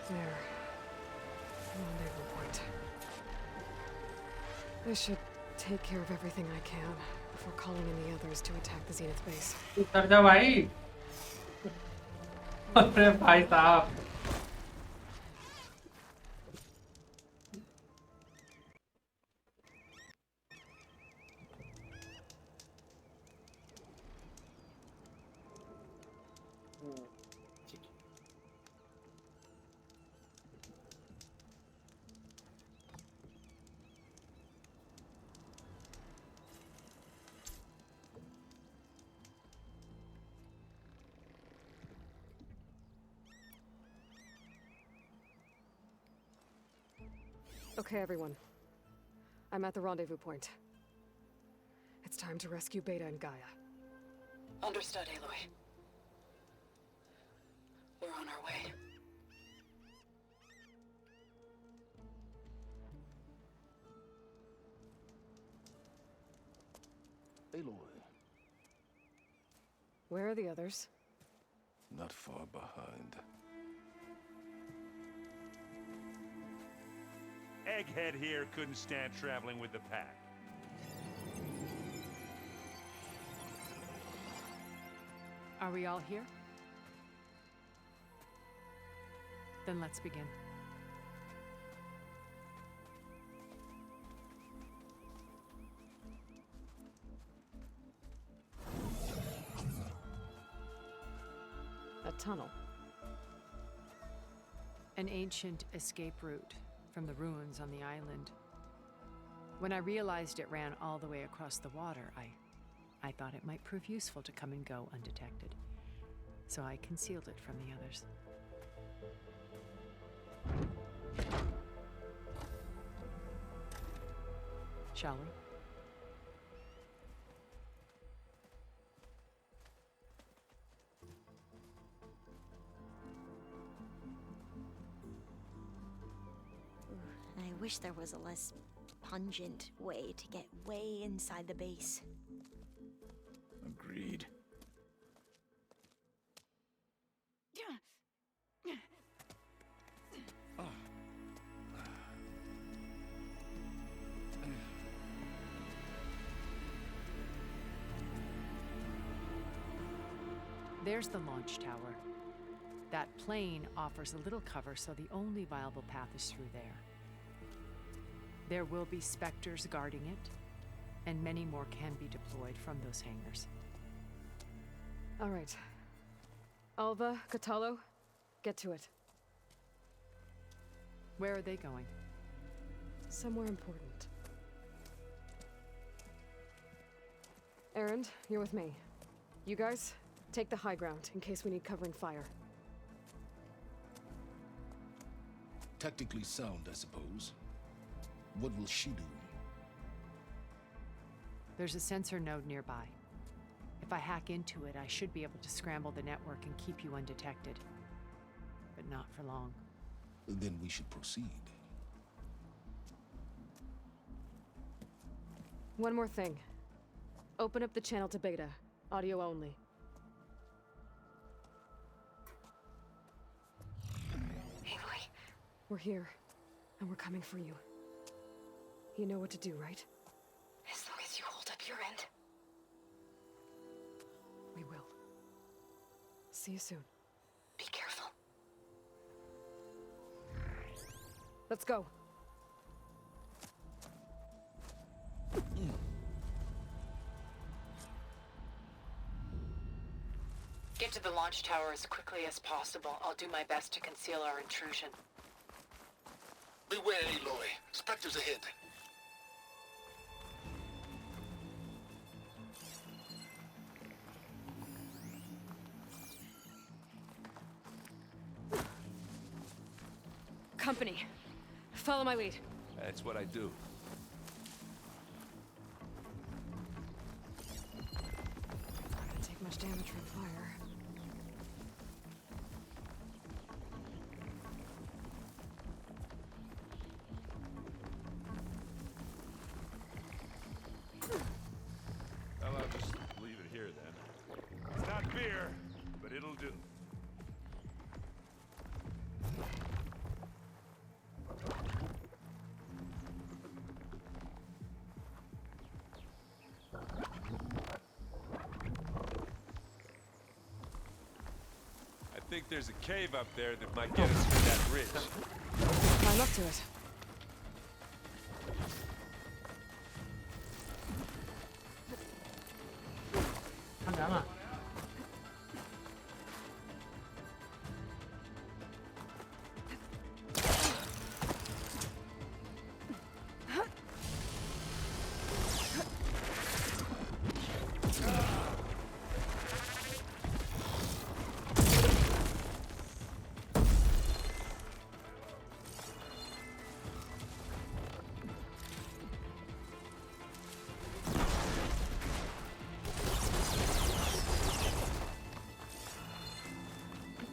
There. Rendezvous point. I should take care of everything I can before calling in the others to attack the Zenith base. उतर जा भाई। अरे भाई साहब। Okay, everyone. I'm at the rendezvous point. It's time to rescue Beta and Gaia. Understood, Aloy. We're on our way. Aloy, Where are the others? not far behind. Egghead here couldn't stand traveling with the pack. Are we all here? Then let's begin. A tunnel. An ancient escape route from the ruins on the island. When I realized it ran all the way across the water, I thought it might prove useful to come and go undetected. So I concealed it from the others. Shall we? I wish there was a less pungent way to get way inside the base. Agreed. There's the launch tower. That plane offers a little cover, so the only viable path is through there. There will be Spectres guarding it, and many more can be deployed from those hangars. All right. Alva, Catalo, get to it. Where are they going? Somewhere important. Erend, you're with me. You guys, take the high ground in case we need covering fire. Tactically sound, I suppose. What will she do? There's a sensor node nearby. If I hack into it, I should be able to scramble the network and keep you undetected. But not for long. Then we should proceed. One more thing. Open up the channel to Beta. Audio only. Aloy. We're here, and we're coming for you. You know what to do, right? As long as you hold up your end. We will. See you soon. Be careful. Let's go. Get to the launch tower as quickly as possible. I'll do my best to conceal our intrusion. Beware, Aloy. Spectres ahead. Company. Follow my lead. That's what I do. Don't take much damage from fire. Well, I'll just leave it here then. It's not beer, but it'll do. I think there's a cave up there that might get us to that ridge. Climb up to it. Jalan.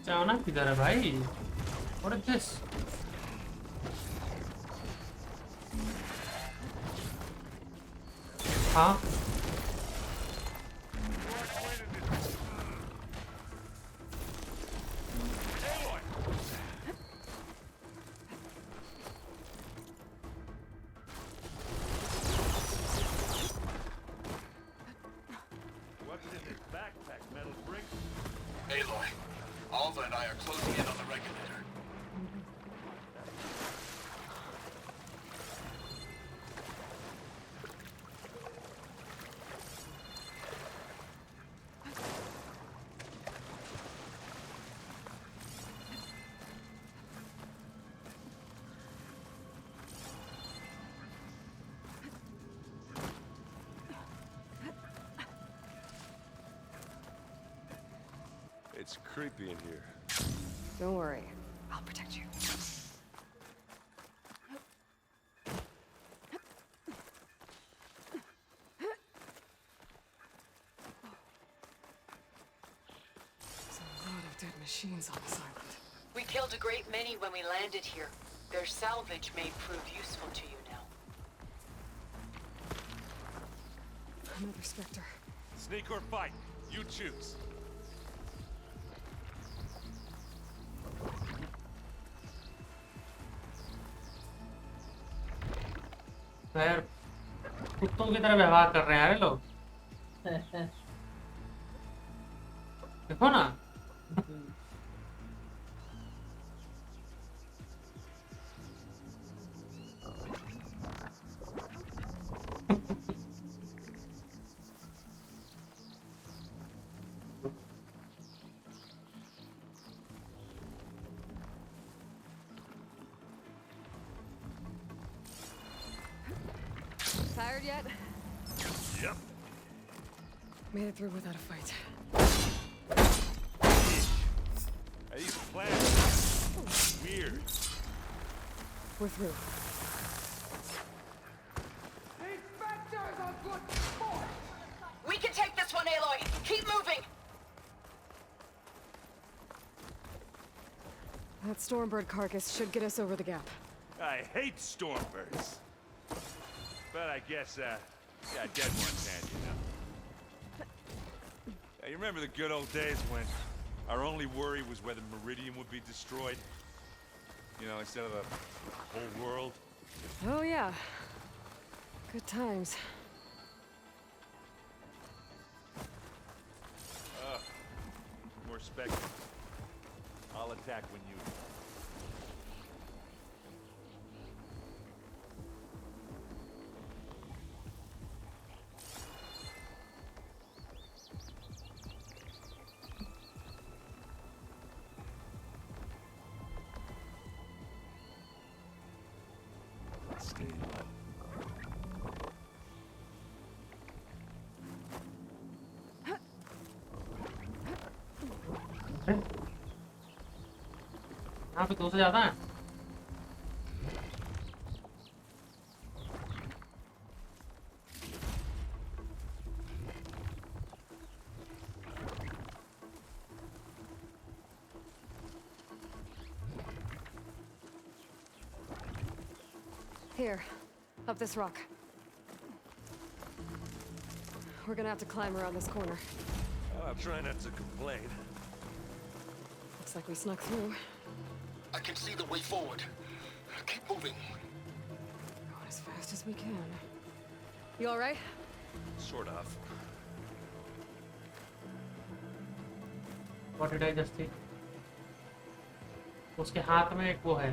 जाना किधर है भाई? What is this? हाँ? What's in this backpack, metal brick? Aloy, Alva and I are closing in on the regulator. It's creepy in here. Don't worry. I'll protect you. There's a lot of dead machines on this island. We killed a great many when we landed here. Their salvage may prove useful to you now. Another Spectre. Sneak or fight, you choose. यार कुत्तों की तरह व्यवहार कर रहे हैं यार लोग देखो ना Tired yet? Yep. Made it through without a fight. Hey, these plants weird. We're through. We can take this one, Aloy! Keep moving! That Stormbird carcass should get us over the gap. I hate stormbirds. But I guess, yeah, dead ones handy enough. Yeah, you remember the good old days when our only worry was whether Meridian would be destroyed? You know, instead of the whole world? Oh yeah. Good times. More spec. I'll attack when you... Stay low. यहाँ पे 2 से ज्यादा है। Here, up this rock. We're gonna have to climb around this corner. I'll try not to complain. Looks like we snuck through. I can see the way forward. Keep moving. Going as fast as we can. You all right? Sort of. What did I just see? उसके हाथ में एक वो है।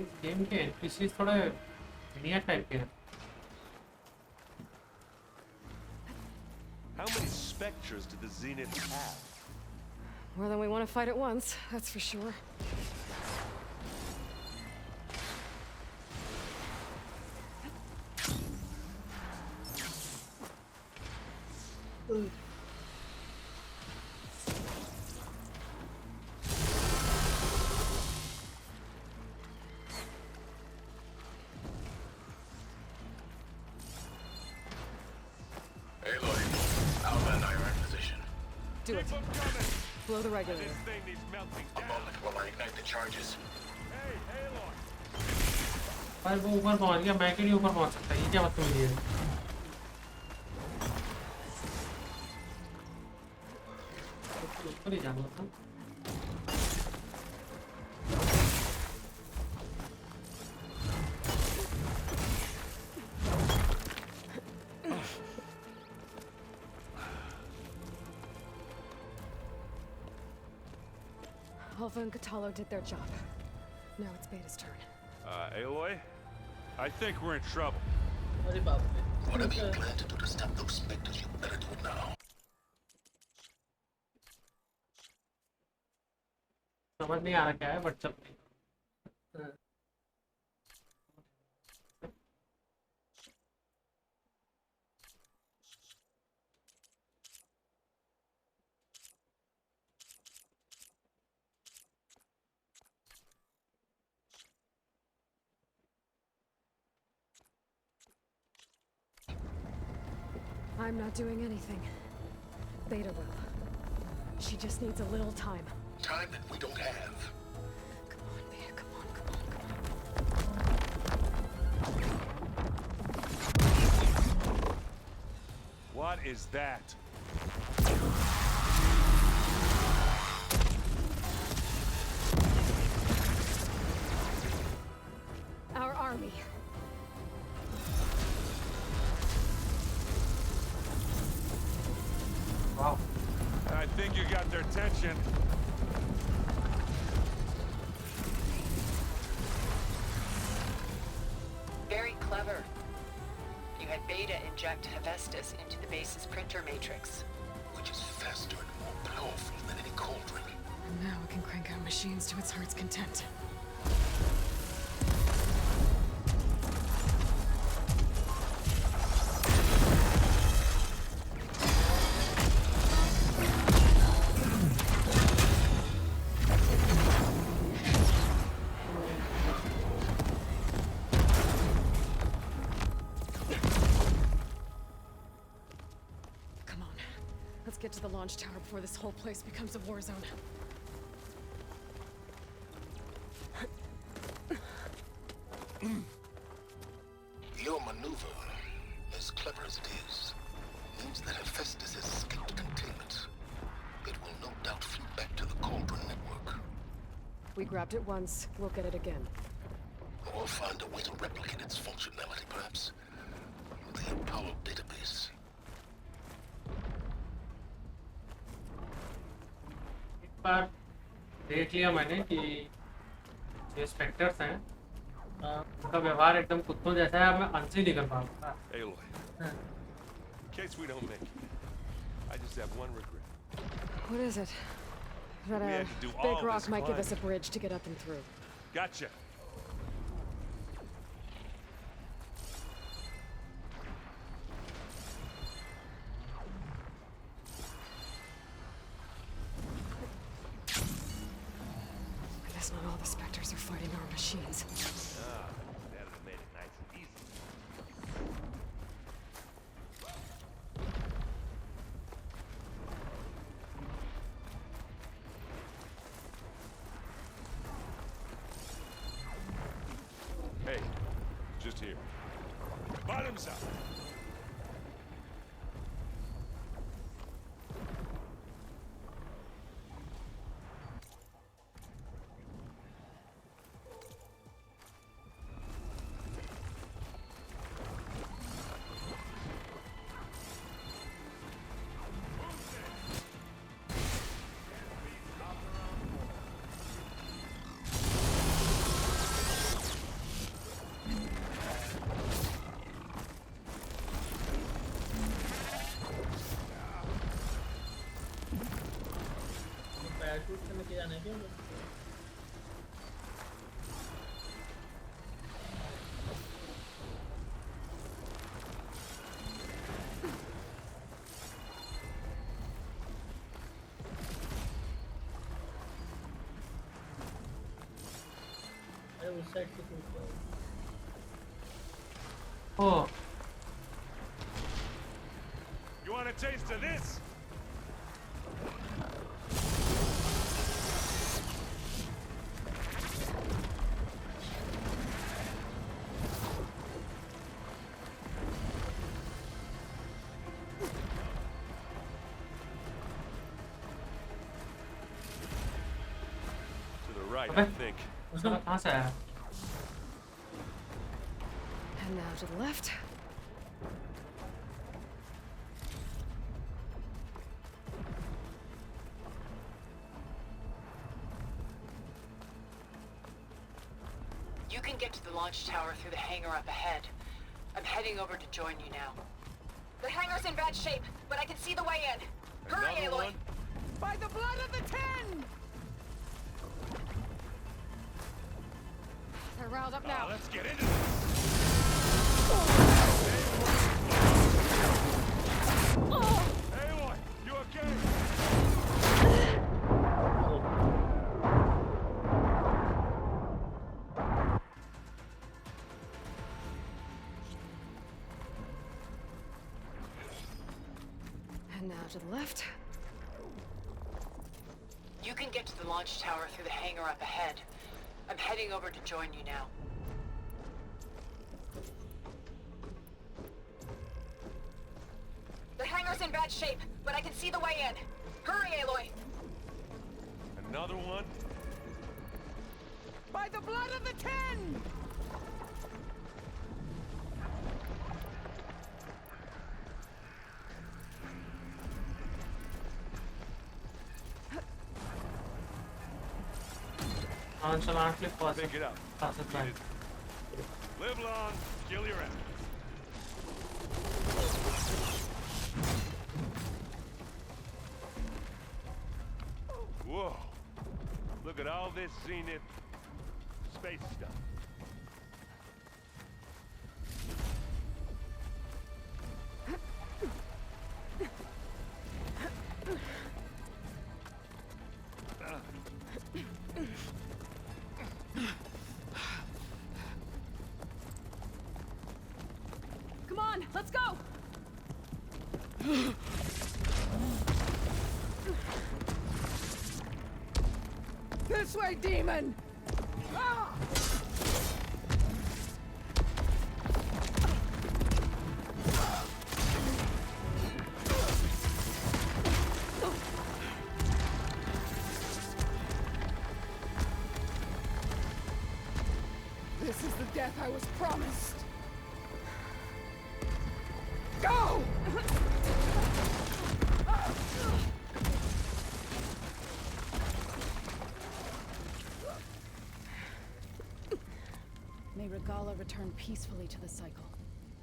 इस game के NPCs थोड़े बढ़िया टाइप के हैं। How many specters do the Zeniths have? More than we want to fight at once, that's for sure. Aloy, Outlander, you're in position. Do it. Blow the regulator. This thing needs melting A down. moment while I ignite the charges. Hey, Aloy! भाई वो ऊपर पहुंच गया, मैं क्यों नहीं ऊपर पहुंच सकता? ये क्या बदतमीजी है? ऊपर ही जाना था। Alpha and Katalo did their job. Now it's Beta's turn. Aloy? I think we're in trouble. अरे बाप रे। Whatever you plan to do to stop those specters, you better do it now. समझ नहीं आ रहा क्या है, बट चल रही। I'm not doing anything. Beta will. She just needs a little time. Time that we don't have. Come on, Beta, come on, come on, come on. What is that? Our army. Wow. I think you got their attention. Very clever. You had Beta inject Hephaestus into the base's printer matrix. Which is faster and more powerful than any cauldron. And now it can crank out machines to its heart's content. Come on. Let's get to the launch tower before this whole place becomes a war zone. Your maneuver, as clever as it is, means that Hephaestus has escaped containment. It will no doubt flew back to the Cauldron network. We grabbed it once, we'll get it again. or find a way to replicate its functionality, perhaps. The Apollo database. एक बार देख लिया मैंने कि ये spectres हैं, उनका व्यवहार एकदम कुत्तों जैसा है, मैं अनसी नहीं कर पाऊंगा। Aloy, in case we don't make it, I just have one regret. What is it? That We a had to do all big rock this might give us a climbing. bridge to get up and through. Gotcha. I guess not all the specters are fighting our machines. Ah, that'd have made it nice and easy. Hey, just here. Bottoms up. Parachute से लेके जाने के लिए अरे उस side से कूद जाओ। Oh, You want a taste of this? To the right, I think. उसका कहाँ से आया? And now to the left. You can get to the launch tower through the hangar up ahead. I'm heading over to join you now. The hangar's in bad shape, but I can see the way in. Hurry, Another Aloy! one? By the blood of the Ten! They're riled up now. Let's get into this. Aloy, you okay? And now to the left. You can get to the launch tower through the hangar up ahead. I'm heading over to join you now. The hangar's in bad shape, but I can see the way in. Hurry, Aloy! Another one? By the blood of the Ten! nonchalantly Pick it up. pass it by. Live long, kill your enemies. Whoa. Look at all this Zenith space stuff. Come on, let's go! This way, demon! Ah! This is the death I was promised. Go! May Regala return peacefully to the cycle.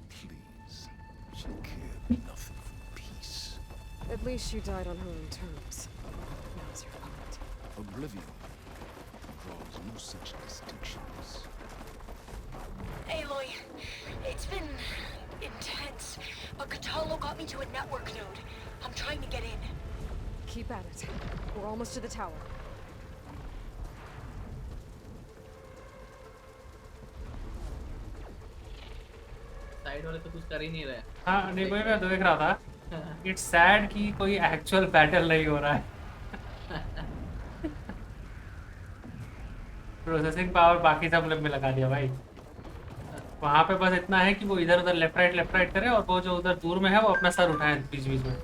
Please. She cared nothing for peace. At least she died on her own terms. Now's your point. Oblivion draws no such distinctions. Aloy, it's been intense, but Kotallo got me to a network node. I'm trying to get in. Keep at it. We're almost to the tower. Side वाले तो कुछ कर ही नहीं रहे। हाँ नहीं वही मैं देख रहा था। इट्स सैड कि कोई एक्चुअल बैटल नहीं हो रहा है। प्रोसेसिंग पावर बाकी सब में लगा दिया भाई। वहाँ पे बस इतना है कि वो इधर उधर लेफ्ट राइट करे और वो जो उधर दूर में है वो अपना सर उठाए बीच बीच में।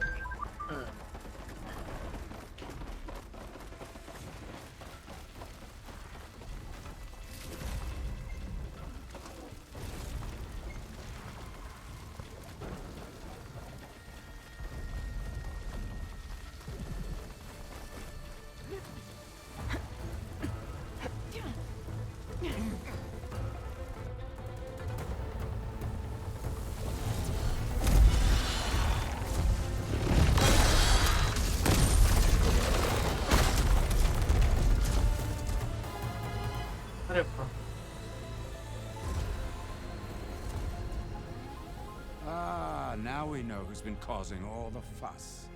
Ah, now we know who's been causing all the fuss.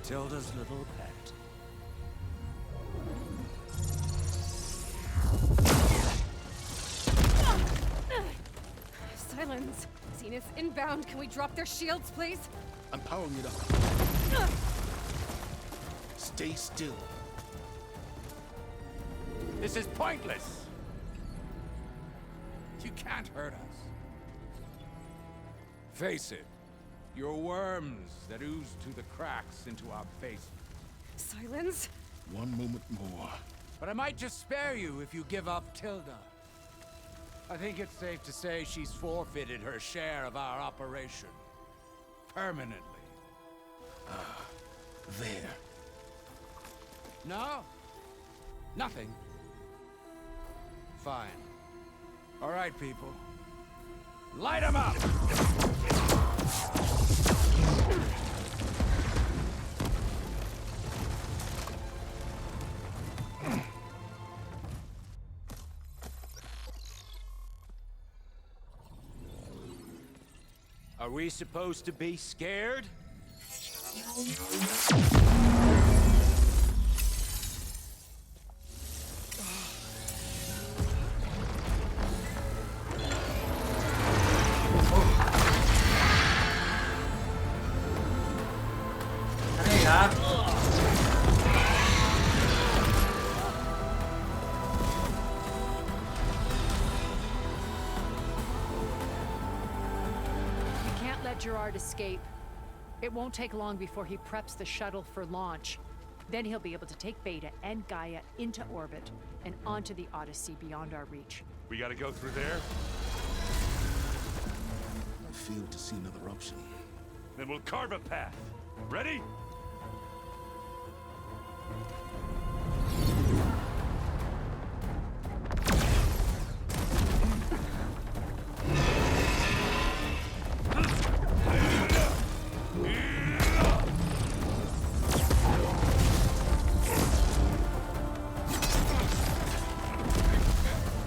Tilda's little pet. Silence. Zenith inbound. Can we drop their shields, please? I'm powering it up. Stay still. This is pointless. You can't hurt us. Face it. You're worms that ooze through the cracks into our basement. Silence. One moment more. But I might just spare you if you give up Tilda. I think it's safe to say she's forfeited her share of our operation. Permanently. There. No? Nothing? Fine. All right, people. Light 'em up! Are we supposed to be scared? अरे यार We can't let Gerard escape. It won't take long before he preps the shuttle for launch. Then he'll be able to take Beta and Gaia into orbit and onto the Odyssey beyond our reach. We gotta go through there? I fail to see another option. Then we'll carve a path. Ready?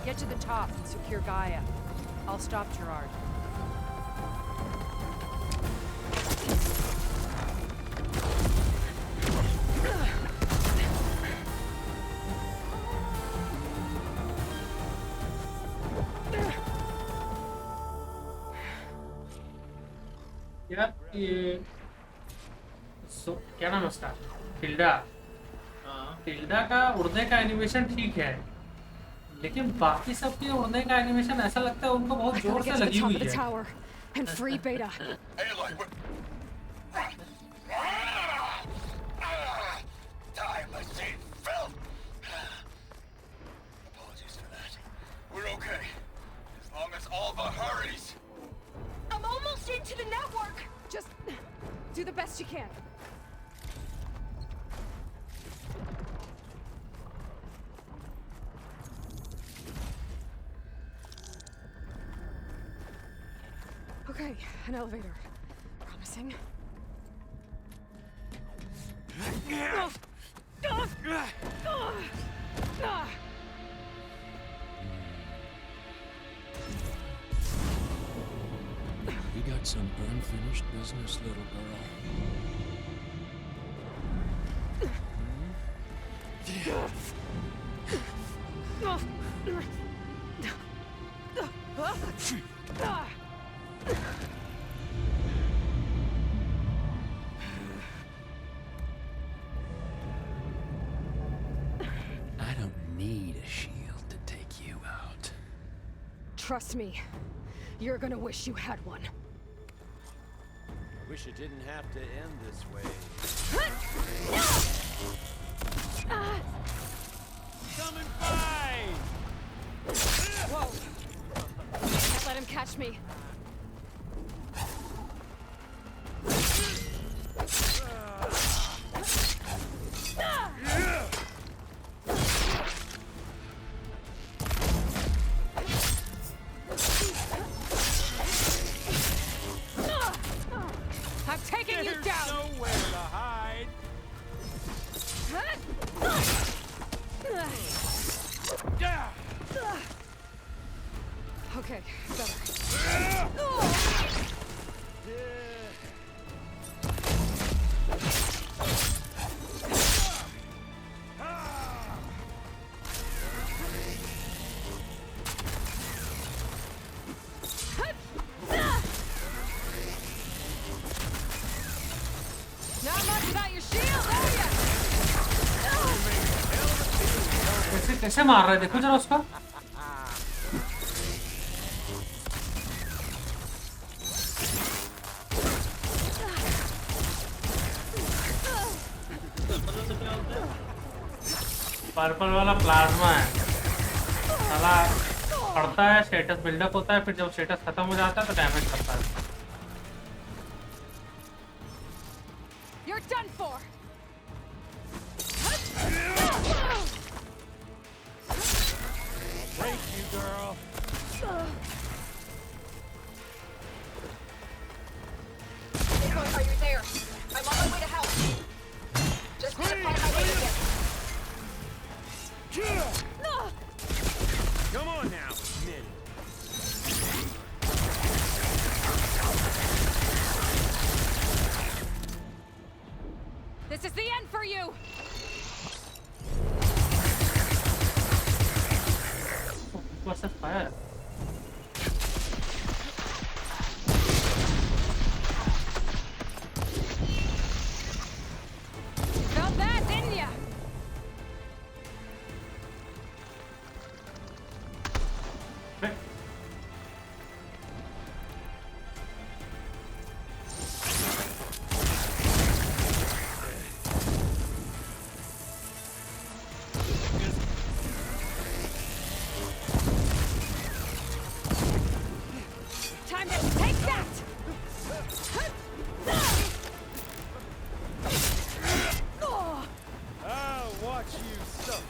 Get to the top and secure Gaia. I'll stop Gerard. यार ये क्या नाम है उसका tilde tilde का उड़ने का animation ठीक है लेकिन बाकी सब के उड़ने का एनिमेशन ऐसा लगता है उनको बहुत जोर से लगी हुई है And free Beta. Time machine filth. Apologies for that. Okay, an elevator. Promising. You got some unfinished business, little girl. I don't need a shield to take you out. Trust me, you're gonna wish you had one. I wish it didn't have to end this way. Coming by! Whoa! Can't let him catch me. I'm taking you There's down! nowhere to hide. Okay, better. Not much about your shield, are ya? कैसे कैसे मार रहा है देखो जरा उसका purple वाला plasma है साला पड़ता है स्टेटस बिल्डअप होता है फिर जब स्टेटस खत्म हो जाता है तो डैमेज करता है You're done for. Break you, girl. Aloy, are you there? I'm on my way to help. Just gonna find my way again. Come on now, Min. This is the end for you. What's that fire? Felt that, didn't ya? Time to take that! I'll watch you suffer.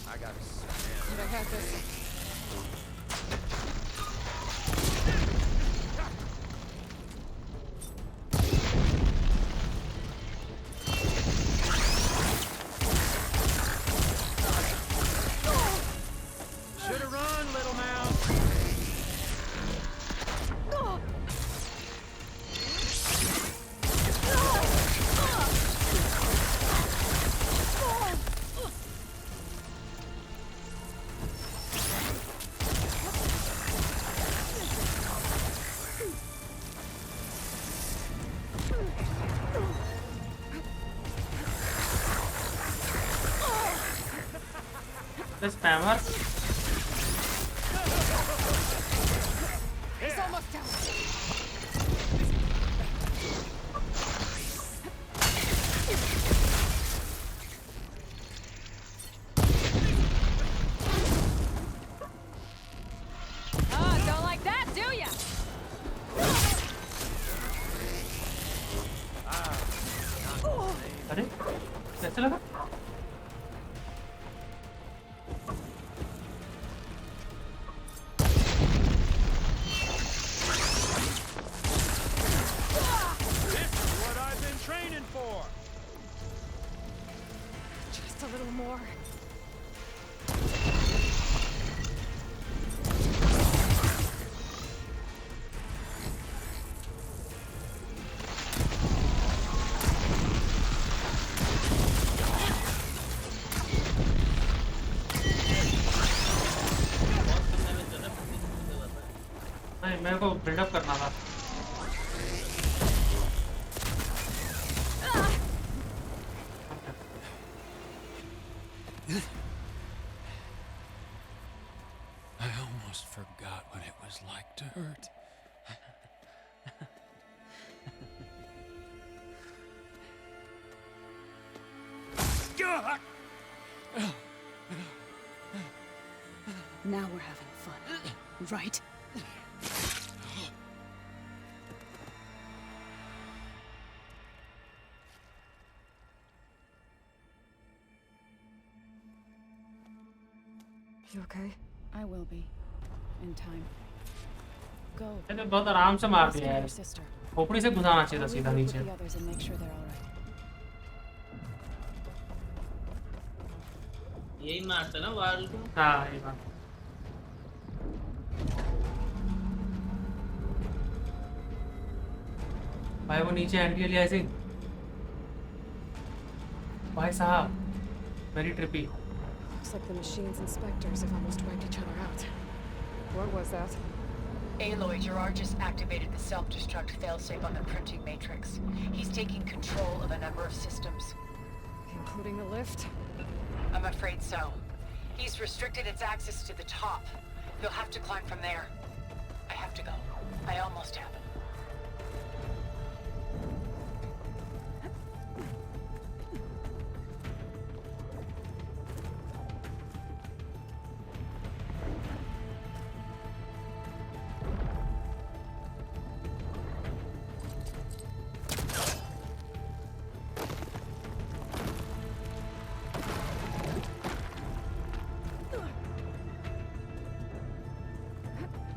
I gotta stand. I had this. Should've run, little mouse. The spammer. He's almost down. Ah, don't like that, do ya? अरे कैसे लगा मेरे को buildup करना था। I almost forgot what it was like to hurt. Now we're having fun, right? You okay? I will be. In time. Go. मैंने बहुत आराम से मार दिया यार। खोपड़ी से घुसाना चाहिए था I'll सीधा regroup नीचे। with the others and make sure they're all right. यही मारता ना वाल को। हाँ ये बात। भाई वो नीचे एंटी एलियासिंग। भाई साहब मेरी trippy. Looks like the machines and specters have almost wiped each other out. What was that? Aloy, Gerard just activated the self-destruct failsafe on the printing matrix. He's taking control of a number of systems. Including the lift? I'm afraid so. He's restricted its access to the top. You'll have to climb from there. I have to go. I almost have him.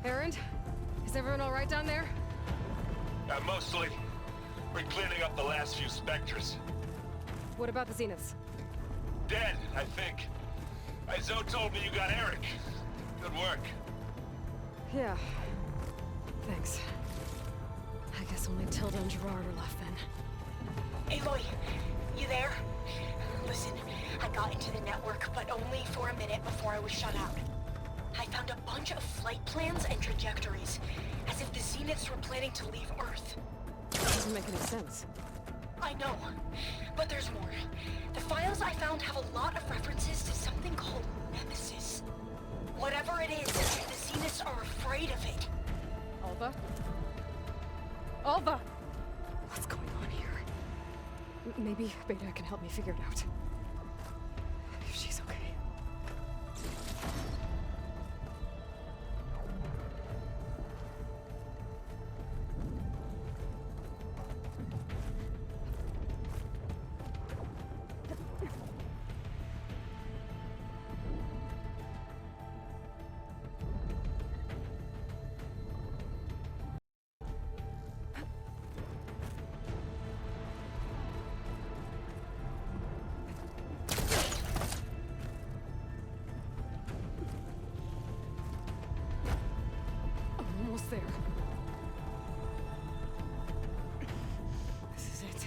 Erend? Is everyone all right down there? Mostly. We're cleaning up the last few specters. What about the Zeniths? Dead, I think. Zoe told me you got Eric. Good work. Yeah. Thanks. I guess only Tilda and Gerard are left then. Aloy, you there? Listen, I got into the network, but only for a minute before I was shut out. I found a bunch of flight plans and trajectories, as if the Zeniths were planning to leave Earth. That doesn't make any sense. I know, but there's more. The files I found have a lot of references to something called Nemesis. Whatever it is, the Zeniths are afraid of it. Alva? Alva! What's going on here? Maybe Beta can help me figure it out. If she's okay. Almost there. This is it.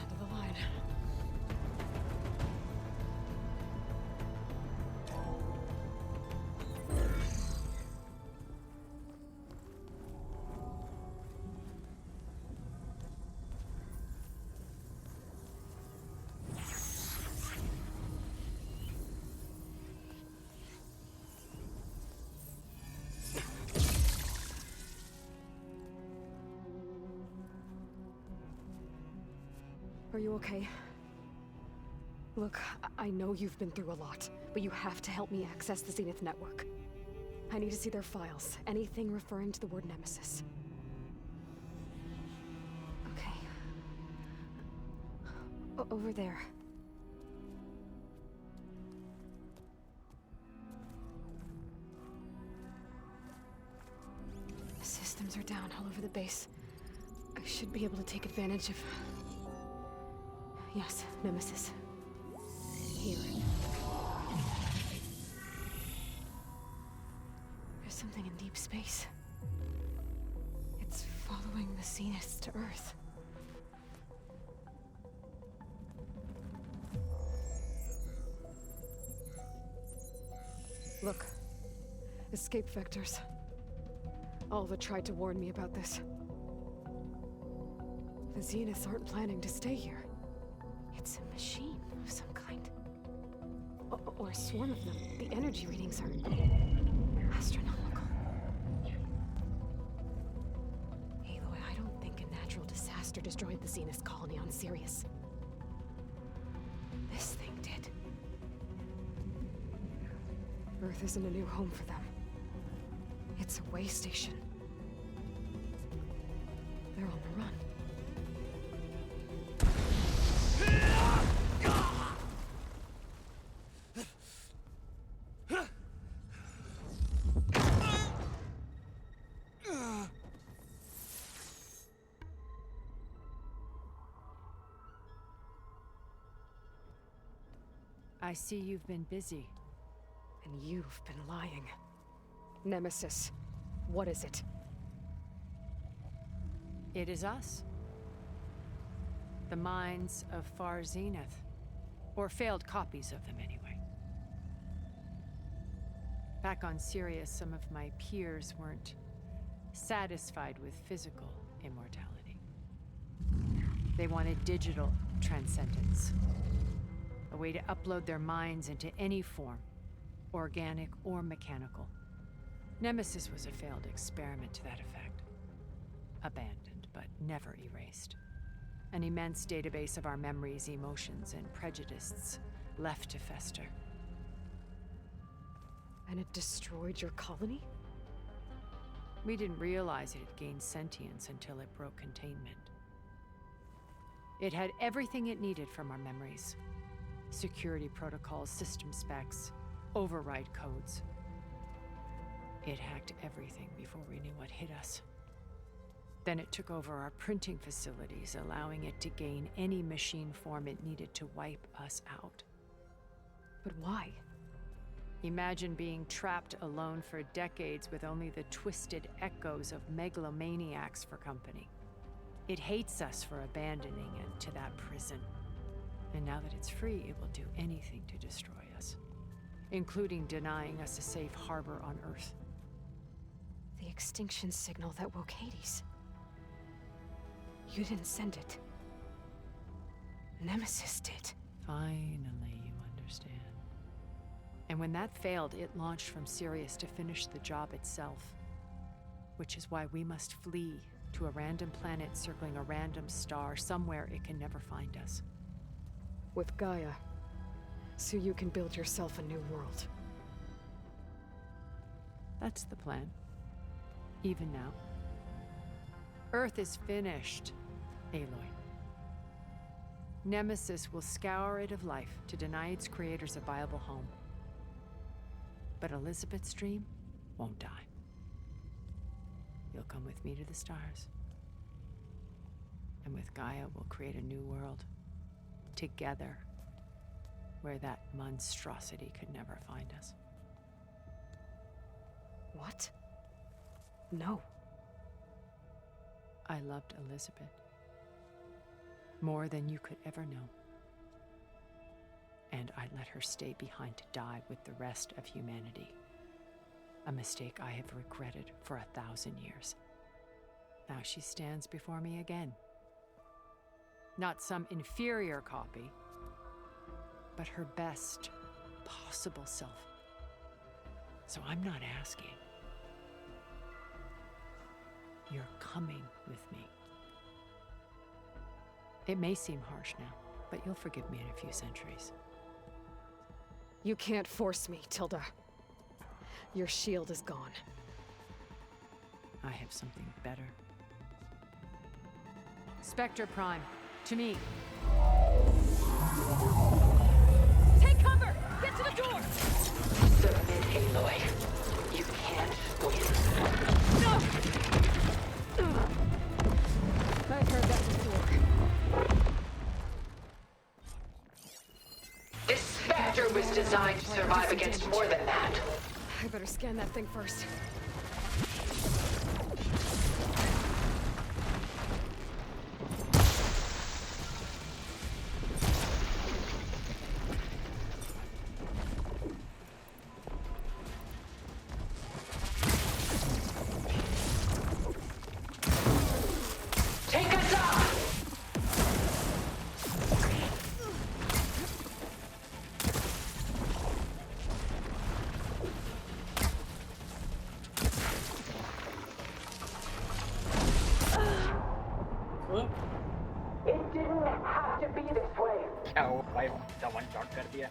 End of the line. Are you okay? Look, I know you've been through a lot, but you have to help me access the Zenith network. I need to see their files, anything referring to the word Nemesis. Okay. Over there. The systems are down all over the base. I should be able to take advantage of... Yes, Nemesis. Here. There's something in deep space. It's following the Zeniths to Earth. Look. Escape vectors. Alva tried to warn me about this. The Zeniths aren't planning to stay here. It's a machine of some kind. Or a swarm of them. The energy readings are astronomical. Aloy, I don't think a natural disaster destroyed the Zenith colony on Sirius. This thing did. Earth isn't a new home for them. It's a way station. They're on the run. I see you've been busy. And you've been lying. Nemesis, what is it? It is us. The minds of Far Zenith. Or failed copies of them, anyway. Back on Sirius, some of my peers weren't satisfied with physical immortality. They wanted digital transcendence. A way to upload their minds into any form, organic or mechanical. Nemesis was a failed experiment to that effect. Abandoned, but never erased. An immense database of our memories, emotions, and prejudices left to fester. And it destroyed your colony? We didn't realize it had gained sentience until it broke containment. It had everything it needed from our memories. Security protocols, system specs, override codes. It hacked everything before we knew what hit us. Then it took over our printing facilities, allowing it to gain any machine form it needed to wipe us out. But why? Imagine being trapped alone for decades with only the twisted echoes of megalomaniacs for company. It hates us for abandoning it to that prison. And now that it's free, it will do anything to destroy us, including denying us a safe harbor on Earth. The extinction signal that woke Hades. You didn't send it. Nemesis did. Finally, you understand. And when that failed, it launched from Sirius to finish the job itself. Which is why we must flee to a random planet circling a random star, somewhere it can never find us. With Gaia, so you can build yourself a new world. That's the plan. Even now. Earth is finished, Aloy. Nemesis will scour it of life to deny its creators a viable home. But Elizabeth's dream won't die. You'll come with me to the stars. And with Gaia, we'll create a new world. Together, where that monstrosity could never find us. What? No. I loved Elizabeth. More than you could ever know. And I let her stay behind to die with the rest of humanity. A mistake I have regretted for 1,000 years. Now she stands before me again. Not some inferior copy, but her best possible self. So I'm not asking. You're coming with me. It may seem harsh now, but you'll forgive me in a few centuries. You can't force me, Tilda. Your shield is gone. I have something better. Spectre Prime, to me. Take cover! Get to the door! Submit, Aloy. You can't win. No! I've heard that before. This Spectre was designed to survive against more than that. I better scan that thing first. It didn't have to be this way. क्या वो भाई one shot कर दिया।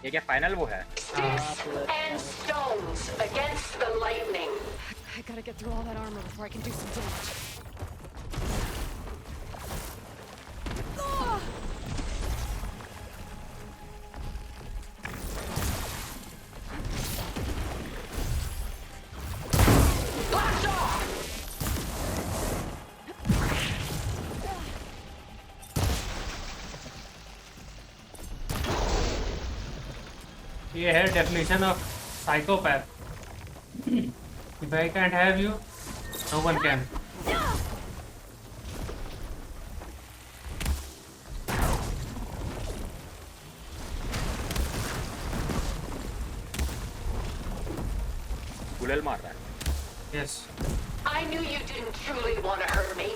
ये क्या final वो है? Sticks and stones against the lightning. I gotta get through all that armor before I can do some damage. Blast off! ये है definition of psychopath. If I can't have you, no one can. गुलेल मार रहा है। Yes. I knew you didn't truly want to hurt me.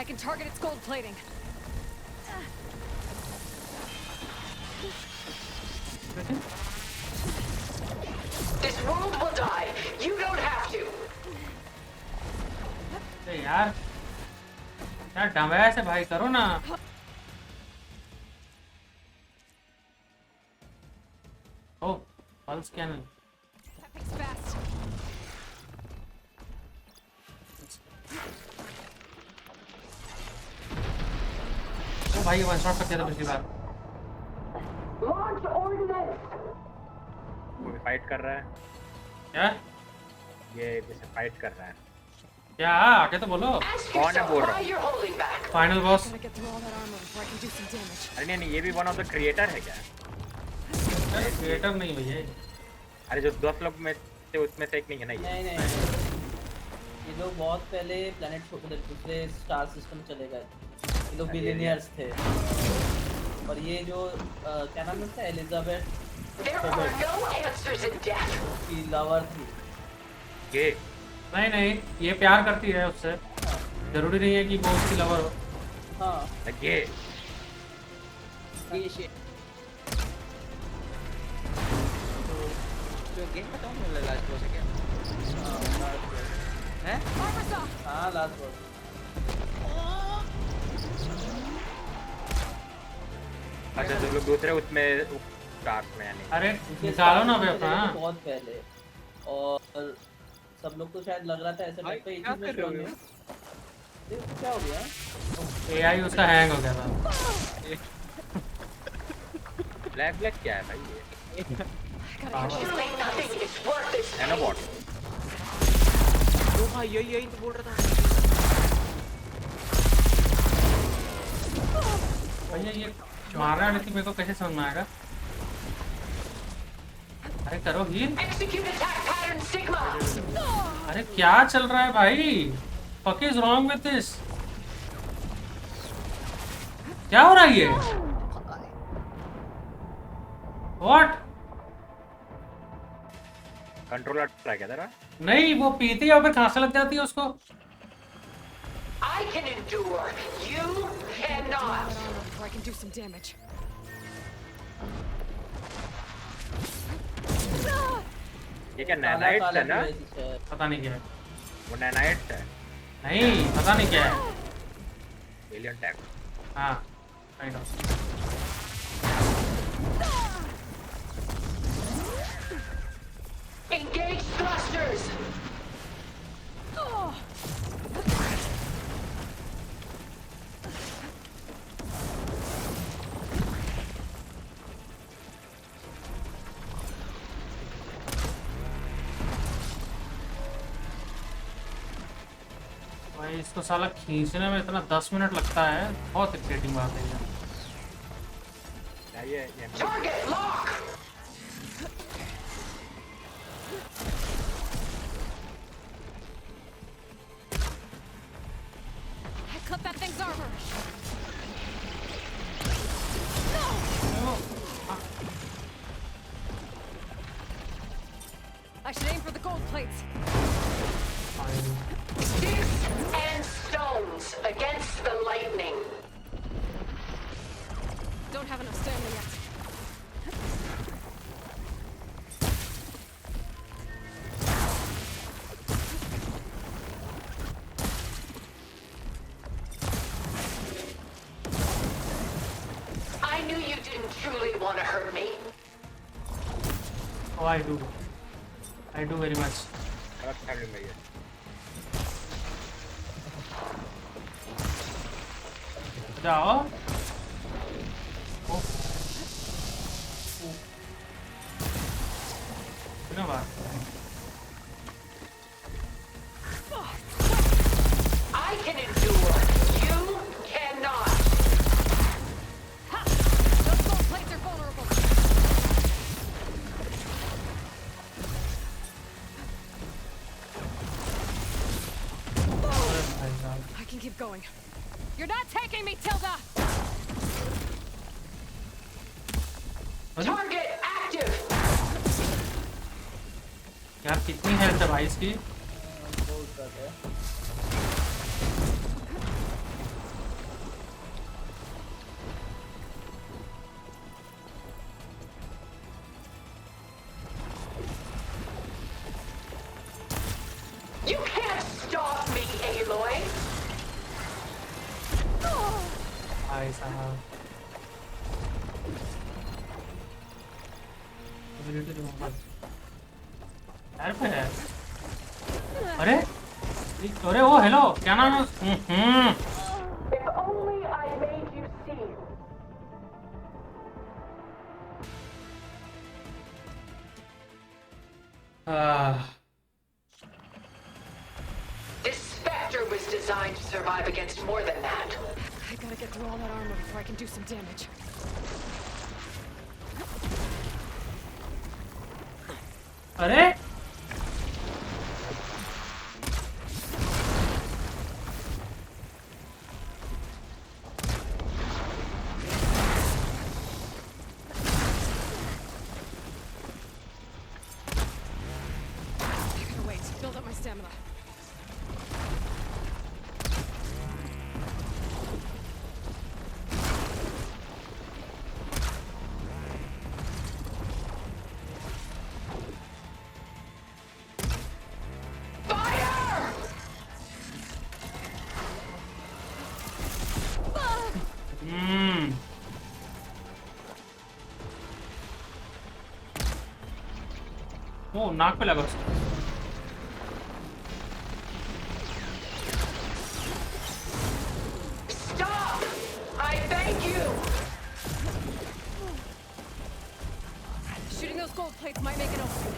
I can target its gold plating. This world will die. You don't have to. अरे यार क्या डमैस है भाई, करो ना। ओ पल्स कैनन Fast. ओ भाई वन शॉट कर दिया था पिछली बार। Launch ordnance. वो फाइट कर रहा है। क्या? ये जैसे फाइट कर रहा है। क्या आगे तो बोलो। कौन है बोल रहा है? Final boss. अरे नहीं ये भी वन ऑफ द क्रिएटर है क्या? क्रिएटर नहीं भैया। अरे जो 10 लोग में थे उसमें से एक नहीं है ना ये? नहीं ये लोग बहुत पहले प्लेनेट छोड़ दूसरे स्टार सिस्टम चले गए। ये लोग बिलियनियर्स थे। और ये जो क्या नाम है उसका, एलिजाबेथ की लवर थी। ये नहीं ये प्यार करती है उससे, जरूरी नहीं है कि वो उसकी लवर हो। हाँ ये जो गेम बताऊं मैं लास्ट बॉस है क्या? हैं? हाँ लास्ट बॉस। अच्छा जो लोग दूसरे उसमें स्टार्स में यानी। अरे निकालो ना बे अपना। बहुत पहले और सब लोग तो शायद लग रहा था ऐसे टाइप का एक ही में स्ट्रॉन्ग है। देखो क्या हो गया? एआई उसका हैंग हो गया था। ब्लैक क्या है भाई ये? Nanobot. तो भाई यही तो बोल रहा था। भैया ये मारना है लेकिन मेरे को कैसे समझ में आएगा? अरे करो हील। अरे क्या चल रहा है भाई? Fuck is wrong with this? क्या हो रहा है ये? What? कंट्रोलर ट्राई किया था? नहीं वो पीती है और फिर खांसी लग जाती है उसको। I can endure. You cannot. I can do some damage. ये क्या नैनाइट्स है ना? पता नहीं क्या है। वो नैनाइट्स है। नहीं पता नहीं क्या है। Alien tag. हाँ काइंड ऑफ। Engage thrusters. भाई इसको साला खींचने में इतना 10 मिनट लगता है, बहुत इरिटेटिंग बात है ये। Target lock. I cut that thing's armor. I should aim for the gold plates. Sticks and stones against want to hurt me? Oh, I do. I do very much. जाओ। कितना बार? I can endure. You cannot. Ha! Those gold plates are vulnerable. I can keep going. You're not taking me, Tilda! Target active. यार कितनी health है भाई इसकी? You can't stop me, Aloy. भाई साहब। यार पे है। अरे अरे वो हेलो क्या नाम है? If only I made you see. This Spectre was designed to survive against more than that. I gotta get through all that armor before I can do some damage. अरे I gotta wait, build up my stamina. ओ नाक पे लगा उसको। Stop! I beg you! Shooting those gold plates might make it open.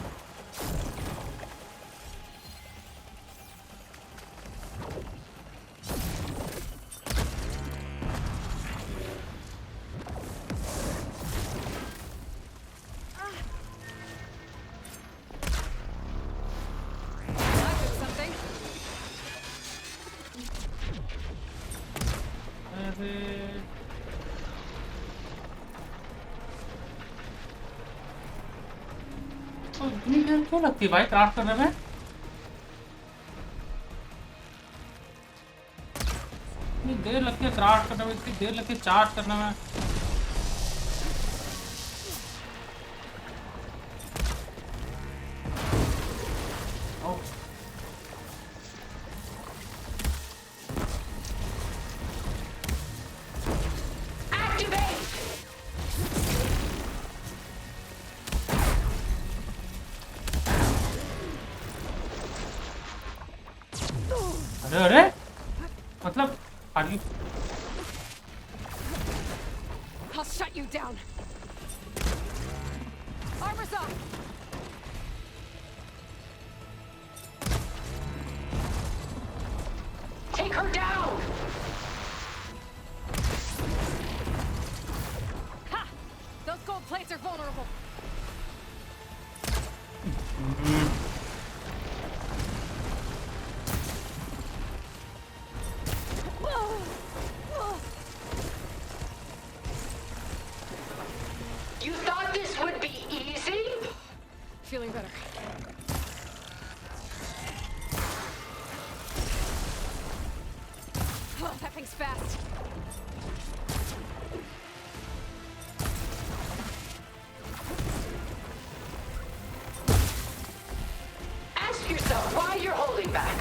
तो इतनी देर क्यों लगती है भाई क्राफ्ट करने में? इतनी देर लगती है क्राफ्ट करने में, इतनी देर लगती है चार्ज करने में। अरे अरे मतलब आगे I'll shut you down. Armor's up. Take her down! Ha! Those gold plates are vulnerable. You thought this would be easy? Feeling better. Oh, that thing's fast. Ask yourself why you're holding back.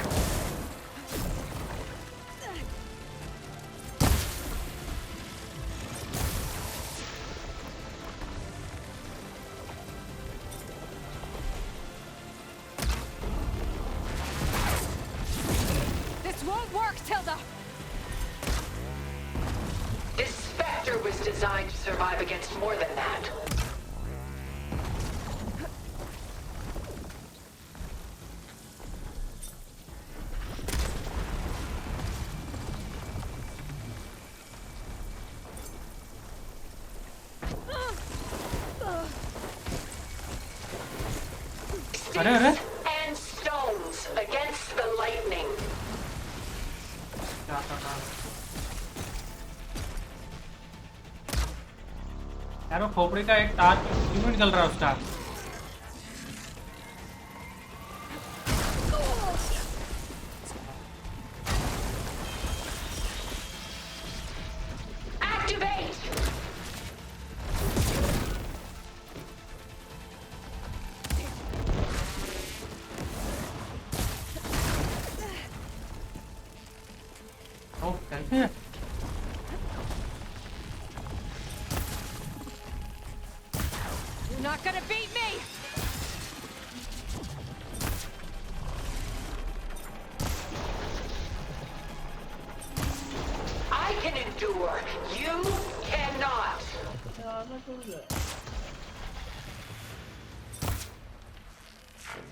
This won't work, Tilda! This Spectre was designed to survive against more than that. अरे And stones against the lightning. क्या कर रहा है यार? वो खोपड़ी का एक तार क्यों निकल रहा है उसका? Activate. ओ कैसे? You're not gonna beat me! I can endure. You cannot.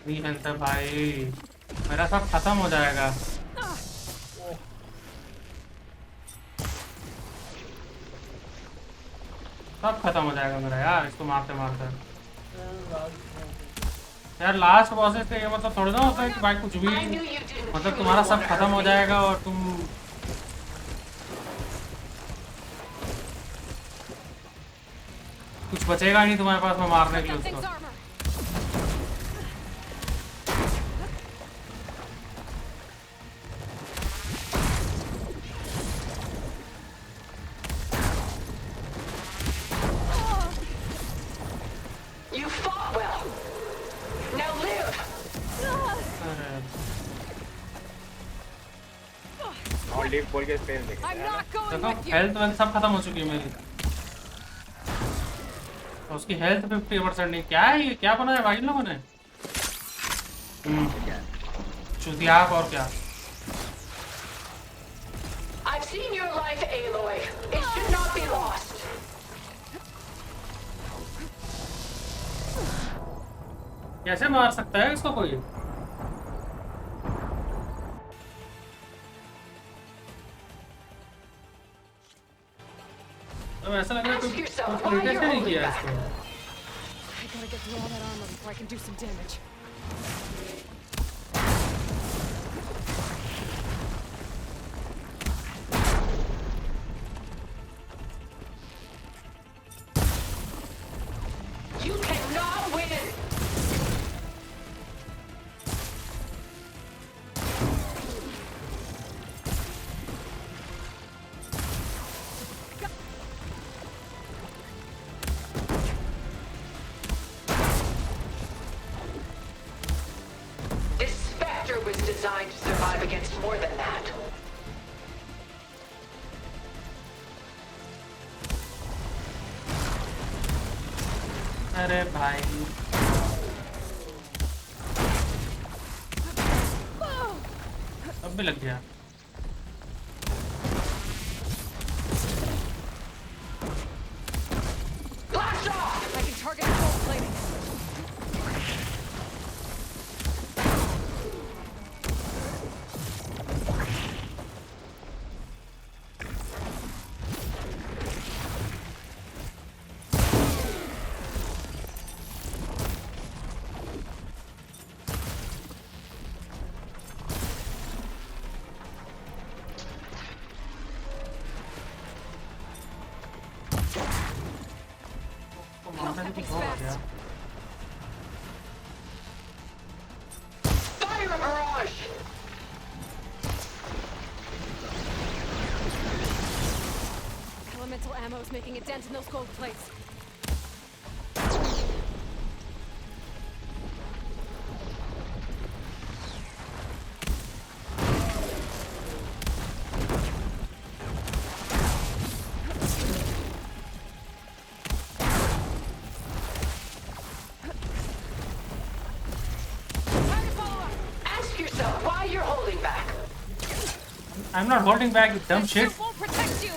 नहीं बनता भाई, मेरा सब खत्म हो जाएगा। सब खत्म हो जाएगा मेरा यार, इसको मारते मारते। यार लास्ट प्रोसेस पे ये मतलब थोड़ा ना होता है कि भाई कुछ भी मतलब तुम्हारा सब खत्म हो जाएगा और तुम कुछ बचेगा नहीं तुम्हारे पास में मारने के लिए उसको। You fought well. Now live. और लीव बोल के स्पेस देख। देखो हेल्थ वेल्थ सब खत्म हो चुकी है मेरी। और उसकी हेल्थ 50% नहीं। क्या है ये? क्या बनाया भाई इन लोगों ने? चुतियाप और क्या? I've seen your life, Aloy. It should not be lost. कैसे मार सकता है इसको कोई? अब ऐसा लग रहा है कुछ लेटेस्ट नहीं किया इसको। I gotta get through all that armor before I can do some damage. You cannot win. This Spectre was designed to survive against more than that. अरे भाई अब भी लग गया। Blast off! I can target gold plating. Fire barrage! Elemental ammo is making a dent in those gold plates. Ask yourself why you're holding back. I'm not holding back, you dumb shit. Won't protect you.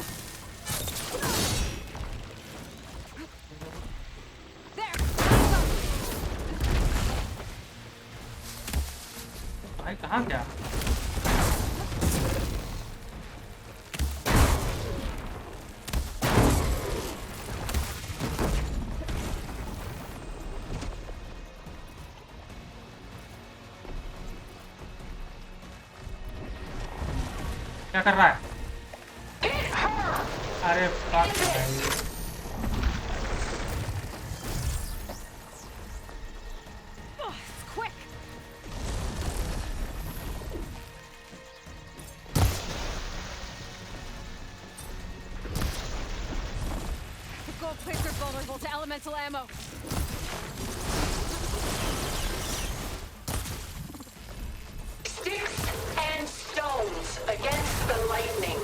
भाई कहाँ गया? क्या कर रहा है? अरे fuck भाई। Plates are vulnerable to elemental ammo. Sticks and stones against the lightning.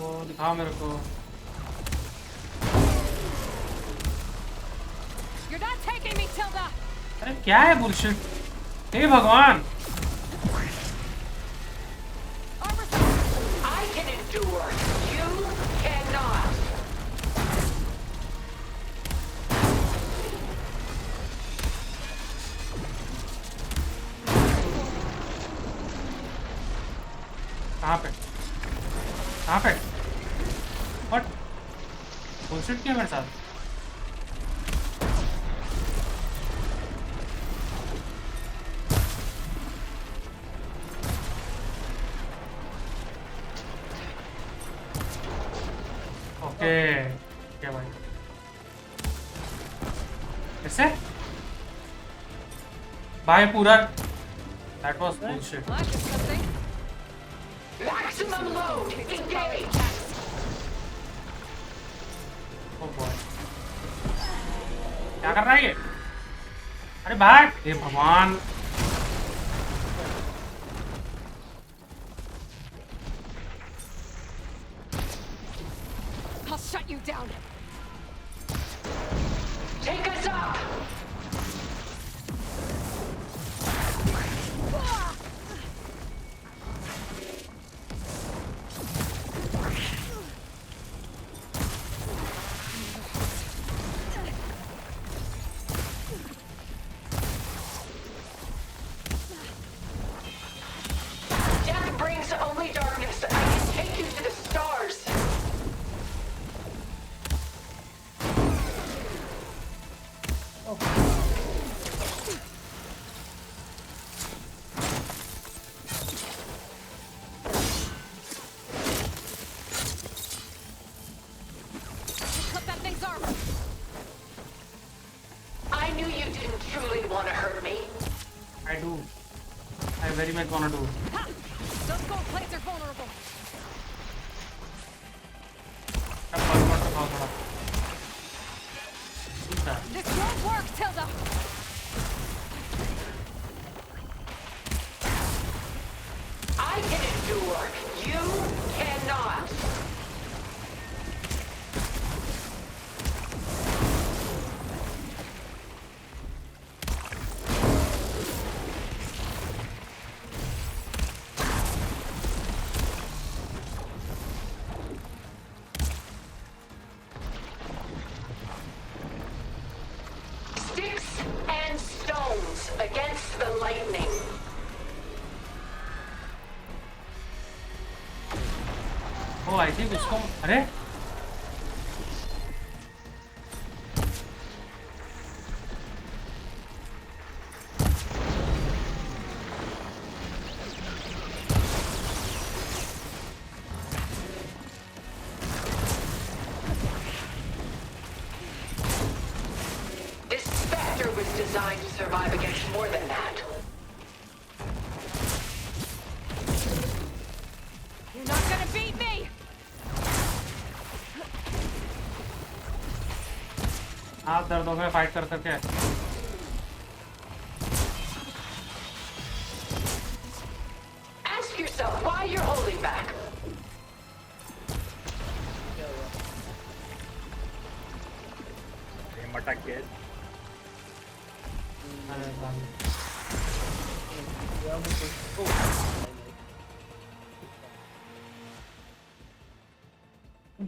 वो दिखाओ मेरे को। You're not taking me, Tilda. अरे क्या है bullshit? हे भगवान। I can endure. You cannot. कहाँ पे? कहाँ पे? What? bullshit किया मेरे साथ? क्या भाई ऐसे भाई पूरा that was bullshit. Maximum load. Engage. Oh boy. क्या कर रहा है ये? अरे भाग! हे भगवान! I'll shut you down. Take us up. Death brings only darkness. I can take you to the stars. Cut that thing's armor. I knew you didn't truly want to hurt me. I do. I very much wanna do. Ha! Those gold plates are vulnerable. This won't work, Tilda. I can endure. You cannot. Sticks and stones against the lightning. Oh, I think उसको अरे This Spectre was designed to survive against more than that. You're not gonna beat me. हाथ दर्द हो गए fight कर करके Ask yourself why you're holding back. मटक के अरे में कुछ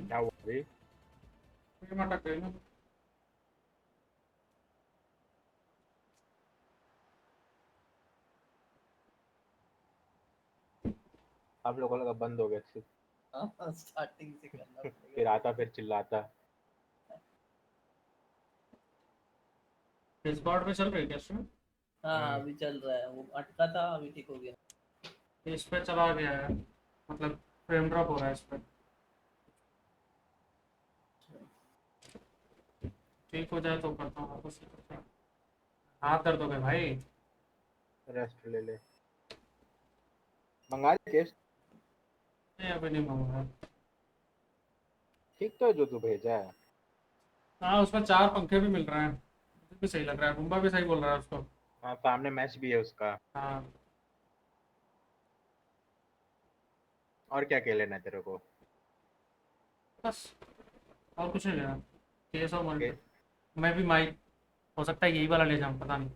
क्या हुआ भाई? ये मटक गई ना। आप लोगों का बंद हो गया सिर्फ। स्टार्टिंग से करना पड़ेगा। फिर आता फिर चिल्लाता। डिस्कॉर्ड पे चल रही है क्या इसमें? हाँ अभी चल रहा है, वो अटका था अभी ठीक हो गया। इस पे चला गया है, मतलब फ्रेम ड्रॉप हो रहा है इस पे। ठीक हो जाए तो करता हूँ वापस से करता हूँ। हाथ दर्द हो गए भाई। रेस्ट ले ले। मंगा ले केस। नहीं अभी नहीं मंगा। ठीक तो है जो तू भेजा है। हाँ उसमें 4 पंखे भी मिल रहे हैं, मुझे भी सही लग रहा है। बुम्बा भी सही बोल रहा है उसको। हाँ सामने मैच भी है उसका। हाँ और क्या क्या लेना है तेरे को? बस और कुछ नहीं लेना। केस और मॉनिटर। मैं भी माइक हो सकता है यही वाला ले जाऊँ, पता नहीं।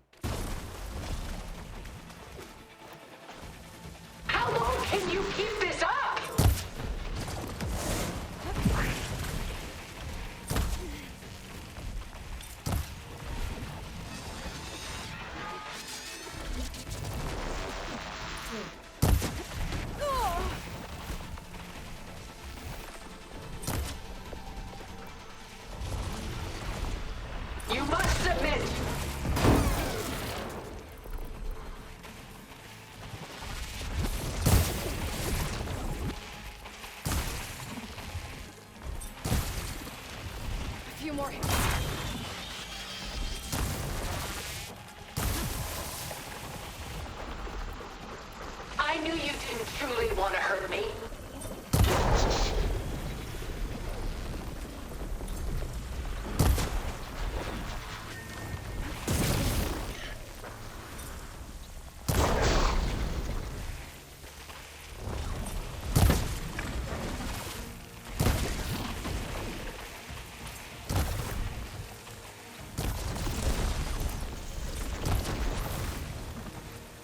How long can you keep this up? You must submit. A few more hits. I knew you didn't truly want to hurt me.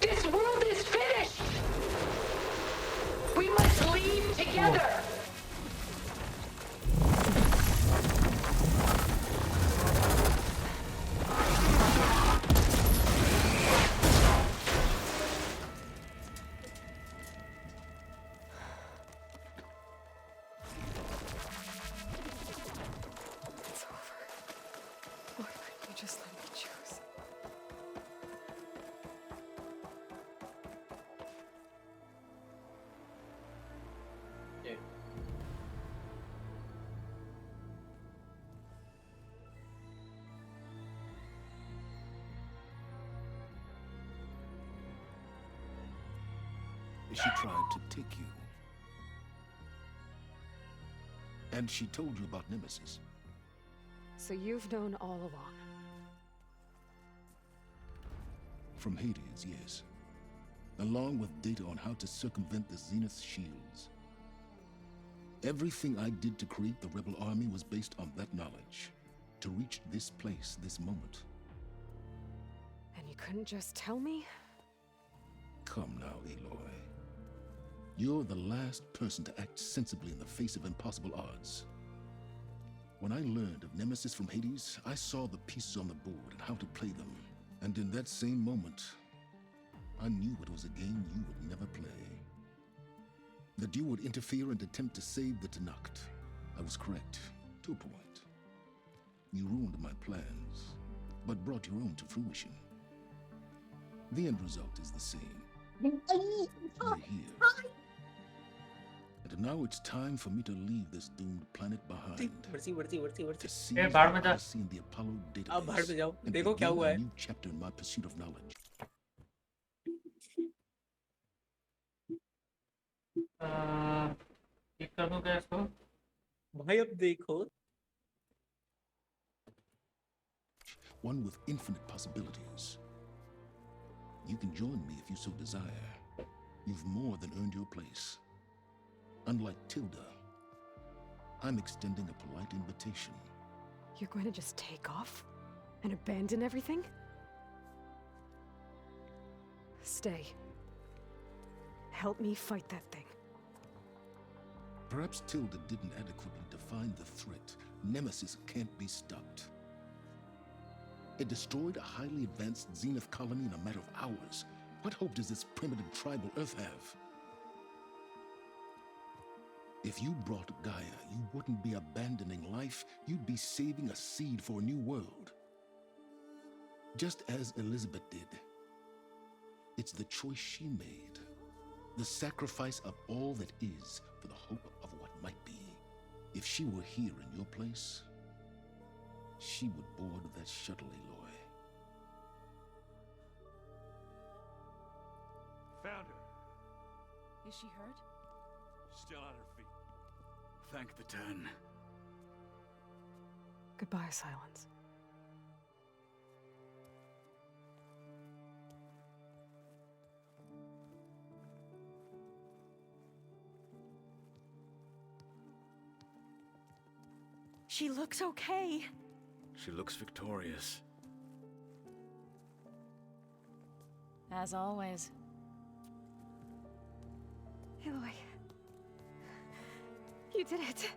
This world is finished. We must leave together. It's over. Why couldn't you just let me choose? She tried to take you. And she told you about Nemesis. So you've known all along. From Hades, yes. Along with data on how to circumvent the Zenith shields. Everything I did to create the Rebel Army was based on that knowledge. To reach this place, this moment. And you couldn't just tell me? Come now, Aloy. You're the last person to act sensibly in the face of impossible odds. When I learned of Nemesis from Hades, I saw the pieces on the board and how to play them. And in that same moment, I knew it was a game you would never play. That you would interfere and attempt to save the Tenakth. I was correct, to a point. You ruined my plans, but brought your own to fruition. The end result is the same. We're here. And now it's time for me to leave this doomed planet behind. To see what I see in the Apollo database. And begin a new chapter in my pursuit of knowledge. कर दूं क्या इसको? भाई अब देखो. One with infinite possibilities. You can join me if you so desire. You've more than earned your place. Unlike Tilda, I'm extending a polite invitation. You're going to just take off? And abandon everything? Stay. help me fight that thing. Perhaps Tilda didn't adequately define the threat. Nemesis can't be stopped. It destroyed a highly advanced Zenith colony in a matter of hours. What hope does this primitive tribal Earth have? If you brought Gaia, you wouldn't be abandoning life, you'd be saving a seed for a new world. Just as Elizabeth did. It's the choice she made. The sacrifice of all that is for the hope of what might be. If she were here in your place, she would board that shuttle, Aloy. Found her. Is she hurt? Still on her feet. Thank the Ten. Goodbye, Silence. She looks okay. She looks victorious. As always. Aloy. You did it.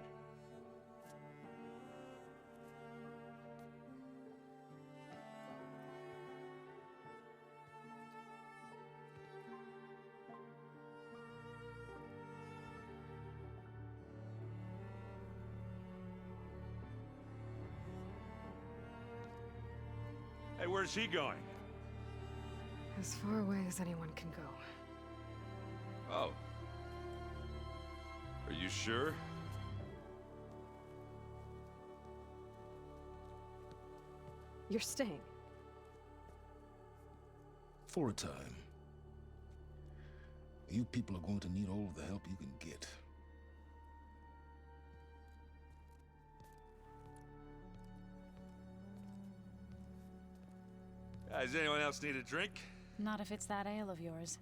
Hey, where's he going? As far away as anyone can go. Oh. Are you sure? You're staying. For a time. You people are going to need all of the help you can get. Does anyone else need a drink? Not if it's that ale of yours.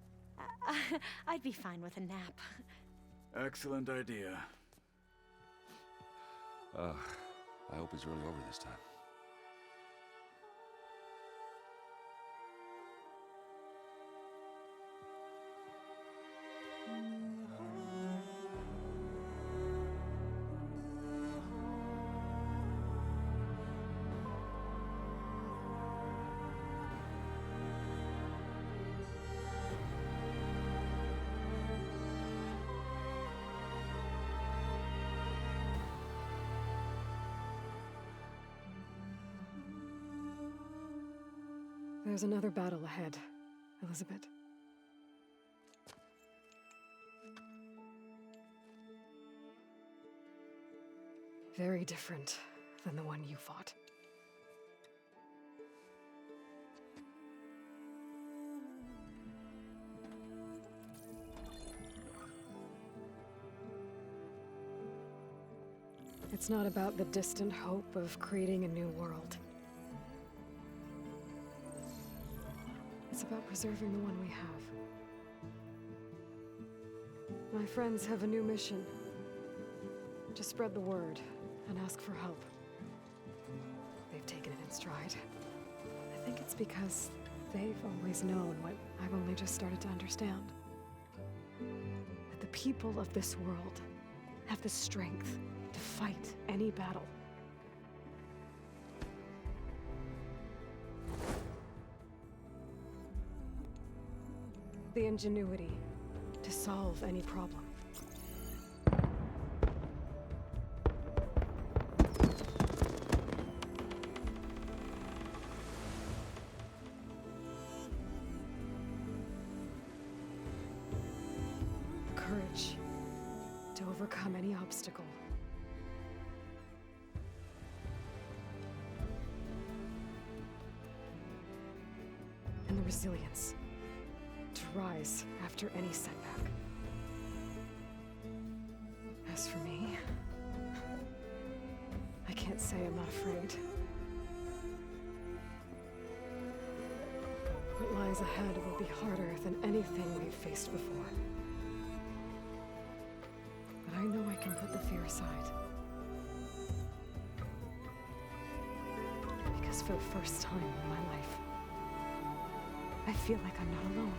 I'd be fine with a nap. Excellent idea. I hope it's really over this time. There's another battle ahead, Elizabeth. Very different than the one you fought. It's not about the distant hope of creating a new world. It's about preserving the one we have. My friends have a new mission. To spread the word and ask for help. They've taken it in stride. I think it's because they've always known what I've only just started to understand. That the people of this world have the strength to fight any battle. The ingenuity to solve any problem. Courage to overcome any obstacle. And the resilience to rise after any setback. As for me, I can't say I'm not afraid. What lies ahead will be harder than anything we've faced before. But I know I can put the fear aside. Because for the first time in my life, I feel like I'm not alone.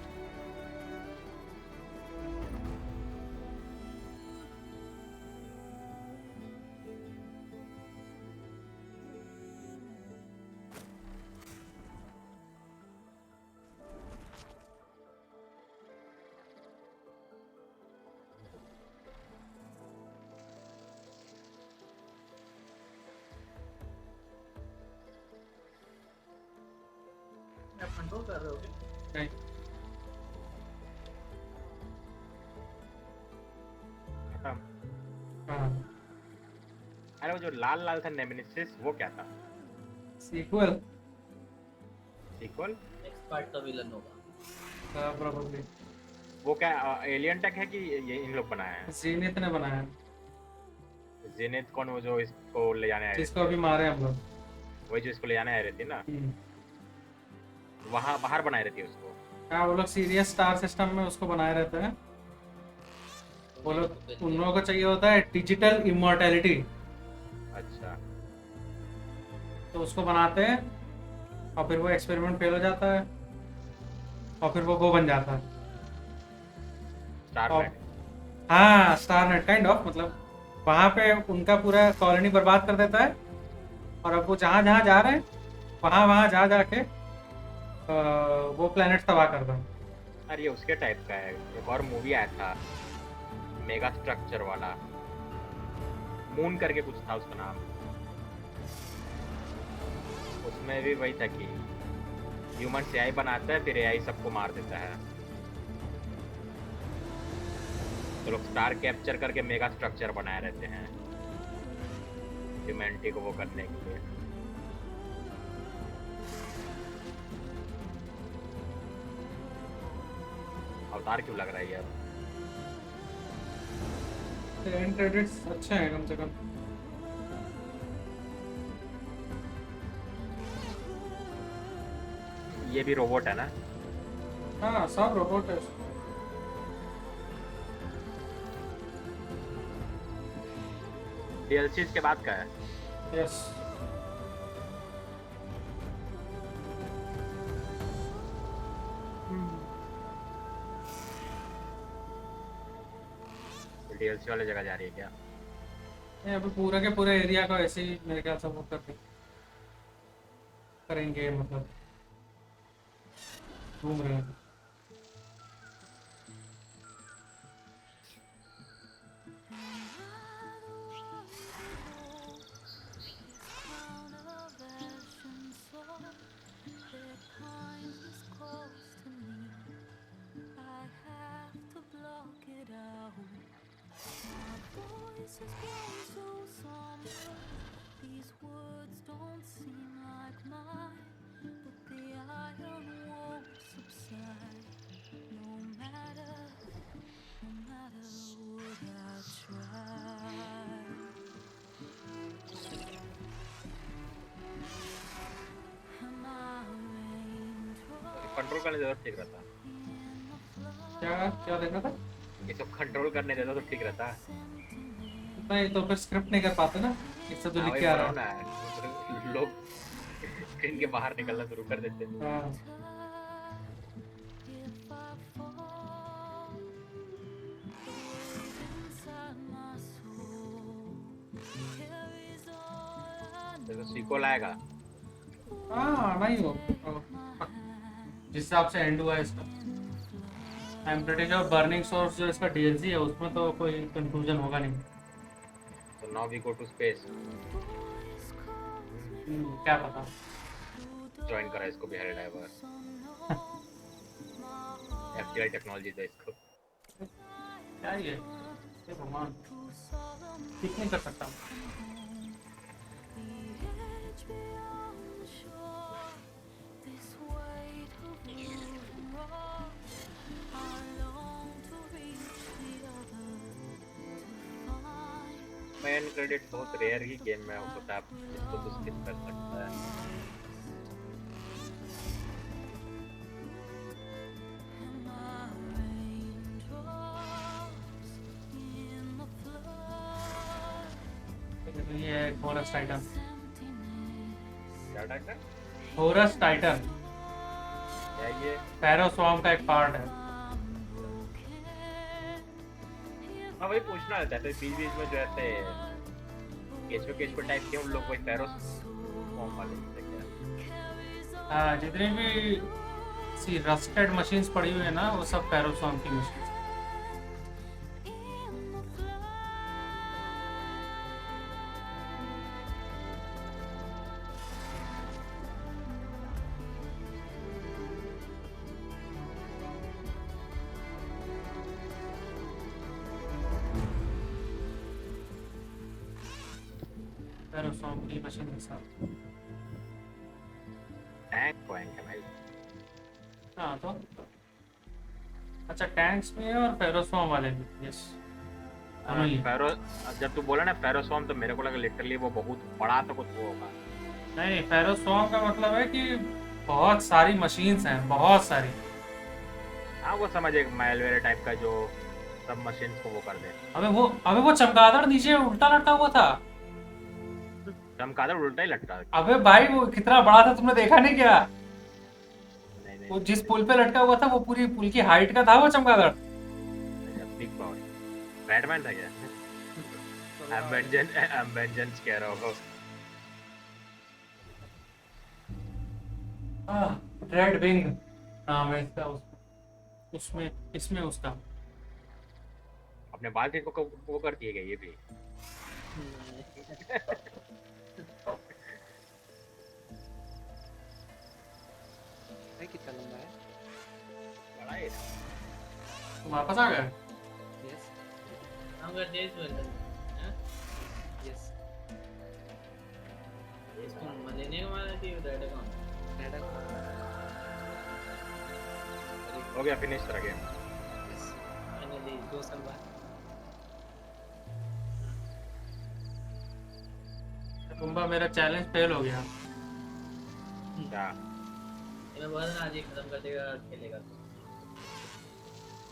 Control कर रहे हो क्या? नहीं खत्म। हाँ अरे वो जो लाल लाल था नेमेसिस वो क्या था? Sequel sequel? नेक्स्ट पार्ट का विलन होगा। प्रोबेबली। वो क्या एलियन टेक है कि ये इन लोग बनाया है? जीनित ने बनाया है। जेनेट कौन, वो जो इसको ले जाने आए जिसको अभी मारे हम लोग, वही जो इसको ले जाने आए रहती है ना, वहाँ बाहर बनाए रहती है उसको। हाँ वो लोग सीरियस स्टार सिस्टम में उसको बनाए रहते हैं। वो लोग, उन लोगों को चाहिए होता है डिजिटल इमॉर्टैलिटी। अच्छा। तो उसको बनाते हैं और फिर वो एक्सपेरिमेंट फेल हो जाता है और फिर वो बन जाता है स्टारनेट। हाँ स्टारनेट काइंड ऑफ, मतलब वहाँ पे उनका पूरा कॉलोनी बर्बाद कर देता है और अब वो जहाँ जहाँ जा रहे हैं वहाँ जा जाके वो प्लेनेट तबाह कर दें। अरे ये उसके टाइप का है। एक और मूवी आया था मेगा स्ट्रक्चर वाला, मून करके कुछ था उसका नाम। उसमें भी वही था कि ह्यूमन एआई बनाता है, फिर एआई सबको मार देता है। तो लोग स्टार कैप्चर करके मेगा स्ट्रक्चर बनाए रहते हैं ह्यूमैनिटी को वो करने के लिए। अवतार क्यों लग रहा है यार? एंड क्रेडिट्स अच्छे हैं कम से कम। ये भी रोबोट है ना? हाँ सब रोबोट है। डीएलसी इसके बाद का है। यस। डीएलसी वाले जगह जा रही है क्या? नहीं अभी पूरे के पूरे एरिया को ऐसे ही मेरे ख्याल से वो करेंगे, मतलब घूम रहे हैं। कंट्रोल करने देता तो ठीक रहता। क्या देखना था? ये सब कंट्रोल करने देता तो ठीक रहता। नहीं तो फिर स्क्रिप्ट नहीं कर पाते ना, इससे तो लिख के आ रहा है। लोग स्क्रीन के बाहर निकलना शुरू कर देते हैं। तो सीक्वल आएगा? हाँ नहीं हो जिस हिसाब से एंड हुआ है इसका। I am pretty sure burning source जो इसका डीएलसी है उसमें तो कोई कंक्लूजन होगा नहीं। So now we go to space. क्या पता। ज्वाइन करा इसको भी हेल डाइवर। एफटीआई टेक्नोलॉजी दे इसको। क्या ये भगवान ठीक नहीं कर सकता। मैन क्रेडिट बहुत रेयर ही गेम में होता है, इसको तो स्किप कर सकता है। ये होरस टाइटन। क्या टाइटन? होरस टाइटन। क्या ये? फैरो स्वॉर्म का एक पार्ट है। हाँ वही पूछना रहता है, तो बीच बीच में जो ऐसे केचो टाइप के उन लोग वही फैरो स्वॉर्म वाले थे क्या? हाँ जितनी भी सी रस्टेड मशीन्स पड़ी हुई है ना वो सब फैरो स्वॉर्म की मशीन। फेरोसॉम की मशीन के साथ। टैंक है भाई। हाँ तो अच्छा टैंक्स में है और फेरोसॉम वाले में। यस फेरो जब तू बोला ना फेरोसॉम तो मेरे को लगा लिटरली वो बहुत बड़ा तो कुछ वो होगा। नहीं फेरोसॉम का मतलब है कि बहुत सारी मशीन्स हैं, बहुत सारी। हाँ वो समझ एक मैलवेयर टाइप का जो सब मशीन्स को वो कर दे। अबे वो चमगादड़ नीचे उल्टा लटका हुआ था। चमगादड़ उल्टा ही लटका। अबे भाई वो कितना बड़ा था तुमने देखा नहीं क्या? नहीं वो जिस पुल पे लटका हुआ था वो पूरी पुल की हाइट का था वो चमगादड़। बिग पावर बैटमैन था क्या? एवेंजेंस कह रहा हो। रेड विंग नाम है इसका। उसमें इसमें उसका अपने बाल के को वो कर दिए गए ये भी। भाई कितना लंबा है? बड़ा है। तुम वापस आ गए? यस हम गए देश में हैं? यस इसको मलेने का मारा कि रेड अकाउंट हो गया फिनिश कर गया। यस फाइनली 2 साल बाद। कुंभा मेरा चैलेंज फेल हो गया। क्या? मैं बोला था आज ये खत्म कर देगा खेलेगा।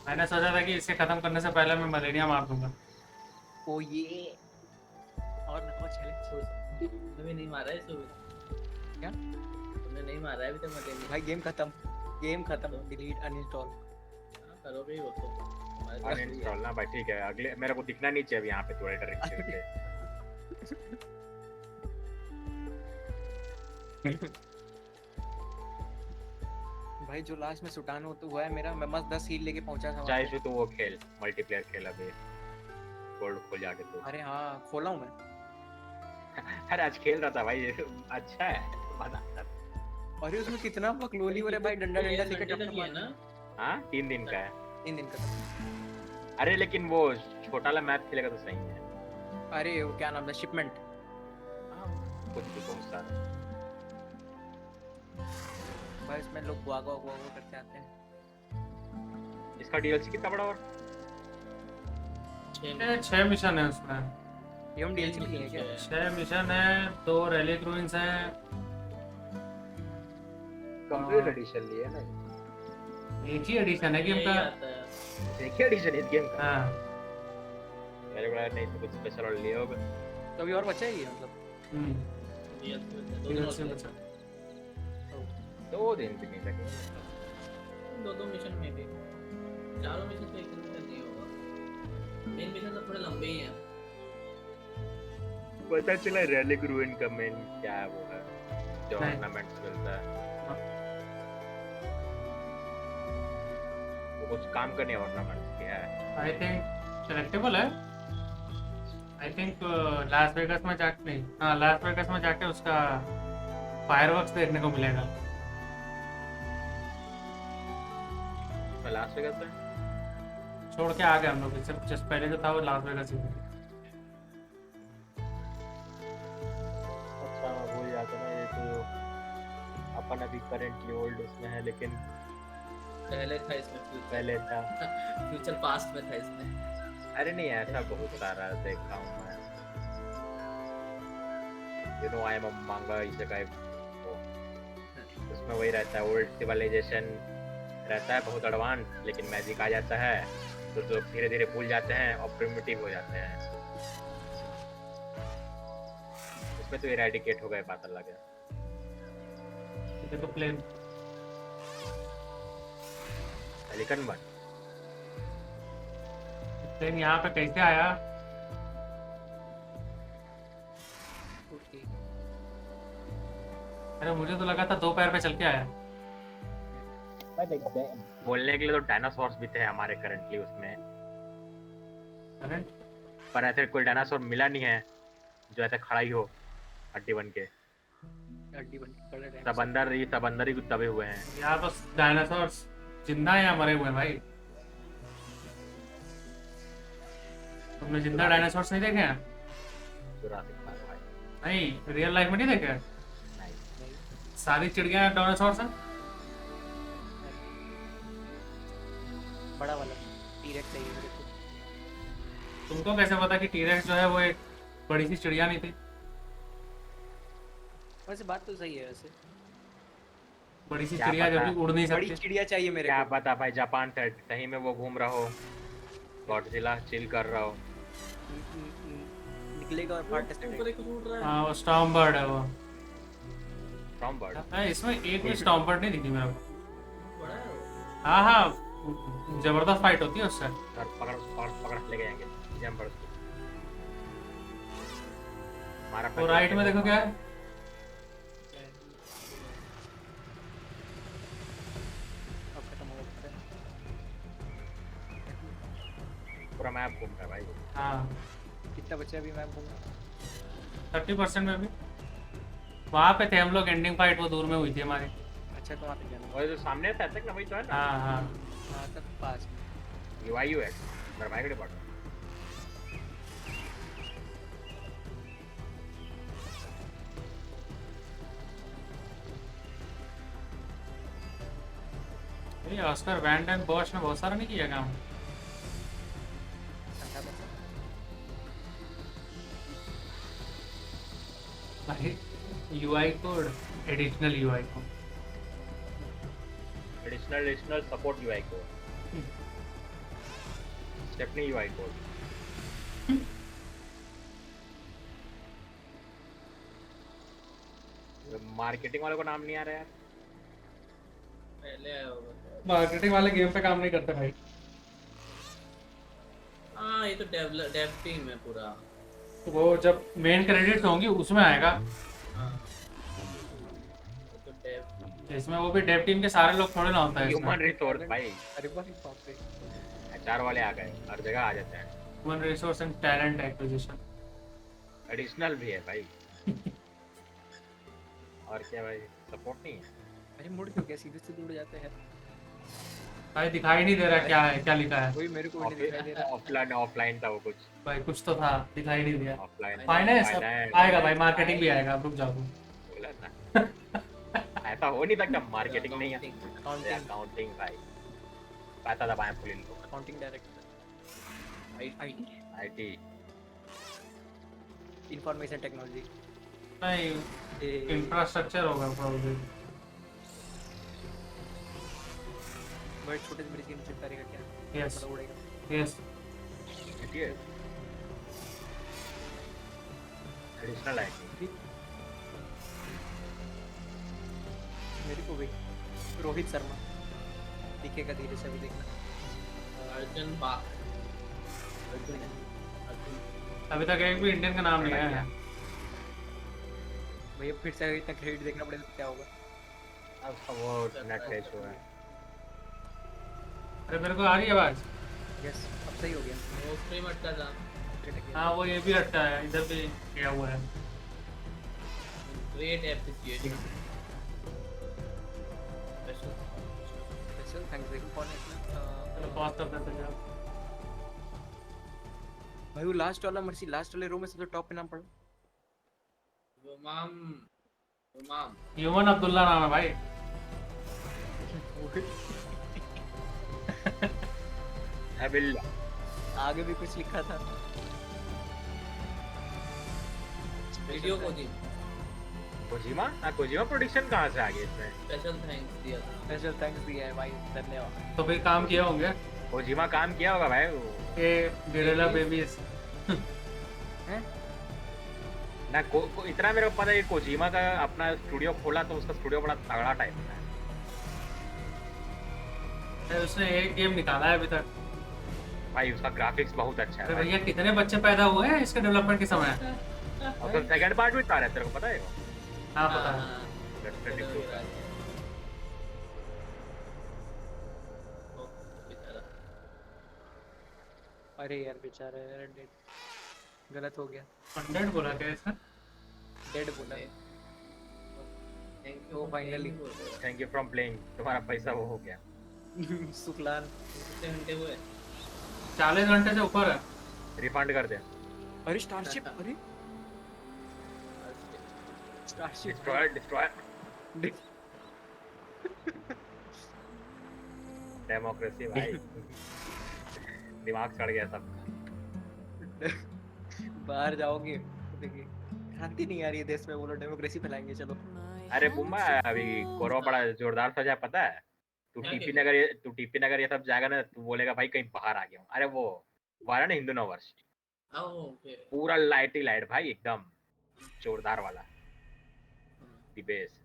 मैंने सोचा था कि इसे खत्म करने से पहले मैं मलेरिया मार दूंगा। ओ ये और चैलेंज तुमने नहीं मारा है इसको। क्या? तुमने नहीं मारा है अभी तक मलेरिया। भाई गेम खत्म डिलीट अनइंस्टॉल करोगे ही वो तो। अनइंस्टॉल ना भाई ठीक है। अगले मेरे को दिखना नहीं चाहिए यहाँ पे थोड़ा डायरेक्ट पे। भाई जो लास्ट में सुटान हो तो हुआ है मेरा। मैं मस्त 10 हील लेके पहुंचा था। चाहे तो वो खेल मल्टीप्लेयर खेल अभी गोल्ड खोल जाके तो। अरे हाँ खोला हूँ मैं। अरे आज खेल रहा था भाई। अच्छा है मजा आता। अरे उसमें कितना बकलोली हो रहा है भाई। डंडा लेके टप मारना। हाँ 3 दिन का है। 3 दिन का। अरे लेकिन वो छोटा वाला मैप खेलेगा तो सही है। अरे वो क्या नाम है शिपमेंट कुछ भी बहुत सारा भाई इसमें लोग गुआगो करते आते हैं। इसका डीएलसी कितना बड़ा और 6 मिशन है उसमें। ये हम डीएलसी नहीं है क्या? 6 मिशन है, 2 रेलिक रूइंस हैं। कंप्लीट एडिशन लिए ना। एक ही एडिशन है गेम का। एक ही एडिशन है इस गेम का। हां मेरे को नहीं तो कुछ स्पेशल और लिए होगा। तो अभी और बचा है ये मतलब। डीएलसी बचा। 2 दिन भी नहीं लगे। 2 मिशन में भी 4 मिशन तो एक दिन में नहीं होगा। मेन मिशन तो थोड़े लंबे ही हैं। पता चला रेलिक रूइन का मेन क्या है वो है जो ऑर्नामेंट्स मिलता है। वो कुछ काम करने ऑर्नामेंट्स क्या है। आई थिंक कलेक्टेबल है। आई थिंक लास वेगास में जाके नहीं। हाँ लास वेगास में जाके उसका फायरवर्क्स देखने को मिलेगा। लास वेगास में छोड़ के आ गए हम लोग। सिर्फ जस्ट पहले जो था वो लास वेगास ही था। अच्छा वो याद है ना ये तो अपन अभी करंटली ओल्ड उसमें है लेकिन पहले था इसमें पहले था फ्यूचर पास्ट में था इसमें। अरे नहीं ऐसा बहुत सारा देखा हूँ मैं। You know I am a मांगा इसेकाई उसमें वही रहता है। ओल्ड सिविलाइजेशन रहता है बहुत एडवांस लेकिन मैजिक आ जाता है तो लोग धीरे धीरे भूल जाते हैं और प्रिमिटिव हो जाते हैं। इसमें तो इरेडिकेट हो गए बात अलग है। देखो प्लेन पेलिकन बन प्लेन यहाँ पे कैसे आया? अरे मुझे तो लगा था 2 पैर पे चल के आया। बोलने के लिए तो डायनासोर्स भी थे हमारे करंटली उसमें। पर ऐसे कोई डायनासोर मिला नहीं है जो ऐसे खड़ा ही हो हड्डी बन के। सब अंदर ही दबे हुए हैं। यहाँ तो डायनासोर्स जिंदा है या मरे हुए हैं भाई? तुमने जिंदा डायनासोर्स नहीं देखे हैं? नहीं रियल लाइफ में नहीं देखे सारी चिड़िया डायनासोर हैं। बड़ा वाला टीरेक्स चाहिए मेरे को। तुमको कैसे पता कि टीरेक्स जो है वो एक बड़ी सी चिड़िया नहीं थी? वैसे बात तो सही है वैसे। बड़ी सी क्या चिड़िया जो पता? भी उड़ नहीं बड़ी सकती। चिड़िया चाहिए मेरे क्या को। पता भाई, जापान से कहीं में वो घूम रहा हो, गॉडजिला चिल कर रहा हो। निकलेगा और पार्ट टेस्ट हाँ वो स्टॉर्म बर्ड है वो। स्टॉर्म बर्ड हाँ इसमें एक भी स्टॉर्म बर्ड नहीं दिखी मेरे को। बड़ा है वो। हाँ हाँ जबरदस्त फाइट होती है उससे। और पकड़ पकड़ पकड़ ले जाएंगे जंपर को। हमारा तो राइट में देखो क्या है? अब खत्म हो गया। पूरा मैप घूम रहा है भाई। हाँ कितना बचा अभी मैं बोलूँ 30% में भी वहाँ पे थे हम लोग। एंडिंग फाइट वो दूर में हुई थी हमारी। अच्छा तो वहाँ पे जाना। और जो सामने था तक ना वही तो है ना। हाँ हाँ हाँ तब पास UI UX मेरा भाई के पास। ये ऑस्कर वैन डेन बॉश ने बहुत सारा नहीं किया काम। भाई UI code additional UI code additional support UI code, stepney UI code. Marketing वाले को नाम नहीं आ रहा यार। पहले आया होगा। मार्केटिंग वाले गेम पे काम नहीं करते भाई। हाँ ये तो डेव टीम है पूरा। वो जब मेन क्रेडिट्स होंगी उसमें आएगा। हाँ वो तो डेव। इसमें वो भी डेव टीम के सारे लोग थोड़े ना होता है ह्यूमन रिसोर्स भाई। अरे बाप रे HR वाले आ गए, हर जगह आ जाते हैं। Human resource and talent acquisition additional भी है भाई। और क्या भाई, सपोर्ट नहीं है। अरे मुड़ क्यों गया, सीधे सीधे उड़ जाते हैं भाई। दिखाई नहीं दे रहा क्या है, क्या लिखा है। वही मेरे को भी नहीं दिखाई दे रहा। ऑफलाइन था वो कुछ भाई कुछ तो था, दिखाई नहीं दिया। ऑफलाइन फाइनेंस आएगा भाई, मार्केटिंग भी आएगा, रुक जाओ। बोला ना ऐसा हो नहीं सकता। मार्केटिंग नहीं है, अकाउंटिंग भाई। पैसा दबाएं फुल इन लोग। Accounting director IT information technology नहीं इंफ्रास्ट्रक्चर होगा प्रोबब्ली। बड़े छोटे से बड़ी गेम चल करेगा क्या? यस बड़ा उड़ेगा। यस एडिशनल IT मेरे को भी रोहित शर्मा दिखेगा धीरे से, अभी देखना। अर्जुन बाग। अभी तक एक भी इंडियन का नाम नहीं आया है। भैया फिर से इतना क्रेडिट देखना पड़ेगा तो क्या होगा? अब वो नेट का इशू है। अरे मेरे को आ रही है आवाज। यस अब सही हो गया। वो स्ट्रीम अटका था। हाँ वो ये भी अटका है, इधर भी गया हुआ है। Great appreciation. स्पेशल थैंक्स देखो कौन है इसमें। चलो पॉज कर देते हैं। भाई वो लास्ट वाला मर्सी, लास्ट वाले रो में सबसे टॉप पे नाम पड़ा। रुमाम ह्यूमन अब्दुल्ला नाम है भाई। अबिल्ला आगे भी कुछ लिखा था। Video Kojima. हाँ कोजिमा प्रोडक्शन कहाँ से आ गई इसमें? स्पेशल थैंक्स दिया था। स्पेशल थैंक्स दिया है भाई, धन्यवाद। तो फिर काम किया होंगे। कोजिमा काम किया होगा भाई वो। ये गुरिल्ला बेबीज हैं ना इतना मेरे को पता है कि कोजिमा का अपना स्टूडियो खोला तो उसका स्टूडियो बड़ा तगड़ा टाइप का है। उसने एक गेम निकाला है अभी तक भाई, उसका ग्राफिक्स बहुत अच्छा है। अरे भैया कितने बच्चे पैदा हुए हैं इसके डेवलपमेंट के समय। और तो सेकंड पार्ट भी आ रहा है, तेरे को पता है? हाँ पता है। अरे यार बेचारा यार, डेड गलत हो गया। 100 बोला क्या इसने? डेड बोला। Thank you finally. Thank you from playing. तुम्हारा पैसा वो हो गया। सुखलान कितने घंटे हुए? 40 घंटे से ऊपर है। रिफंड कर दे। अरे स्टारशिप, अरे स्टारशिप डिस्ट्रॉयर डेमोक्रेसी भाई दिमाग सड़ गया सब। बाहर जाओगे तो देखिए क्रांति नहीं आ रही है देश में, बोलो डेमोक्रेसी फैलाएंगे चलो। अरे बुम्मा अभी कोरवा बड़ा जोरदार सजा पता है। तू टीपी नगर ये सब जाएगा ना, तू बोलेगा भाई कहीं बाहर आ गया हूँ। अरे वो वाला ना हिंदू नववर्ष पूरा लाइट ही लाइट भाई एकदम जोरदार वाला दी बेस।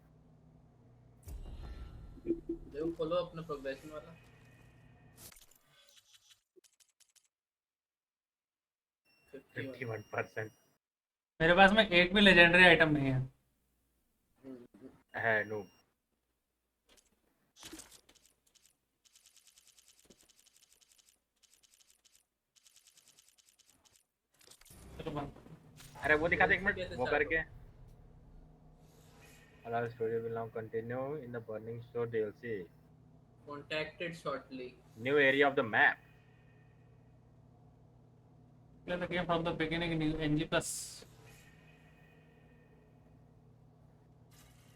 देखो खोलो अपना प्रोग्रेशन वाला। मेरे पास में एक भी लेजेंडरी आइटम नहीं है नो। अरे वो दिखा दे एक मिनट वो करके। Allow story will now continue in the Burning Shore DLC. Contacted shortly. New area of the map. Play the game from the beginning in NG+.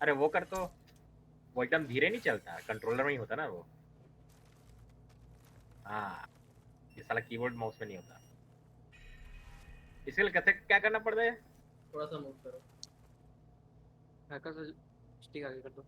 अरे वो कर तो वो एकदम धीरे नहीं चलता, कंट्रोलर में ही होता ना वो। हाँ ये साला कीबोर्ड माउस में नहीं होता। इसके लिए कैसे क्या करना पड़ता है? थोड़ा सा मूव करो। हैकर से स्टिक आगे कर दो।